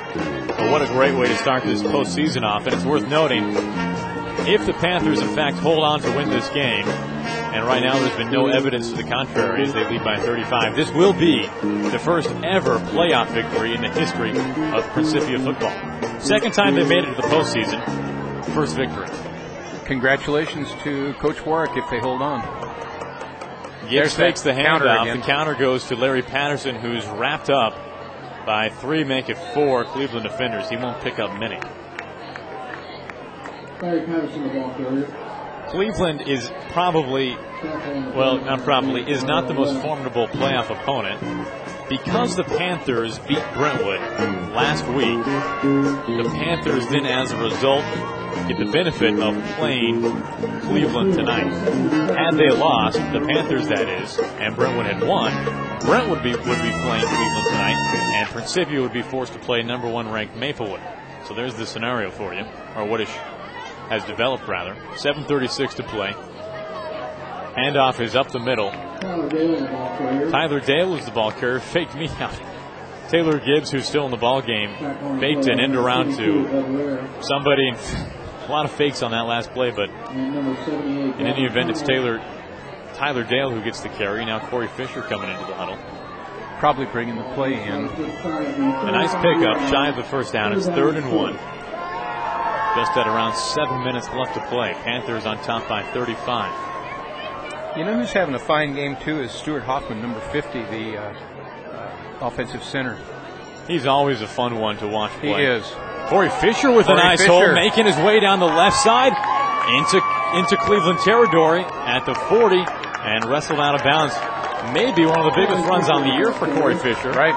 But what a great way to start this postseason off. And it's worth noting, if the Panthers, in fact, hold on to win this game, and right now there's been no evidence to the contrary as they lead by 35, this will be the first ever playoff victory in the history of Principia football. Second time they made it to the postseason. First victory. Congratulations to Coach Warwick if they hold on. Gibbs takes the handoff. The counter goes to Larry Patterson, who's wrapped up by 3, make it 4 Cleveland defenders. He won't pick up many. Larry Patterson, the ball carrier. Cleveland is probably, well, not probably, is not the most formidable playoff opponent. Because the Panthers beat Brentwood last week, the Panthers then, as a result, get the benefit of playing Cleveland tonight. Had they lost, the Panthers that is, and Brentwood had won, Brentwood would be playing Cleveland tonight, and Principia would be forced to play number 1 ranked Maplewood. So there's the scenario for you, or what has developed rather. 7:36 to play. Handoff is up the middle. Tyler Dale is the ball carrier. Faked me out. Taylor Gibbs, who's still in the ball game, faked an end around to somebody. A lot of fakes on that last play, but in any event, it's Tyler Dale who gets the carry. Now Corey Fisher coming into the huddle. Probably bringing the play in. A nice pickup, shy of the first down. It's 3rd and 1. Just at around 7 minutes left to play. Panthers on top by 35. You know who's having a fine game, too, is Stuart Hoffman, number 50, the offensive center. He's always a fun one to watch play. He is. Corey Fisher with a nice hold, making his way down the left side into Cleveland territory at the 40 and wrestled out of bounds. Maybe one of the biggest runs on the year for Corey Fisher. Right.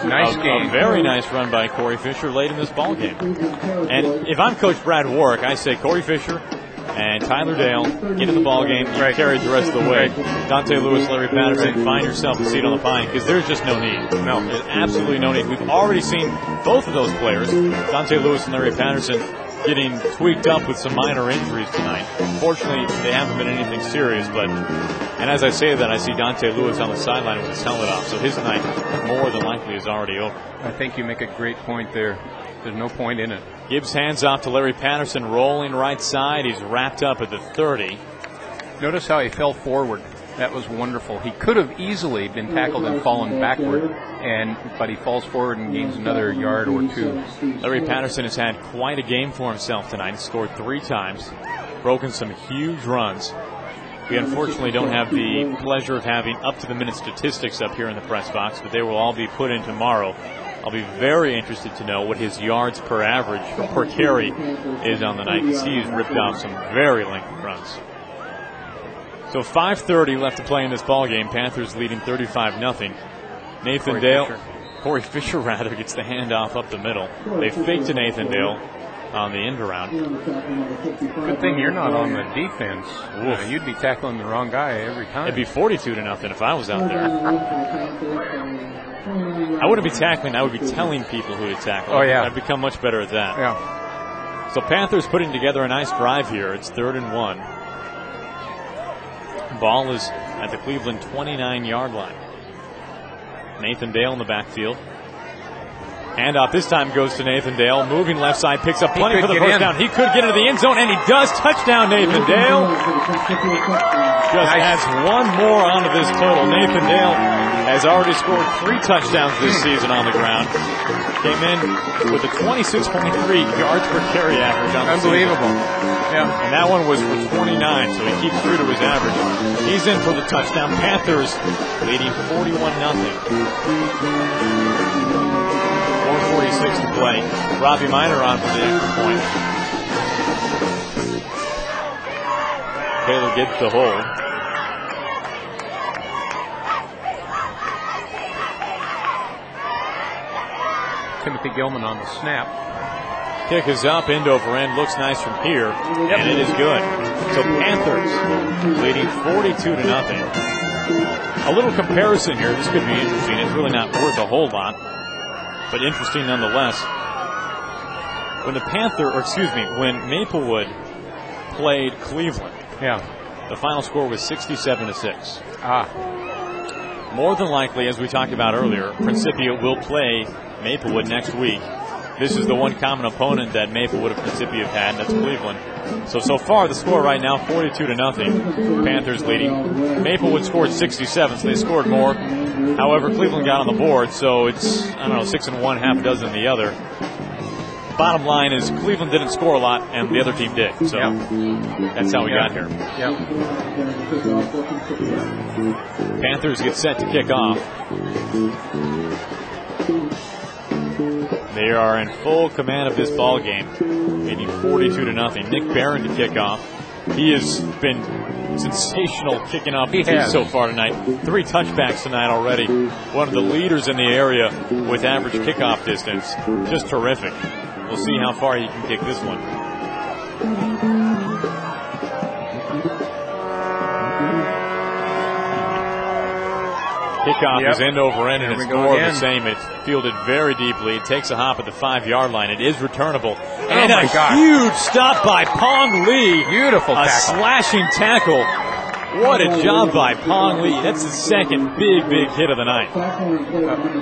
Nice game. A very nice run by Corey Fisher late in this ball game. And if I'm Coach Brad Warwick, I say Corey Fisher and Tyler Dale get in the ball game. You carried the rest of the way. Dante Lewis, Larry Patterson, find yourself a seat on the pine because there's just no need. No, there's absolutely no need. We've already seen both of those players, Dante Lewis and Larry Patterson, getting tweaked up with some minor injuries tonight. Fortunately, they haven't been anything serious, and as I say that, I see Dante Lewis on the sideline with his helmet off, so his night more than likely is already over. I think you make a great point there. There's no point in it. Gibbs hands off to Larry Patterson, rolling right side. He's wrapped up at the 30. Notice how he fell forward. That was wonderful. He could have easily been tackled and fallen backward, but he falls forward and gains another yard or two. Larry Patterson has had quite a game for himself tonight. He scored 3 times, broken some huge runs. We unfortunately don't have the pleasure of having up-to-the-minute statistics up here in the press box, but they will all be put in tomorrow. I'll be very interested to know what his yards per average or per carry is on the night, because he's ripped off some very lengthy runs. So 5:30 left to play in this ballgame. Panthers leading 35-000. Nathan Dale, Corey Fisher rather, gets the handoff up the middle. They fake to Nathan Dale on the end around. Good thing you're not on the defense. You'd be tackling the wrong guy every time. It'd be 42-0 if I was out there. I wouldn't be tackling. I would be telling people who to tackle. Oh, yeah. I'd become much better at that. Yeah. So Panthers putting together a nice drive here. It's 3rd and 1. Ball is at the Cleveland 29-yard line. Nathan Dale in the backfield. Handoff this time goes to Nathan Dale. Moving left side, picks up plenty for the first down. He could get into the end zone, and he does. Touchdown, Nathan Dale. Just adds one more onto this total. Nathan Dale has already scored 3 touchdowns this season on the ground. Came in with a 26.3 yards per carry average on the Unbelievable. Yeah. And that one was for 29, so he keeps true to his average. He's in for the touchdown. Panthers leading 41-0. 4:46 to play. Robbie Minor on for the extra point. Taylor gets the hold. Timothy Gilman on the snap. Kick is up, end over end. Looks nice from here, and it is good. So Panthers leading 42-0. A little comparison here. This could be interesting. It's really not worth a whole lot, but interesting nonetheless. When when Maplewood played Cleveland, the final score was 67-6. More than likely, as we talked about earlier, Principia will play Maplewood next week. This is the one common opponent that Maplewood and Principia have had, and that's Cleveland. So far, the score right now, 42-0. Panthers leading. Maplewood scored 67, so they scored more. However, Cleveland got on the board, so it's, 6 and 1, half a dozen the other. Bottom line is Cleveland didn't score a lot, and the other team did. So that's how we got here. Panthers get set to kick off. They are in full command of this ball game, leading 42-0. Nick Barron to kick off. He has been sensational kicking off the team so far tonight. 3 touchbacks tonight already. One of the leaders in the area with average kickoff distance. Just terrific. We'll see how far he can kick this one. Kickoff is end over end, and it's more of the same. It's fielded very deeply. It takes a hop at the 5-yard line. It is returnable. And a huge stop by Pong Lee. Beautiful tackle. A slashing tackle. What a job by Pong Lee. That's the second big hit of the night.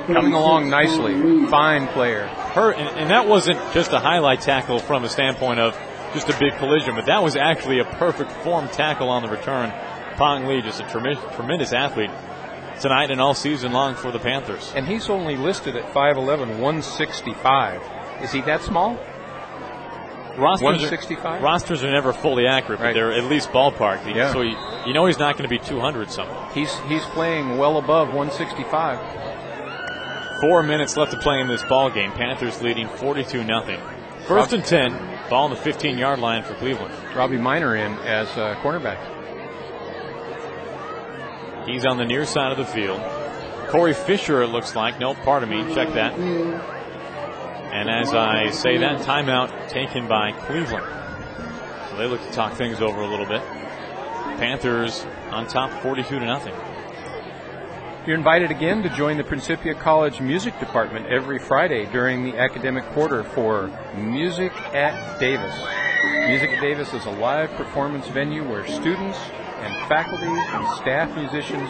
Coming along nicely. Fine player. And that wasn't just a highlight tackle from a standpoint of just a big collision, but that was actually a perfect form tackle on the return. Pong Lee, just a tremendous athlete tonight and all season long for the Panthers. And he's only listed at 5'11", 165. Is he that small? 165? Rosters are never fully accurate, but they're at least ballpark. So you know he's not going to be 200 something. He's playing well above 165. 4 minutes left to play in this ball game. Panthers leading 42-0. First and 10, ball on the 15-yard line for Cleveland. Robbie Minor in as cornerback. He's on the near side of the field. Corey Fisher, it looks like. No, pardon me. Check that. And as I say that, timeout taken by Cleveland. So they look to talk things over a little bit. Panthers on top 42-0. You're invited again to join the Principia College Music Department every Friday during the academic quarter for Music at Davis. Music at Davis is a live performance venue where students and faculty and staff musicians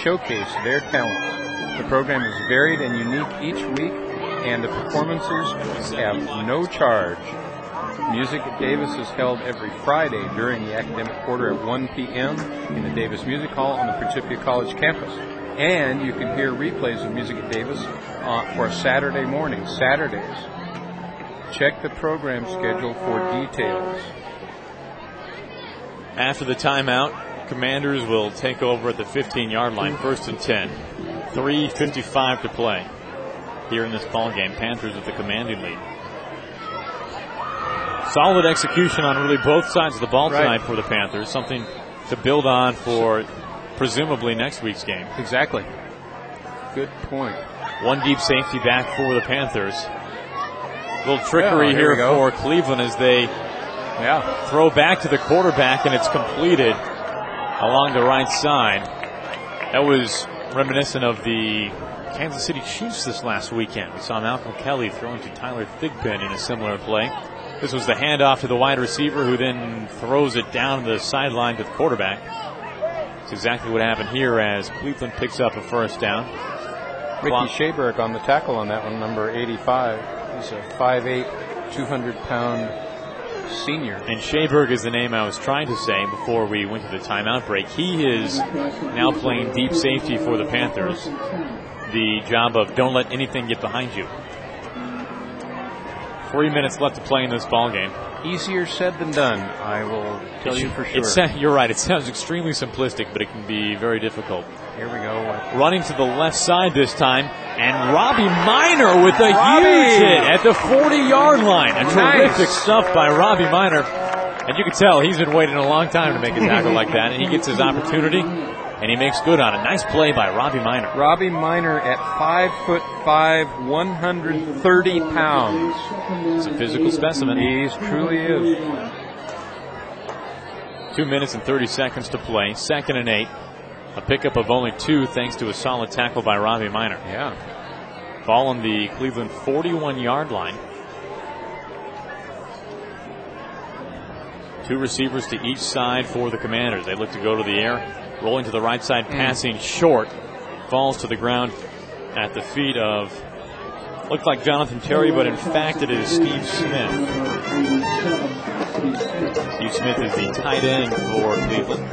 showcase their talents. The program is varied and unique each week, and the performances have no charge. Music at Davis is held every Friday during the academic quarter at 1 p.m. in the Davis Music Hall on the Principia College campus. And you can hear replays of Music at Davis for Saturday morning, Saturdays. Check the program schedule for details. After the timeout, Commanders will take over at the 15-yard line, 1st and 10. 3:55 to play here in this ball game. Panthers with the commanding lead. Solid execution on really both sides of the ball tonight for the Panthers. Something to build on for presumably next week's game. Exactly. Good point. One deep safety back for the Panthers. A little trickery here for Cleveland as they throw back to the quarterback, and it's completed along the right side. That was reminiscent of the Kansas City Chiefs this last weekend. We saw Malcolm Kelly throwing to Tyler Thigpen in a similar play. This was the handoff to the wide receiver, who then throws it down the sideline to the quarterback. That's exactly what happened here as Cleveland picks up a first down. Ricky Shaberg on the tackle on that one, number 85. He's a 5'8", 200-pound senior. And Shaberg is the name I was trying to say before we went to the timeout break. He is now playing deep safety for the Panthers. The job of don't let anything get behind you. 3 minutes left to play in this ball game. Easier said than done, I will tell you for sure. You're right. It sounds extremely simplistic, but it can be very difficult. Here we go. Running to the left side this time, and Robbie Minor with a huge hit at the 40-yard line. Terrific stuff by Robbie Minor. And you can tell he's been waiting a long time to make a tackle like that, and he gets his opportunity, and he makes good on it. Nice play by Robbie Minor. Robbie Minor at 5'5", 130 pounds. He's a physical specimen. He truly is. 2 minutes and 30 seconds to play. 2nd and 8. A pickup of only 2 thanks to a solid tackle by Robbie Minor. Yeah. Ball on the Cleveland 41-yard line. 2 receivers to each side for the Commanders. They look to go to the air. Rolling to the right side, passing short. Falls to the ground at the feet of, looked like Jonathan Terry, but in fact it is Steve Smith. Steve Smith is the tight end for Cleveland.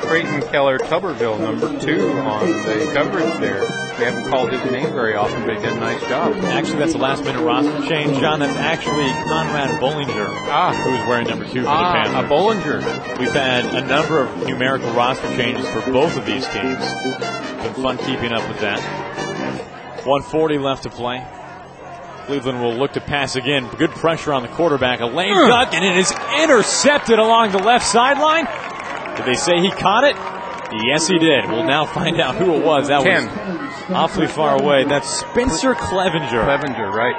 Clayton Keller Tuberville, number 2 on the coverage there. They haven't called his name very often, but he did a nice job. Actually, that's a last-minute roster change, John. That's actually Conrad Bollinger, who's wearing number 2 for the Panthers. Bollinger. We've had a number of numerical roster changes for both of these teams. Been fun keeping up with that. 1:40 left to play. Cleveland will look to pass again. Good pressure on the quarterback. A lame duck, and it is intercepted along the left sideline. Did they say he caught it? Yes, he did. We'll now find out who it was. That 10. Was awfully far away. That's Spencer Clevenger. Right.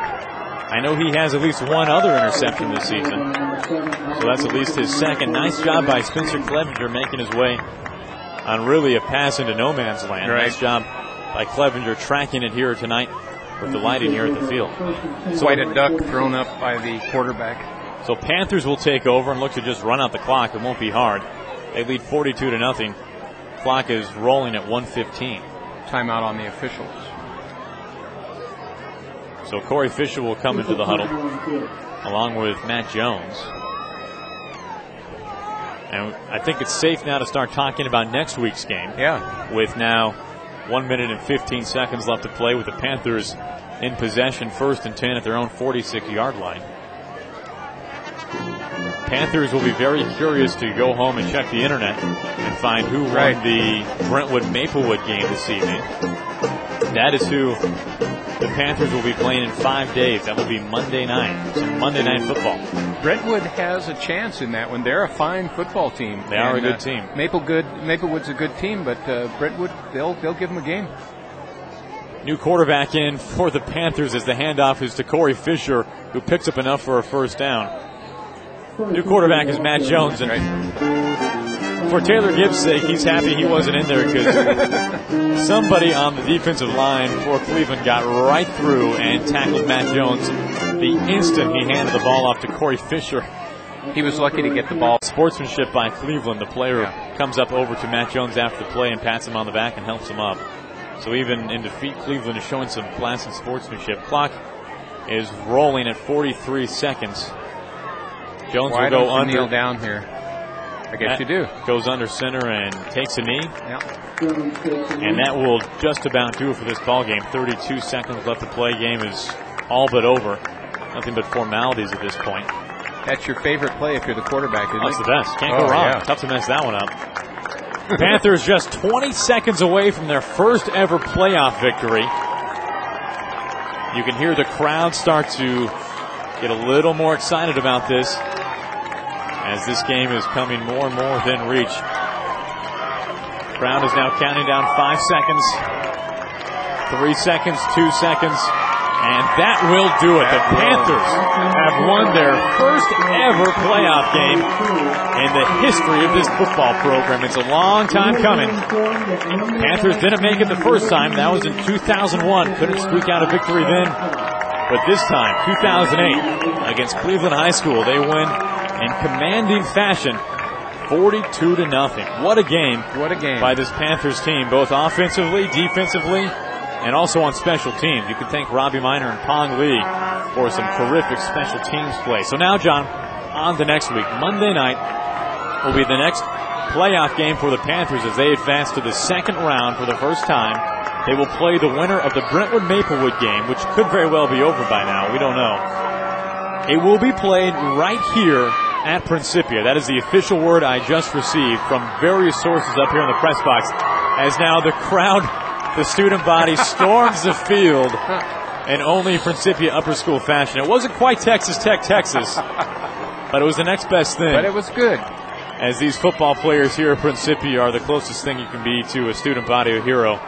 I know he has at least one other interception this season. So that's at least his 2nd. Nice job by Spencer Clevenger making his way on really a pass into no man's land. Right. Nice job by Clevenger tracking it here tonight with the lighting here at the field. Quite a duck thrown up by the quarterback. So Panthers will take over and look to just run out the clock. It won't be hard. They lead 42-0. Clock is rolling at 1:15. Timeout on the officials. So Corey Fisher will come into the huddle along with Matt Jones. And I think it's safe now to start talking about next week's game. Yeah. With now 1 minute and 15 seconds left to play with the Panthers in possession, 1st and 10 at their own 46-yard line. Panthers will be very curious to go home and check the internet and find who won the Brentwood-Maplewood game this evening. That is who the Panthers will be playing in 5 days. That will be Monday night. Some Monday Night Football. Brentwood has a chance in that one. They're a fine football team. They are a good team. Maplewood's a good team, but Brentwood, they'll give them a game. New quarterback in for the Panthers as the handoff is to Corey Fisher, who picks up enough for a first down. New quarterback is Matt Jones, and For Taylor Gibbs' sake, he's happy he wasn't in there because somebody on the defensive line for Cleveland got right through and tackled Matt Jones the instant he handed the ball off to Corey Fisher. He was lucky to get the ball. Sportsmanship by Cleveland. The player comes up over to Matt Jones after the play and pats him on the back and helps him up. So even in defeat, Cleveland is showing some class and sportsmanship. Clock is rolling at 43 seconds. Jones will go under. Kneel down here. I guess you do. Goes under center and takes a knee. Yeah. And that will just about do it for this ball game. 32 seconds left to play. Game is all but over. Nothing but formalities at this point. That's your favorite play if you're the quarterback, isn't it? That's the best. Can't go wrong. Yeah. Tough to mess that one up. Panthers just 20 seconds away from their first ever playoff victory. You can hear the crowd start to get a little more excited about this as this game is coming more and more within reach. Crowd is now counting down 5 seconds, 3 seconds, 2 seconds, and that will do it. The Panthers have won their first ever playoff game in the history of this football program. It's a long time coming. Panthers didn't make it the first time. That was in 2001. Couldn't squeak out a victory then. But this time, 2008, against Cleveland High School, they win in commanding fashion, 42-0. What a game. What a game by this Panthers team, both offensively, defensively, and also on special teams. You can thank Robbie Miner and Pong Lee for some terrific special teams play. So now, John, on to next week. Monday night will be the next playoff game for the Panthers as they advance to the second round for the first time. They will play the winner of the Brentwood-Maplewood game, which could very well be over by now. We don't know. It will be played right here at Principia. That is the official word I just received from various sources up here in the press box, as now the crowd, the student body, storms the field in only Principia upper school fashion. It wasn't quite Texas Tech, Texas, but it was the next best thing. But it was good. As these football players here at Principia are the closest thing you can be to a student body hero.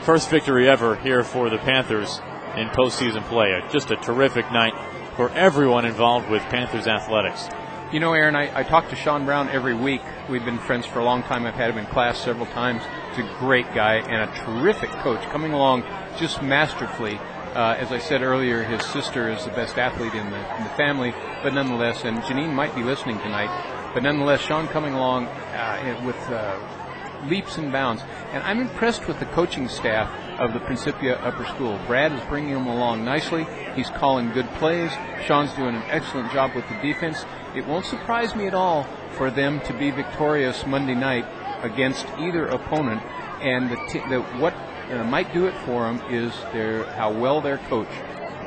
First victory ever here for the Panthers in postseason play. Just a terrific night for everyone involved with Panthers athletics. You know, Aaron, I talk to Sean Brown every week. We've been friends for a long time. I've had him in class several times. He's a great guy and a terrific coach, coming along just masterfully. As I said earlier, his sister is the best athlete in the family, but nonetheless, and Janine might be listening tonight, but nonetheless, Sean coming along with leaps and bounds. And I'm impressed with the coaching staff of the Principia Upper School. Brad is bringing them along nicely. He's calling good plays. Sean's doing an excellent job with the defense. It won't surprise me at all for them to be victorious Monday night against either opponent. And what might do it for them is how well they're coached.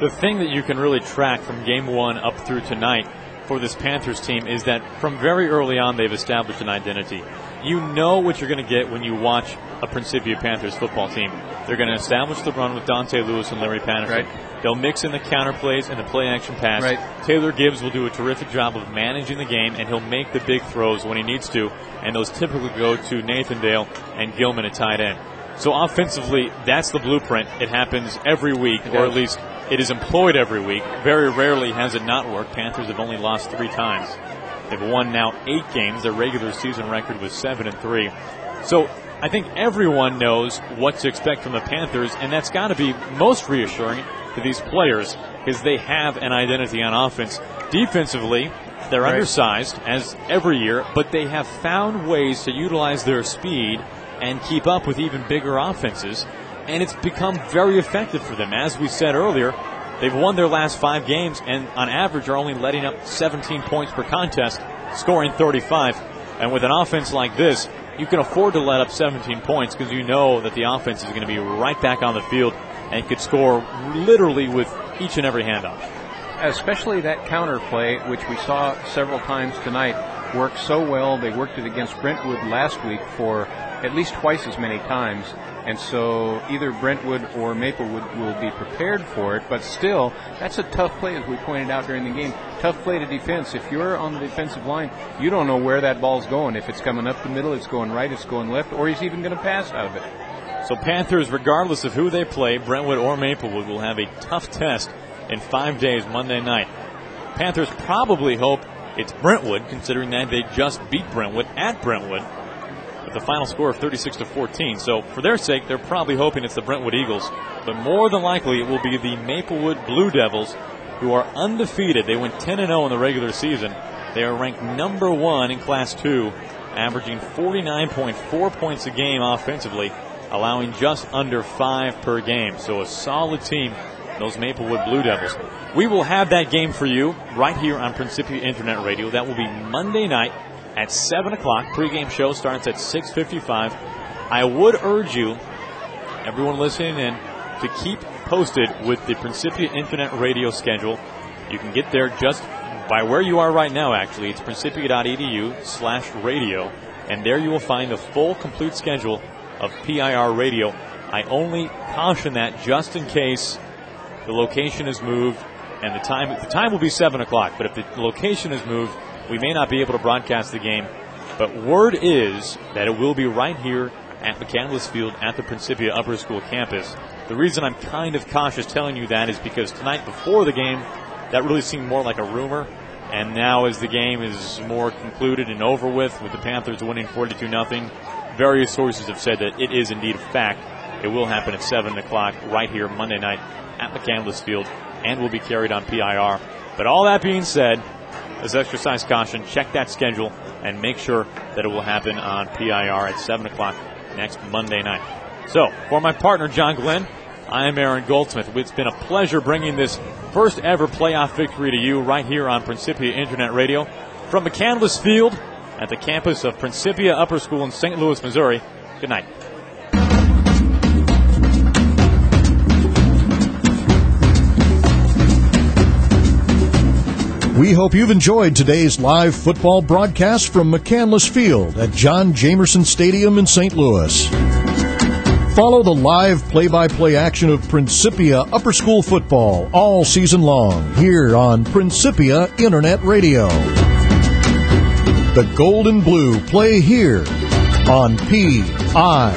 The thing that you can really track from game one up through tonight for this Panthers team is that from very early on they've established an identity. You know what you're going to get when you watch a Principia Panthers football team. They're going to establish the run with Dante Lewis and Larry Patterson. Right. They'll mix in the counter plays and the play-action pass. Right. Taylor Gibbs will do a terrific job of managing the game, and he'll make the big throws when he needs to, and those typically go to Nathan Dale and Gilman at tight end. So offensively, that's the blueprint. It happens every week, or at least it is employed every week. Very rarely has it not worked. Panthers have only lost 3 times. They've won now 8 games. Their regular season record was 7-3. So I think everyone knows what to expect from the Panthers, and that's got to be most reassuring to these players because they have an identity on offense. Defensively, they're undersized, as every year, but they have found ways to utilize their speed and keep up with even bigger offenses, and it's become very effective for them. As we said earlier, they've won their last 5 games and on average are only letting up 17 points per contest, scoring 35. And with an offense like this, you can afford to let up 17 points because you know that the offense is going to be right back on the field and could score literally with each and every handoff. Especially that counter play, which we saw several times tonight, worked so well. They worked it against Brentwood last week for at least twice as many times. And so either Brentwood or Maplewood will be prepared for it. But still, that's a tough play, as we pointed out during the game. Tough play to defense. If you're on the defensive line, you don't know where that ball's going. If it's coming up the middle, it's going right, it's going left, or he's even going to pass out of it. So Panthers, regardless of who they play, Brentwood or Maplewood, will have a tough test in 5 days, Monday night. Panthers probably hope it's Brentwood, considering that they just beat Brentwood at Brentwood with the final score of 36-14. So for their sake, they're probably hoping it's the Brentwood Eagles. But more than likely, it will be the Maplewood Blue Devils, who are undefeated. They went 10-0 in the regular season. They are ranked number 1 in Class 2, averaging 49.4 points a game offensively, allowing just under 5 per game. So a solid team, those Maplewood Blue Devils. We will have that game for you right here on Principia Internet Radio. That will be Monday night at 7 o'clock. Pre-game show starts at 6:55. I would urge you, everyone listening in, to keep posted with the Principia Internet Radio schedule. You can get there just by where you are right now, actually. It's principia.edu/radio, and there you will find the full, complete schedule of PIR Radio. I only caution that just in case the location is moved, and the time will be 7 o'clock, but if the location is moved, we may not be able to broadcast the game. But word is that it will be right here at McCandless Field at the Principia Upper School campus. The reason I'm kind of cautious telling you that is because tonight before the game, that really seemed more like a rumor. And now as the game is more concluded and over with the Panthers winning 42-0, various sources have said that it is indeed a fact. It will happen at 7 o'clock right here Monday night at McCandless Field and will be carried on PIR. But all that being said, as exercise caution, check that schedule and make sure that it will happen on PIR at 7 o'clock next Monday night. So, for my partner, John Glenn, I am Aaron Goldsmith. It's been a pleasure bringing this first ever playoff victory to you right here on Principia Internet Radio from McCandless Field at the campus of Principia Upper School in St. Louis, Missouri. Good night. We hope you've enjoyed today's live football broadcast from McCandless Field at John Jamerson Stadium in St. Louis. Follow the live play-by-play action of Principia Upper School football all season long here on Principia Internet Radio. The Gold and Blue play here on PIR.